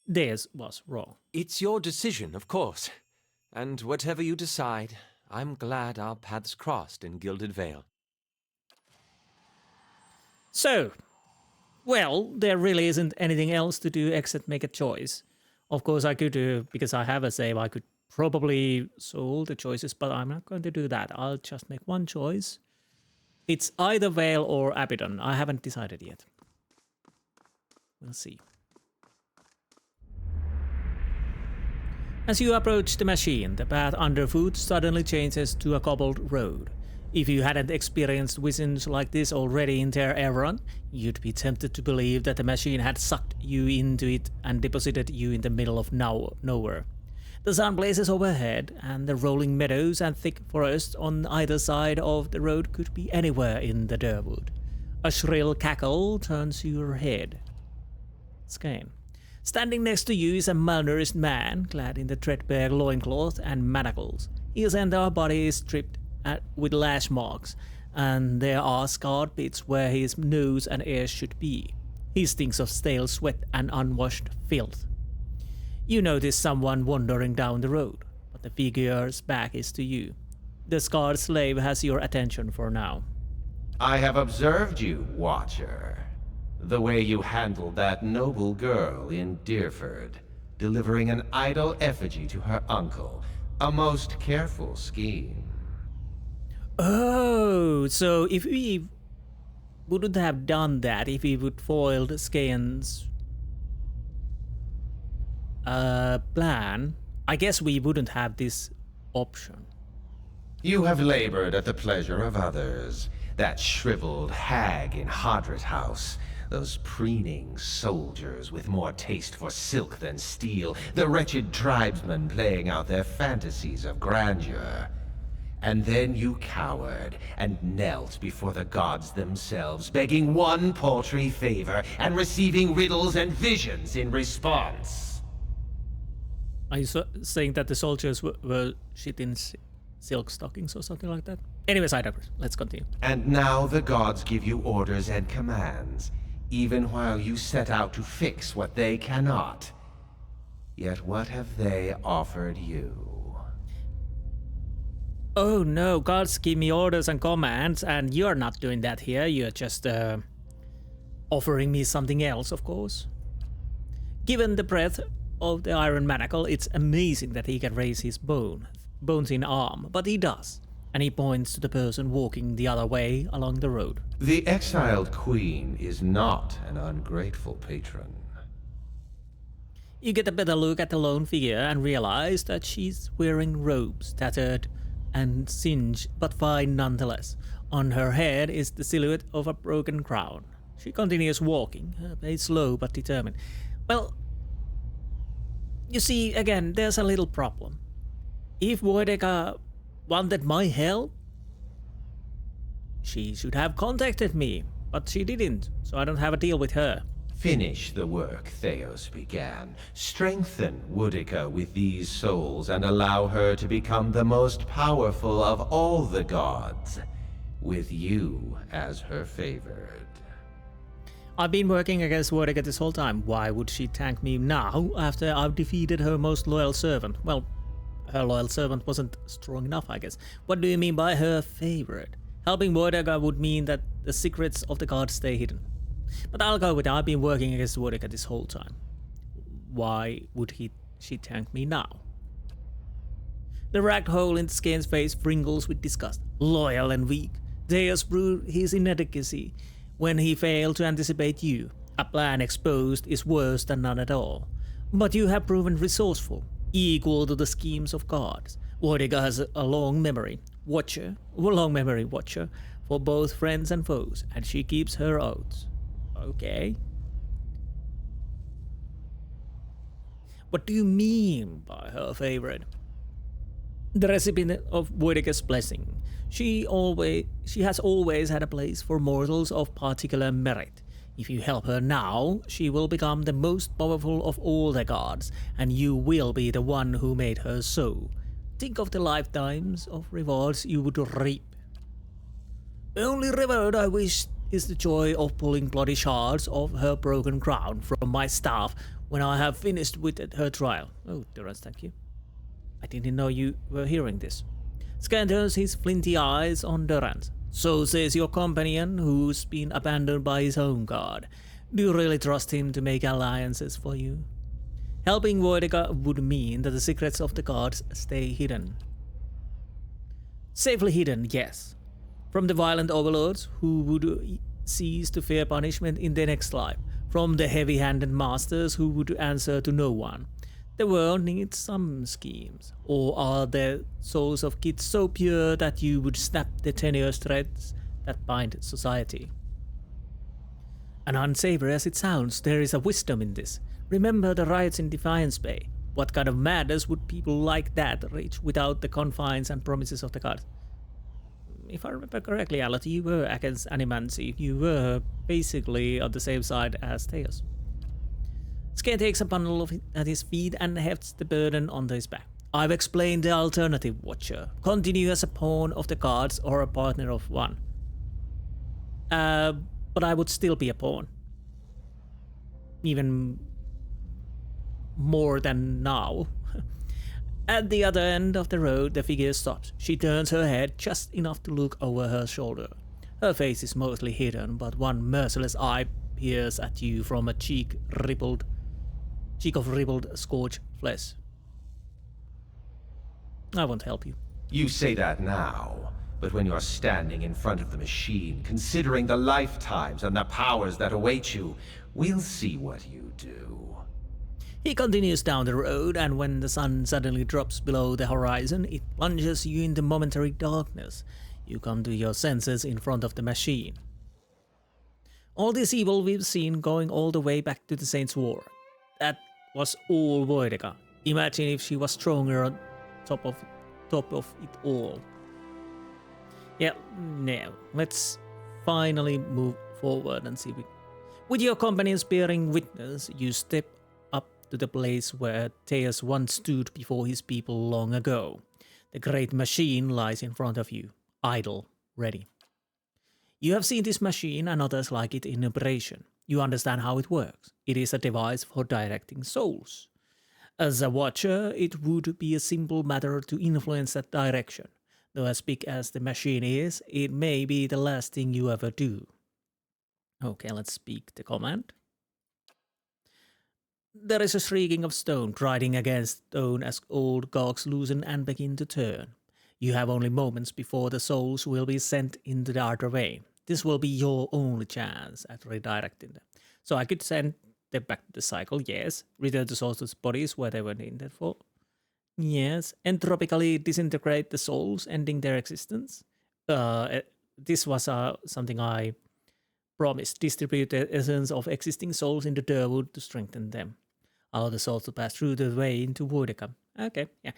Theirs was wrong. It's your decision, of course. And whatever you decide, I'm glad our paths crossed in Gilded Vale. So, well, there really isn't anything else to do except make a choice. Of course, I could do, because I have a save, I could probably solve the choices, but I'm not going to do that. I'll just make one choice. It's either Wael or Abaddon. I haven't decided yet. We'll see. As you approach the machine, the path underfoot suddenly changes to a cobbled road. If you hadn't experienced visions like this already in Terra Everon, you'd be tempted to believe that the machine had sucked you into it and deposited you in the middle of nowhere. The sun blazes overhead, and the rolling meadows and thick forest on either side of the road could be anywhere in the Durwood. A shrill cackle turns your head. Skaen. Standing next to you is a malnourished man, clad in the threadbare loincloth and manacles. His entire body is stripped with lash marks, and there are scarred pits where his nose and ears should be. He stinks of stale sweat and unwashed filth. You notice someone wandering down the road, but the figure's back is to you. The scarred slave has your attention for now. I have observed you, Watcher. The way you handled that noble girl in Deerford, delivering an idol effigy to her uncle. A most careful scheme. Oh, so if we wouldn't have done that, if we would foiled Skaen's plan, I guess we wouldn't have this option. You have labored at the pleasure of others. That shriveled hag in Hadrit House, those preening soldiers with more taste for silk than steel, the wretched tribesmen playing out their fantasies of grandeur. And then you cowered and knelt before the gods themselves, begging one paltry favor and receiving riddles and visions in response. Are you saying that the soldiers were shit in silk stockings or something like that? Anyway, sidetrackers, let's continue. And now the gods give you orders and commands, even while you set out to fix what they cannot. Yet what have they offered you? Oh no, gods give me orders and commands, and you're not doing that here. You're just offering me something else, of course. Given the breadth of the Iron Manacle, it's amazing that he can raise his bones in arm, but he does. And he points to the person walking the other way along the road. The exiled queen is not an ungrateful patron. You get a better look at the lone figure and realize that she's wearing robes, tattered and singed, but fine nonetheless. On her head is the silhouette of a broken crown. She continues walking, her pace slow but determined. Well, you see, again, there's a little problem. If Wojtek wanted my help, she should have contacted me, but she didn't, so I don't have a deal with her. Finish the work Thaos began. Strengthen Woodica with these souls and allow her to become the most powerful of all the gods, with you as her favored. I've been working against Wojtek this whole time. Why would she thank me now after I've defeated her most loyal servant? Well, her loyal servant wasn't strong enough, I guess. What do you mean by her favorite? Helping Wojtek would mean that the secrets of the gods stay hidden. But I'll go with it. I've been working against Wojtek this whole time. Why would she thank me now? The ragged hole in Skaen's face wrinkles with disgust. Loyal and weak. Thaos proved his inadequacy when he failed to anticipate you. A plan exposed is worse than none at all. But you have proven resourceful, equal to the schemes of gods. Wojtek has a long memory watcher for both friends and foes, and she keeps her oaths. Okay. What do you mean by her favorite? The recipient of Wojtek's blessing. She has always had a place for mortals of particular merit. If you help her now, she will become the most powerful of all the gods, and you will be the one who made her so. Think of the lifetimes of rewards you would reap. The only reward I wish is the joy of pulling bloody shards of her broken crown from my staff when I have finished with her trial. Oh, Durance, thank you. I didn't know you were hearing this. Skaen turns his flinty eyes on Durance. So says your companion, who's been abandoned by his own god. Do you really trust him to make alliances for you? Helping Wojtek would mean that the secrets of the gods stay hidden. Safely hidden, yes. From the violent overlords who would cease to fear punishment in their next life. From the heavy-handed masters who would answer to no one. The world needs some schemes. Or are the souls of kids so pure that you would snap the tenuous threads that bind society? And unsavory as it sounds, there is a wisdom in this. Remember the riots in Defiance Bay. What kind of madness would people like that reach without the confines and promises of the gods? If I remember correctly, Alot, you were against animancy. You were basically on the same side as Thaos. Skaen takes a bundle at his feet and hefts the burden onto his back. I've explained the alternative, Watcher. Continue as a pawn of the gods or a partner of one. But I would still be a pawn. Even more than now. At the other end of the road, the figure stops. She turns her head just enough to look over her shoulder. Her face is mostly hidden, but one merciless eye peers at you from a cheek of rippled, scorched flesh. I won't help you. You say that now, But when you're standing in front of the machine, considering the lifetimes and the powers that await you, we'll see what you do. He continues down the road, and when the sun suddenly drops below the horizon, it plunges you into momentary darkness. You come to your senses in front of the machine. All this evil we've seen going all the way back to the Saints' War. That was all Voideca. Imagine if she was stronger on top of it all. Yeah, now, let's finally move forward and see. With your companions bearing witness, you step up to the place where Thaos once stood before his people long ago. The great machine lies in front of you, idle, ready. You have seen this machine and others like it in operation. You understand how it works. It is a device for directing souls. As a watcher, it would be a simple matter to influence that direction. Though as big as the machine is, it may be the last thing you ever do. Okay, let's speak the command. There is a shrieking of stone grinding against stone as old cogs loosen and begin to turn. You have only moments before the souls will be sent in the other way. This will be your only chance at redirecting them. So I could send them back to the cycle, yes. Return the souls to the bodies where they were intended for. Yes. Entropically disintegrate the souls, ending their existence. This was something I promised. Distribute the essence of existing souls into Durwood to strengthen them. Allow the souls to pass through the way into Voideca. Okay, yeah.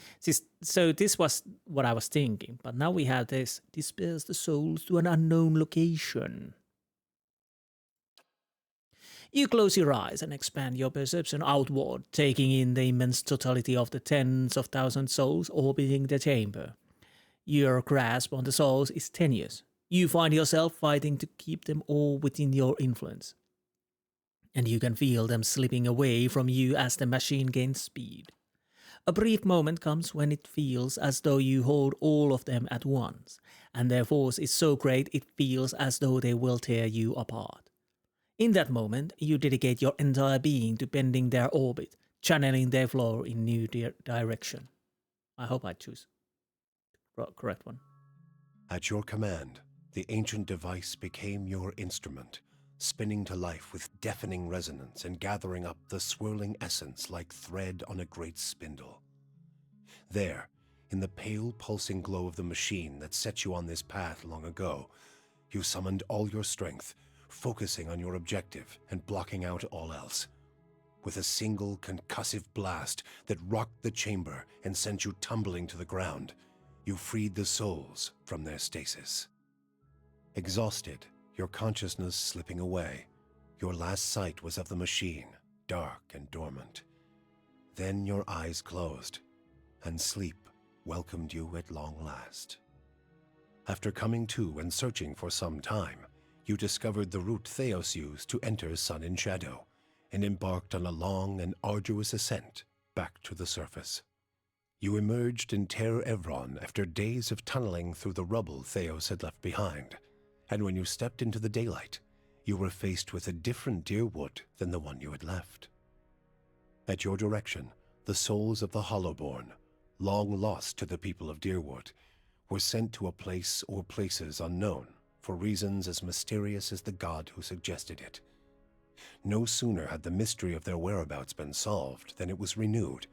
So this was what I was thinking. But now we have this. Disperse the souls to an unknown location. You close your eyes and expand your perception outward, taking in the immense totality of the tens of thousands souls orbiting the chamber. Your grasp on the souls is tenuous. You find yourself fighting to keep them all within your influence. And you can feel them slipping away from you as the machine gains speed. A brief moment comes when it feels as though you hold all of them at once, and their force is so great it feels as though they will tear you apart. In that moment, you dedicate your entire being to bending their orbit, channeling their flow in new direction. I hope I choose the correct one. At your command, the ancient device became your instrument, spinning to life with deafening resonance and gathering up the swirling essence like thread on a great spindle. There, in the pale pulsing glow of the machine that set you on this path long ago, you summoned all your strength, focusing on your objective and blocking out all else. With a single concussive blast that rocked the chamber and sent you tumbling to the ground, you freed the souls from their stasis. Exhausted, your consciousness slipping away, your last sight was of the machine, dark and dormant. Then your eyes closed, and sleep welcomed you at long last. After coming to and searching for some time, you discovered the route Thaos used to enter Sun in Shadow, and embarked on a long and arduous ascent back to the surface. You emerged in Ter Evron after days of tunneling through the rubble Thaos had left behind, and when you stepped into the daylight, you were faced with a different Dyrwood than the one you had left. At your direction, the souls of the Hollowborn, long lost to the people of Dyrwood, were sent to a place or places unknown, for reasons as mysterious as the god who suggested it. No sooner had the mystery of their whereabouts been solved than it was renewed,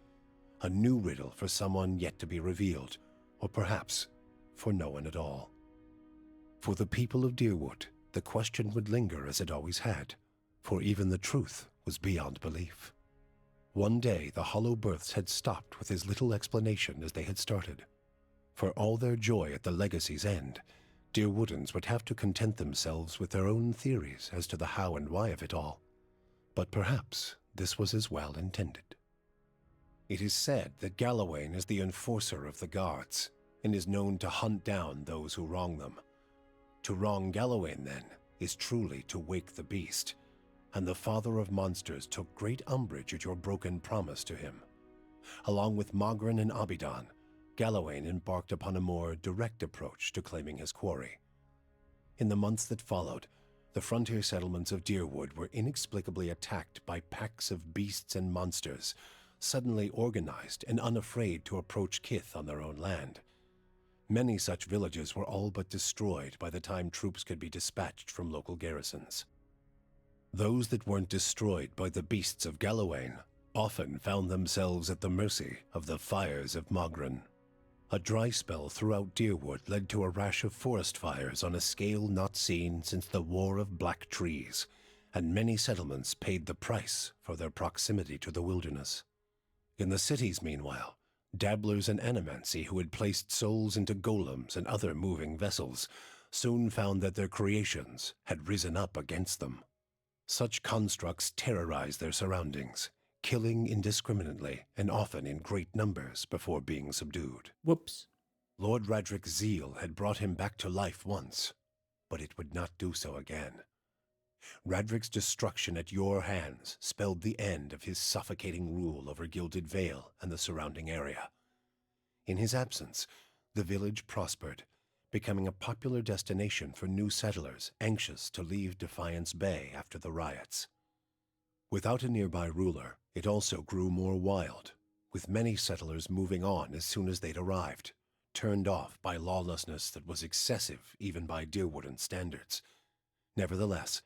a new riddle for someone yet to be revealed, or perhaps for no one at all. For the people of Dyrwood, the question would linger as it always had, for even the truth was beyond belief. One day the Hollow Births had stopped with as little explanation as they had started. For all their joy at the legacy's end, Dyrwoodans would have to content themselves with their own theories as to the how and why of it all. But perhaps this was as well intended. It is said that Galawain is the enforcer of the gods, and is known to hunt down those who wrong them. To wrong Galawain, then, is truly to wake the beast, and the father of monsters took great umbrage at your broken promise to him. Along with Mogren and Abidan, Galawain embarked upon a more direct approach to claiming his quarry. In the months that followed, the frontier settlements of Dyrwood were inexplicably attacked by packs of beasts and monsters, suddenly organized and unafraid to approach Kith on their own land. Many such villages were all but destroyed by the time troops could be dispatched from local garrisons. Those that weren't destroyed by the beasts of Galawain often found themselves at the mercy of the fires of Mogren. A dry spell throughout Deerwood led to a rash of forest fires on a scale not seen since the War of Black Trees, and many settlements paid the price for their proximity to the wilderness. In the cities, meanwhile, dabblers in animancy who had placed souls into golems and other moving vessels soon found that their creations had risen up against them. Such constructs terrorized their surroundings, killing indiscriminately and often in great numbers before being subdued. Whoops. Lord Radric's zeal had brought him back to life once, but it would not do so again. Radric's destruction at your hands spelled the end of his suffocating rule over Gilded Vale and the surrounding area. In his absence, the village prospered, becoming a popular destination for new settlers anxious to leave Defiance Bay after the riots. Without a nearby ruler, it also grew more wild, with many settlers moving on as soon as they'd arrived, turned off by lawlessness that was excessive even by Deerwooden standards. Nevertheless,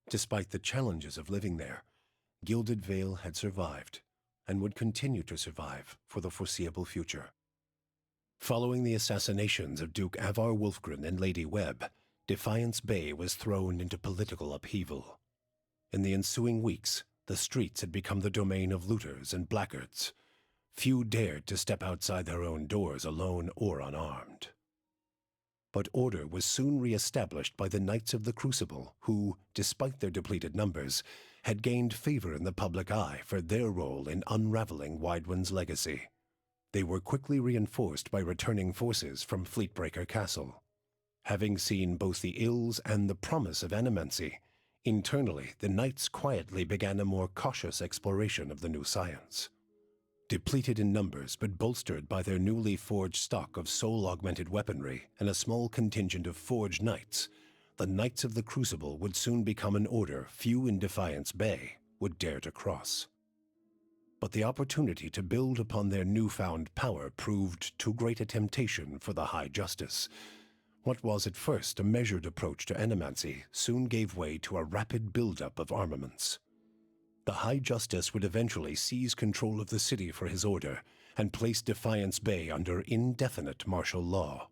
despite the challenges of living there, Gilded Vale had survived, and would continue to survive for the foreseeable future. Following the assassinations of Duke Avar Wulfgren and Lady Webb, Defiance Bay was thrown into political upheaval. In the ensuing weeks, the streets had become the domain of looters and blackguards. Few dared to step outside their own doors alone or unarmed. But order was soon re-established by the Knights of the Crucible, who, despite their depleted numbers, had gained favor in the public eye for their role in unraveling Widewind's legacy. They were quickly reinforced by returning forces from Fleetbreaker Castle. Having seen both the ills and the promise of animancy, internally the Knights quietly began a more cautious exploration of the new science. Depleted in numbers but bolstered by their newly forged stock of soul-augmented weaponry and a small contingent of forged knights, the Knights of the Crucible would soon become an order few in Defiance Bay would dare to cross. But the opportunity to build upon their newfound power proved too great a temptation for the High Justice. What was at first a measured approach to animancy soon gave way to a rapid buildup of armaments. The High Justice would eventually seize control of the city for his order and place Defiance Bay under indefinite martial law.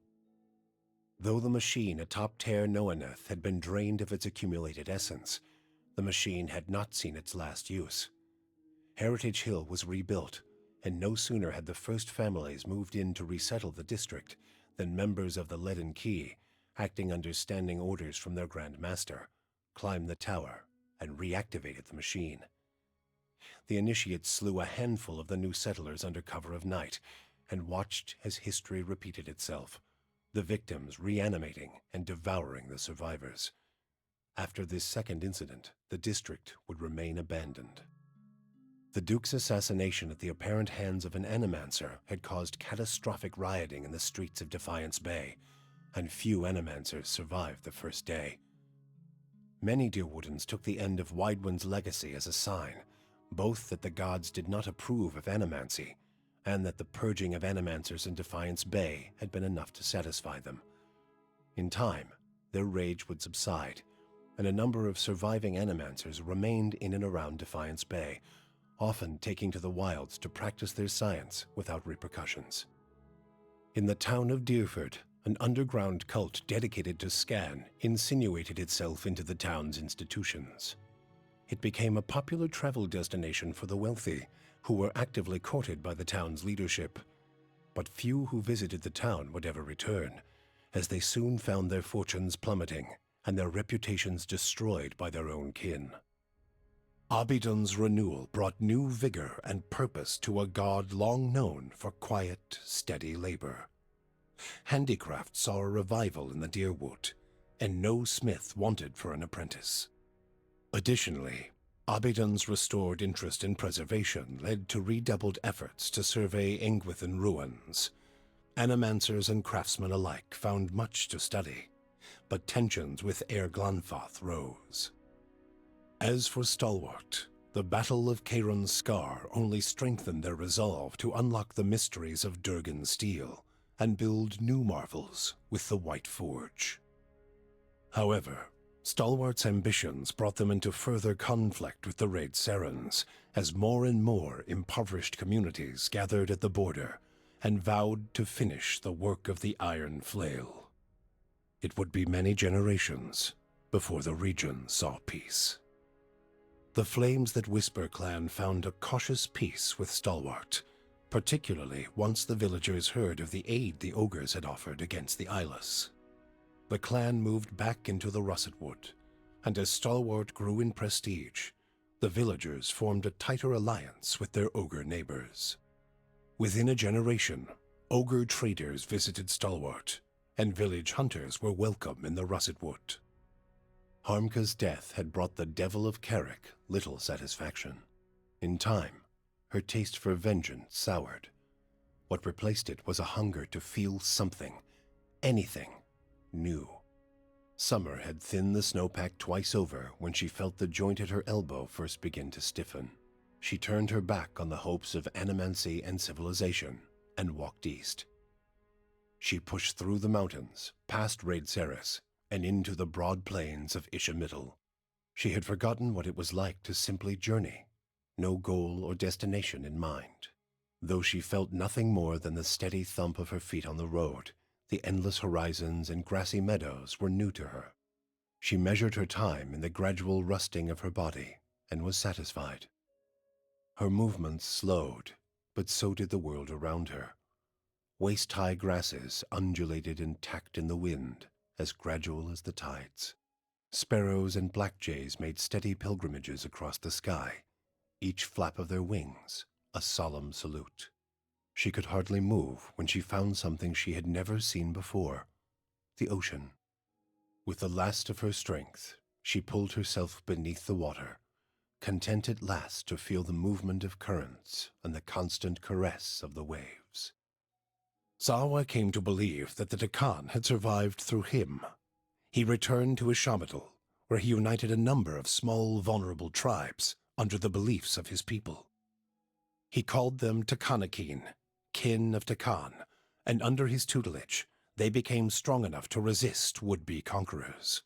Though the machine atop Ter Noaneth had been drained of its accumulated essence, the machine had not seen its last use. Heritage Hill was rebuilt, and no sooner had the first families moved in to resettle the district than members of the Leaden Key, acting under standing orders from their Grand Master, climbed the tower and reactivated the machine. The initiates slew a handful of the new settlers under cover of night, and watched as history repeated itself, the victims reanimating and devouring the survivors. After this second incident, the district would remain abandoned. The Duke's assassination at the apparent hands of an animancer had caused catastrophic rioting in the streets of Defiance Bay, and few animancers survived the first day. Many Deerwoodens took the end of Widewind's legacy as a sign, both that the gods did not approve of animancy, and that the purging of animancers in Defiance Bay had been enough to satisfy them. In time, their rage would subside, and a number of surviving animancers remained in and around Defiance Bay, often taking to the wilds to practice their science without repercussions. In the town of Deerford, an underground cult dedicated to Skaen insinuated itself into the town's institutions. It became a popular travel destination for the wealthy, who were actively courted by the town's leadership. But few who visited the town would ever return, as they soon found their fortunes plummeting and their reputations destroyed by their own kin. Abidon's renewal brought new vigor and purpose to a god long known for quiet, steady labor. Handicraft saw a revival in the Deerwood, and no smith wanted for an apprentice. Additionally, Abidon's restored interest in preservation led to redoubled efforts to survey Engwithan ruins. Animancers and craftsmen alike found much to study, but tensions with Eir Glanfath rose. As for Stalwart, the Battle of Caedron's Scar only strengthened their resolve to unlock the mysteries of Durgan's Steel, and build new marvels with the White Forge. However, Stalwart's ambitions brought them into further conflict with the Raid Serens, as more and more impoverished communities gathered at the border and vowed to finish the work of the Iron Flail. It would be many generations before the region saw peace. The Flames That Whisper clan found a cautious peace with Stalwart, particularly once the villagers heard of the aid the ogres had offered against the Eyeless. The clan moved back into the Russet Wood, and as Stalwart grew in prestige, the villagers formed a tighter alliance with their ogre neighbors. Within a generation, ogre traders visited Stalwart, and village hunters were welcome in the Russet Wood. Harmka's death had brought the Devil of Carrick little satisfaction. In time, her taste for vengeance soured. What replaced it was a hunger to feel something, anything, new. Summer had thinned the snowpack twice over when she felt the joint at her elbow first begin to stiffen. She turned her back on the hopes of animancy and civilization and walked east. She pushed through the mountains, past Raid Ceres, and into the broad plains of Ishamiddle. She had forgotten what it was like to simply journey, no goal or destination in mind. Though she felt nothing more than the steady thump of her feet on the road, the endless horizons and grassy meadows were new to her. She measured her time in the gradual rusting of her body and was satisfied. Her movements slowed, but so did the world around her. Waist-high grasses undulated and tacked in the wind, as gradual as the tides. Sparrows and blackjays made steady pilgrimages across the sky, each flap of their wings a solemn salute. She could hardly move when she found something she had never seen before, the ocean. With the last of her strength, she pulled herself beneath the water, content at last to feel the movement of currents and the constant caress of the waves. Zawa came to believe that the Dakan had survived through him. He returned to Ishamiddle, where he united a number of small, vulnerable tribes under the beliefs of his people. He called them Takanakeen, kin of Takan, and under his tutelage, they became strong enough to resist would-be conquerors.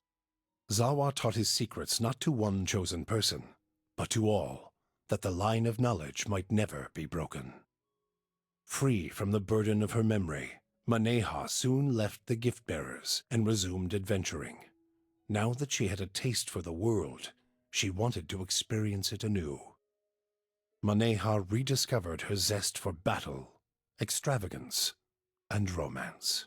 Zawa taught his secrets not to one chosen person, but to all, that the line of knowledge might never be broken. Free from the burden of her memory, Maneha soon left the gift-bearers and resumed adventuring. Now that she had a taste for the world, she wanted to experience it anew. Maneha rediscovered her zest for battle, extravagance, and romance.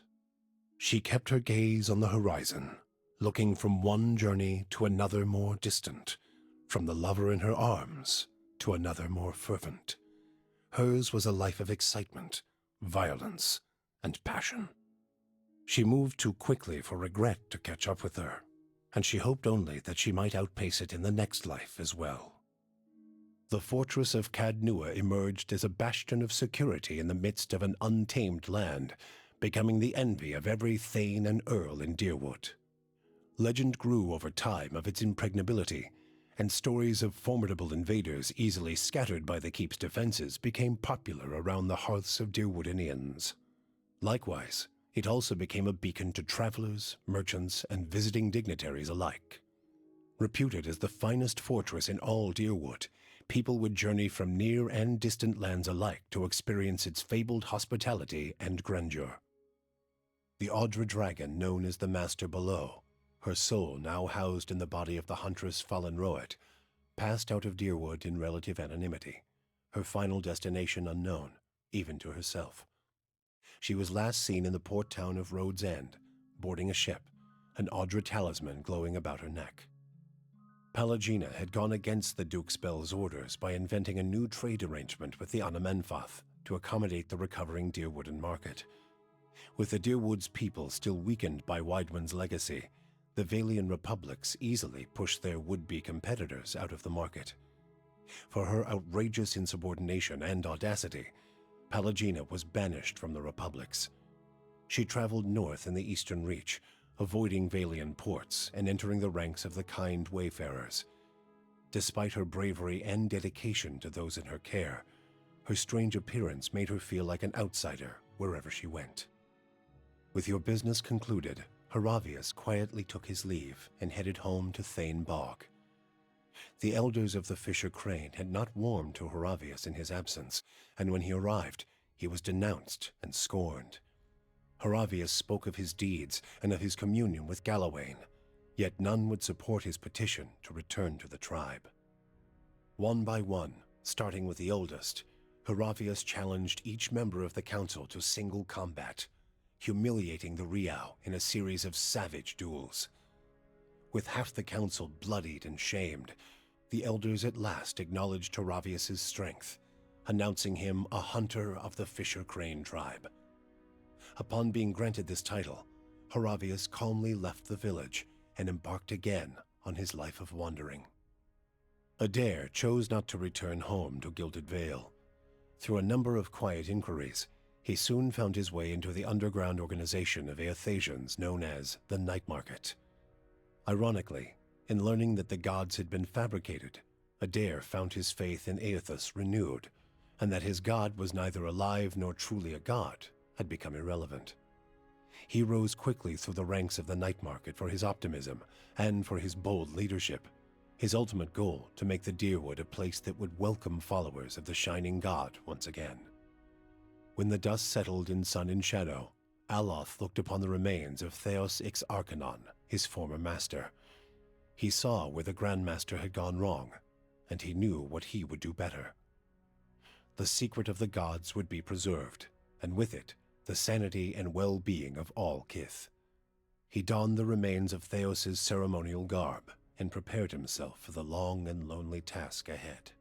She kept her gaze on the horizon, looking from one journey to another more distant, from the lover in her arms to another more fervent. Hers was a life of excitement, violence, and passion. She moved too quickly for regret to catch up with her, and she hoped only that she might outpace it in the next life as well. The fortress of Caed Nua emerged as a bastion of security in the midst of an untamed land, becoming the envy of every thane and earl in Dyrwood. Legend grew over time of its impregnability, and stories of formidable invaders easily scattered by the keep's defenses became popular around the hearths of Dyrwoodinians. Likewise, it also became a beacon to travelers, merchants, and visiting dignitaries alike. Reputed as the finest fortress in all Dyrwood, people would journey from near and distant lands alike to experience its fabled hospitality and grandeur. The Audra dragon known as the Master Below, her soul now housed in the body of the huntress Fallen Roet, passed out of Dyrwood in relative anonymity, her final destination unknown, even to herself. She was last seen in the port town of Road's End, boarding a ship, an Audra talisman glowing about her neck. Palagina had gone against the Duke's Bell's orders by inventing a new trade arrangement with the Anamenfath to accommodate the recovering Dyrwooden market. With the Dyrwood's people still weakened by Weidman's legacy, the Valian republics easily pushed their would-be competitors out of the market. For her outrageous insubordination and audacity, Palagina was banished from the republics. She traveled north in the Eastern Reach, avoiding Valian ports and entering the ranks of the kind wayfarers. Despite her bravery and dedication to those in her care, her strange appearance made her feel like an outsider wherever she went. With your business concluded, Haravius quietly took his leave and headed home to Thane Bog. The elders of the Fisher Crane had not warmed to Haravius in his absence, and when he arrived, he was denounced and scorned. Haravius spoke of his deeds and of his communion with Galawain, yet none would support his petition to return to the tribe. One by one, starting with the oldest, Haravius challenged each member of the council to single combat, humiliating the Riau in a series of savage duels. With half the council bloodied and shamed, the elders at last acknowledged Haravius's strength, announcing him a hunter of the Fisher Crane tribe. Upon being granted this title, Haravius calmly left the village and embarked again on his life of wandering. Adair chose not to return home to Gilded Vale. Through a number of quiet inquiries, he soon found his way into the underground organization of Aethasians known as the Night Market. Ironically, in learning that the gods had been fabricated, Adair found his faith in Aethus renewed, and that his god was neither alive nor truly a god had become irrelevant. He rose quickly through the ranks of the Night Market for his optimism and for his bold leadership, his ultimate goal to make the Dyrwood a place that would welcome followers of the Shining God once again. When the dust settled in Sun and Shadow, Aloth looked upon the remains of Thaos Ix Arcanon, his former master. He saw where the Grandmaster had gone wrong, and he knew what he would do better. The secret of the gods would be preserved, and with it, the sanity and well-being of all Kith. He donned the remains of Thaos's ceremonial garb and prepared himself for the long and lonely task ahead.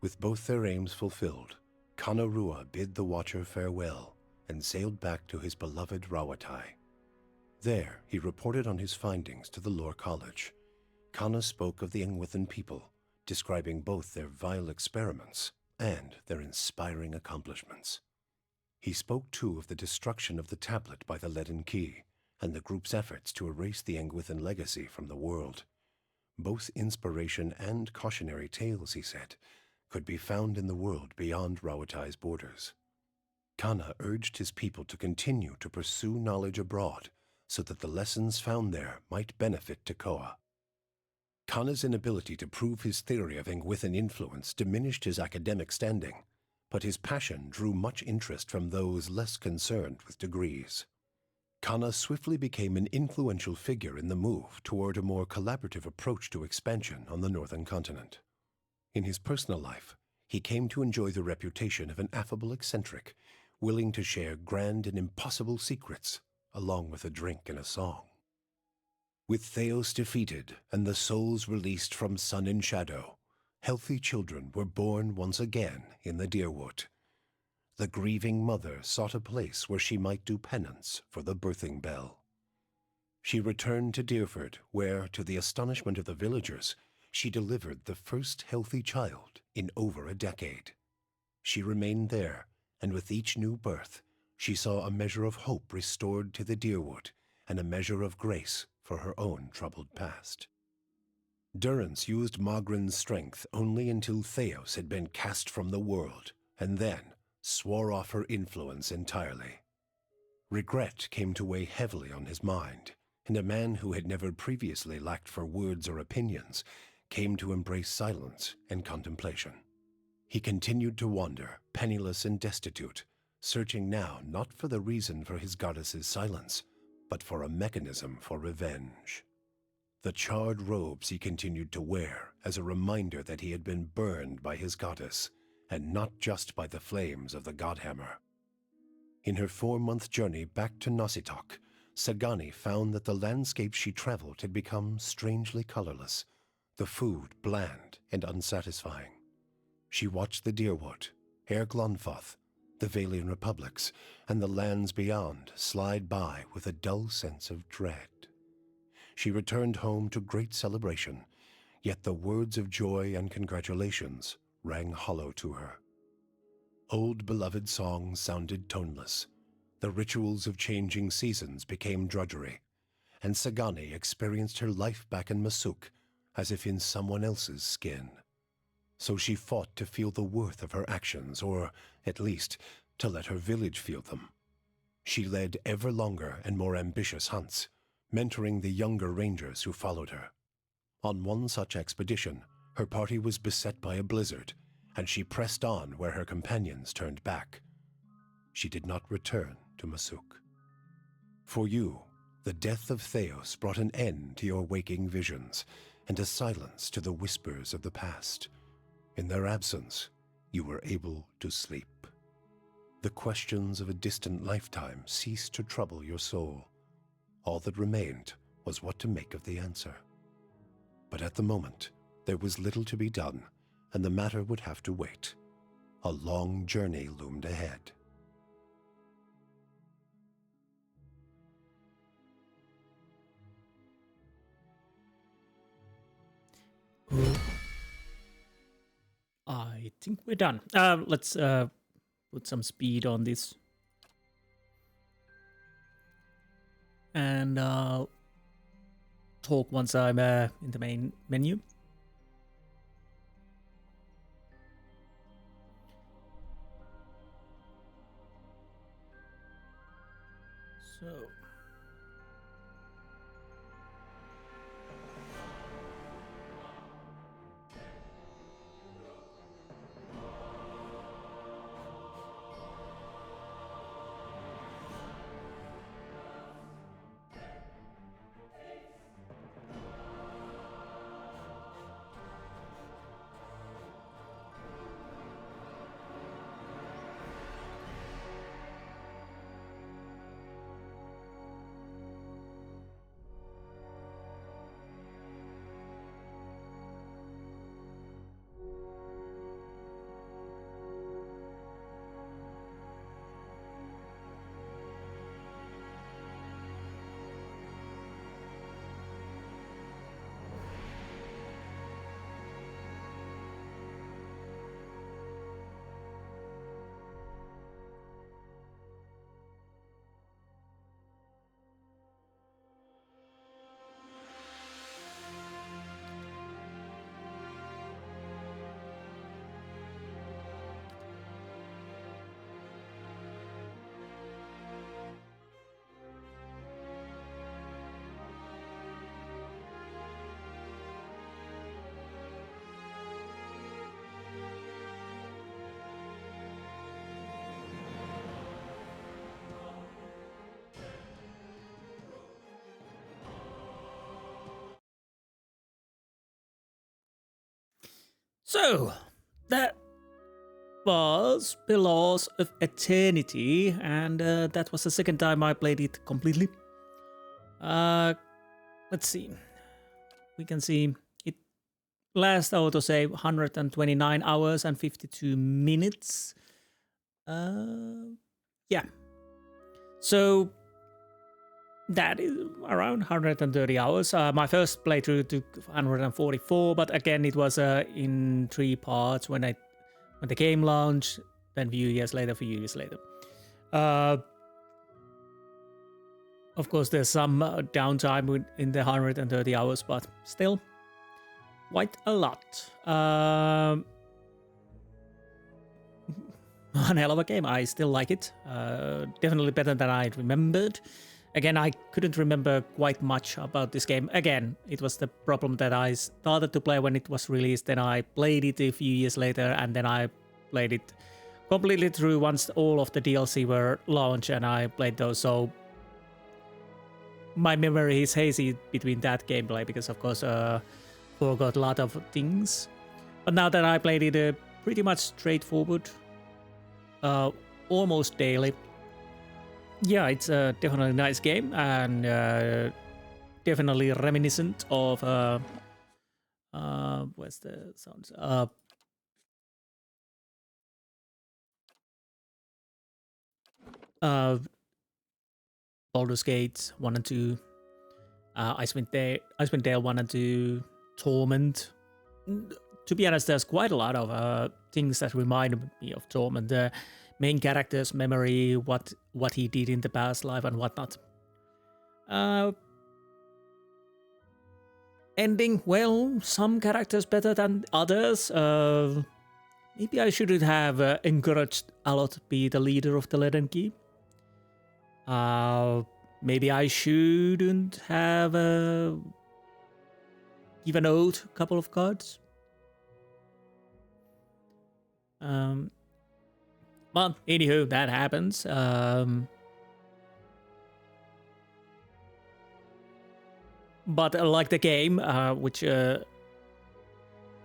With both their aims fulfilled, Kanarua bid the Watcher farewell and sailed back to his beloved Rawatai. There, he reported on his findings to the Lore College. Kana spoke of the Engwithan people, describing both their vile experiments and their inspiring accomplishments. He spoke too of the destruction of the tablet by the Leaden Key, and the group's efforts to erase the Engwithan legacy from the world. Both inspiration and cautionary tales, he said, could be found in the world beyond Rawatai's borders. Kana urged his people to continue to pursue knowledge abroad, so that the lessons found there might benefit Tekoa. Kana's inability to prove his theory of Engwithan influence diminished his academic standing, but his passion drew much interest from those less concerned with degrees. Kana swiftly became an influential figure in the move toward a more collaborative approach to expansion on the northern continent. In his personal life, he came to enjoy the reputation of an affable eccentric, willing to share grand and impossible secrets, along with a drink and a song. With Thaos defeated and the souls released from Sun and Shadow, healthy children were born once again in the Dyrwood. The grieving mother sought a place where she might do penance for the birthing bell. She returned to Dyrford, where, to the astonishment of the villagers, she delivered the first healthy child in over a decade. She remained there, and with each new birth, she saw a measure of hope restored to the Dyrwood, and a measure of grace for her own troubled past. Durrance used Magrin's strength only until Thaos had been cast from the world, and then swore off her influence entirely. Regret came to weigh heavily on his mind, and a man who had never previously lacked for words or opinions came to embrace silence and contemplation. He continued to wander, penniless and destitute, searching now not for the reason for his goddess's silence, but for a mechanism for revenge. The charred robes he continued to wear as a reminder that he had been burned by his goddess, and not just by the flames of the Godhammer. In her 4-month journey back to Nositoc, Sagani found that the landscape she traveled had become strangely colorless, the food bland and unsatisfying. She watched the Dyrwood, Air Glonfoth, the Valian Republics, and the lands beyond slide by with a dull sense of dread. She returned home to great celebration, yet the words of joy and congratulations rang hollow to her. Old beloved songs sounded toneless. The rituals of changing seasons became drudgery, and Sagani experienced her life back in Masuk as if in someone else's skin. So she fought to feel the worth of her actions, or, at least, to let her village feel them. She led ever longer and more ambitious hunts, mentoring the younger rangers who followed her. On one such expedition, her party was beset by a blizzard, and she pressed on where her companions turned back. She did not return to Masuk. For you, the death of Thaos brought an end to your waking visions, and a silence to the whispers of the past. In their absence, you were able to sleep. The questions of a distant lifetime ceased to trouble your soul. All that remained was what to make of the answer. But at the moment, there was little to be done, and the matter would have to wait. A long journey loomed ahead. I think we're done. Let's put some speed on this. And talk once I'm in the main menu. So that was Pillars of Eternity, and that was the second time I played it completely. Let's see. We can see it last autosave 129 hours and 52 minutes. Yeah. So that is around 130 hours. My first playthrough took 144, but again it was in 3 parts when the game launched, then a few years later. Of course, there's some downtime in the 130 hours, but still quite a lot. One hell of a game. I still like it. Definitely better than I remembered. Again, I couldn't remember quite much about this game. Again, it was the problem that I started to play when it was released, then I played it a few years later, and then I played it completely through once all of the DLC were launched, and I played those, so my memory is hazy between that gameplay, because of course forgot a lot of things. But now that I played it pretty much straightforward, almost daily, yeah, it's definitely a nice game, and definitely reminiscent of where's the sounds? Baldur's Gate 1 and 2, Icewind Dale 1 and 2, Torment. To be honest, there's quite a lot of things that remind me of Torment. The main character's memory, what he did in the past life and whatnot. Ending, well, some characters better than others. Maybe I shouldn't have encouraged Alot to be the leader of the Leaden Key. Maybe I shouldn't have given out a couple of cards. But anywho, that happens. But like the game, which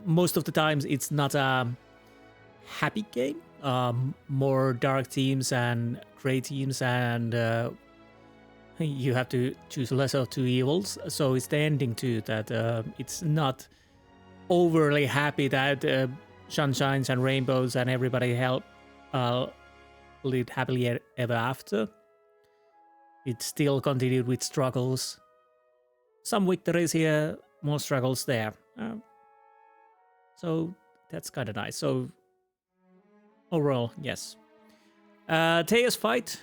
most of the times it's not a happy game. More dark themes and gray themes, and you have to choose lesser of two evils. So it's the ending too that it's not overly happy that sunshines and rainbows and everybody lived happily ever after. It still continued with struggles. Some victories here, more struggles there. So that's kind of nice. So overall, yes. Thaos fight,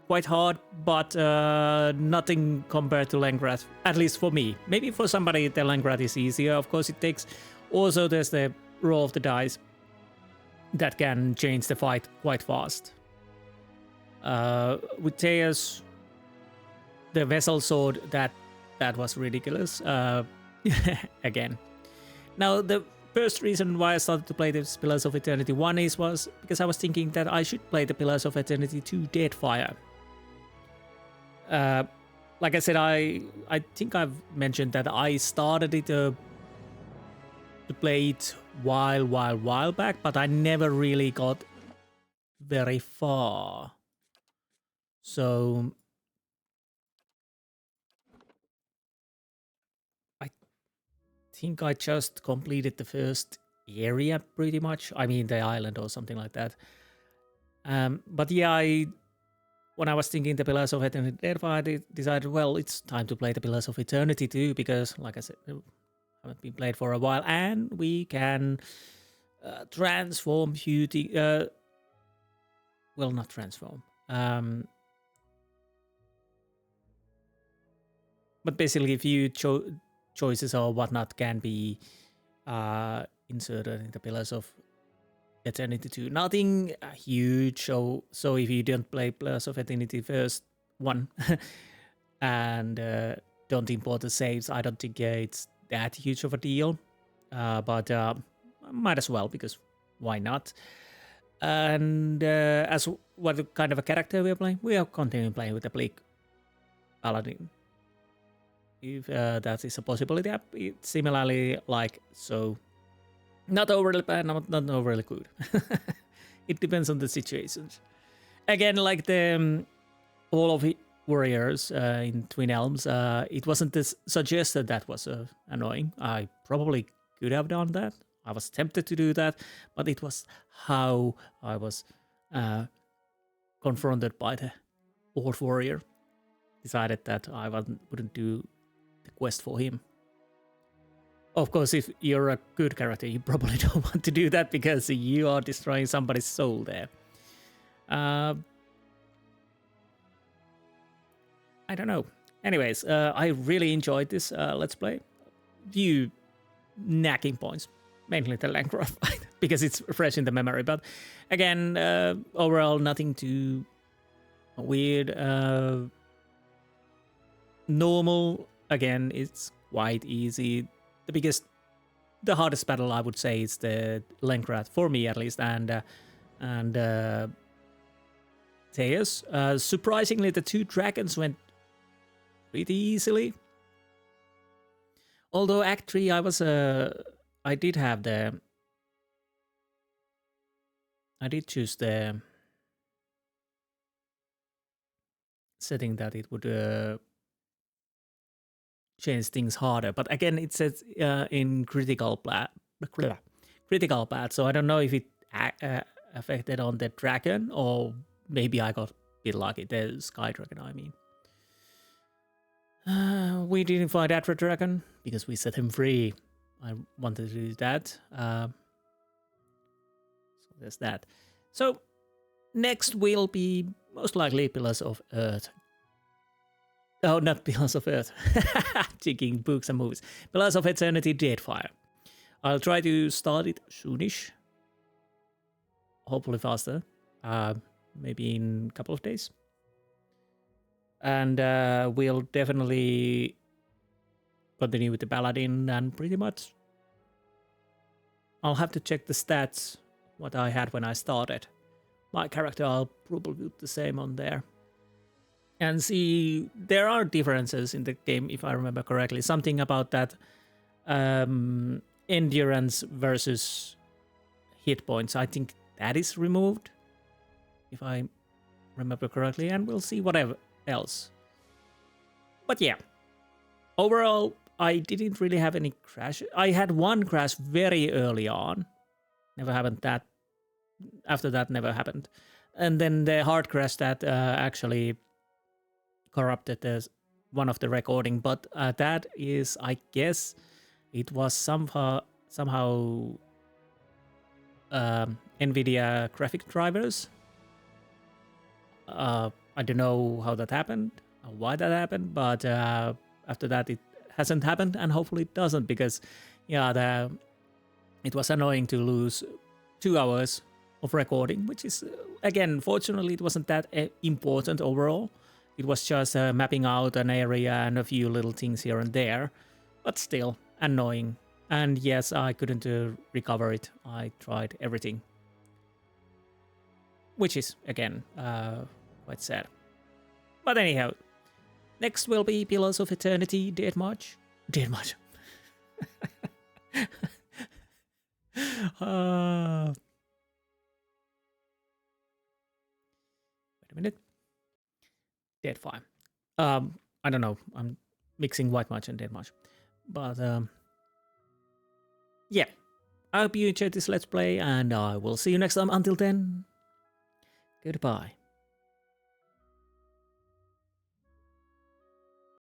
quite hard, but nothing compared to Lengrad, at least for me. Maybe for somebody the Lengrad is easier. Of course it takes, also there's the roll of the dice that can change the fight quite fast. With Thaos, the vessel sword, that was ridiculous. Again. Now the first reason why I started to play the Pillars of Eternity 1 was because I was thinking that I should play the Pillars of Eternity 2 Deadfire. Like I said, I think I've mentioned that I started it to play it while back, but I never really got very far. So I think I just completed the first area pretty much. I mean the island or something like that. But yeah, when I was thinking the Pillars of Eternity Deadfire, I decided, well, it's time to play the Pillars of Eternity too, because like I said, haven't been played for a while, and we can transform beauty. Well, not transform. But basically, a few choices or whatnot can be inserted in the Pillars of Eternity 2. Nothing huge, so if you don't play Pillars of Eternity first one and don't import the saves, I don't think it's that huge of a deal. But might as well, because why not? And as what kind of a character we are playing, we are continuing playing with the Bleak Paladin. If that is a possibility, it's similarly like so. Not overly bad, not overly good. It depends on the situations. Again, like the Wall of Warriors in Twin Elms, it wasn't this suggested that was annoying. I probably could have done that. I was tempted to do that, but it was how I was confronted by the Old Warrior. Decided that I wouldn't do the quest for him. Of course, if you're a good character, you probably don't want to do that because you are destroying somebody's soul there. I don't know. Anyways, I really enjoyed this Let's Play. Few nagging points, mainly the Lengrad fight, because it's fresh in the memory. But again, overall, nothing too weird. Normal, again, it's quite easy. The hardest battle, I would say, is the Lengrad, for me at least, and Thaos. Surprisingly, the two dragons went pretty easily. Although Act 3, I did choose the setting that it would change things harder, but again it says in critical path, so I don't know if it affected on the dragon, or maybe I got a bit lucky. The Sky Dragon, I mean. We didn't find that red dragon because we set him free. I wanted to do that. So there's that. So next will be most likely Pillars of Earth. Oh, not Pillars of Earth. Checking books and movies. Pillars of Eternity Deadfire. I'll try to start it soonish. Hopefully faster. Maybe in a couple of days. And we'll definitely continue with the Paladin, and pretty much I'll have to check the stats, what I had when I started. My character, I'll probably put the same on there. And see, there are differences in the game, if I remember correctly. Something about that endurance versus hit points. I think that is removed, if I remember correctly, and we'll see whatever else. But yeah, overall, I didn't really have any crash. I had one crash very early on. Never happened that. After that, never happened. And then the hard crash that actually corrupted one of the recording. But that is, I guess, it was somehow NVIDIA graphic drivers. I don't know how that happened, or why that happened, but after that it hasn't happened, and hopefully it doesn't, because yeah, it was annoying to lose 2 hours of recording, which is, again, fortunately it wasn't that important overall. It was just mapping out an area and a few little things here and there, but still annoying. And yes, I couldn't recover it. I tried everything, which is, again, quite sad. But anyhow, next will be Pillars of Eternity, Dead March. Wait a minute. Dead Fire. I don't know. I'm mixing White March and Dead March. But yeah. I hope you enjoyed this Let's Play, and I will see you next time. Until then, goodbye.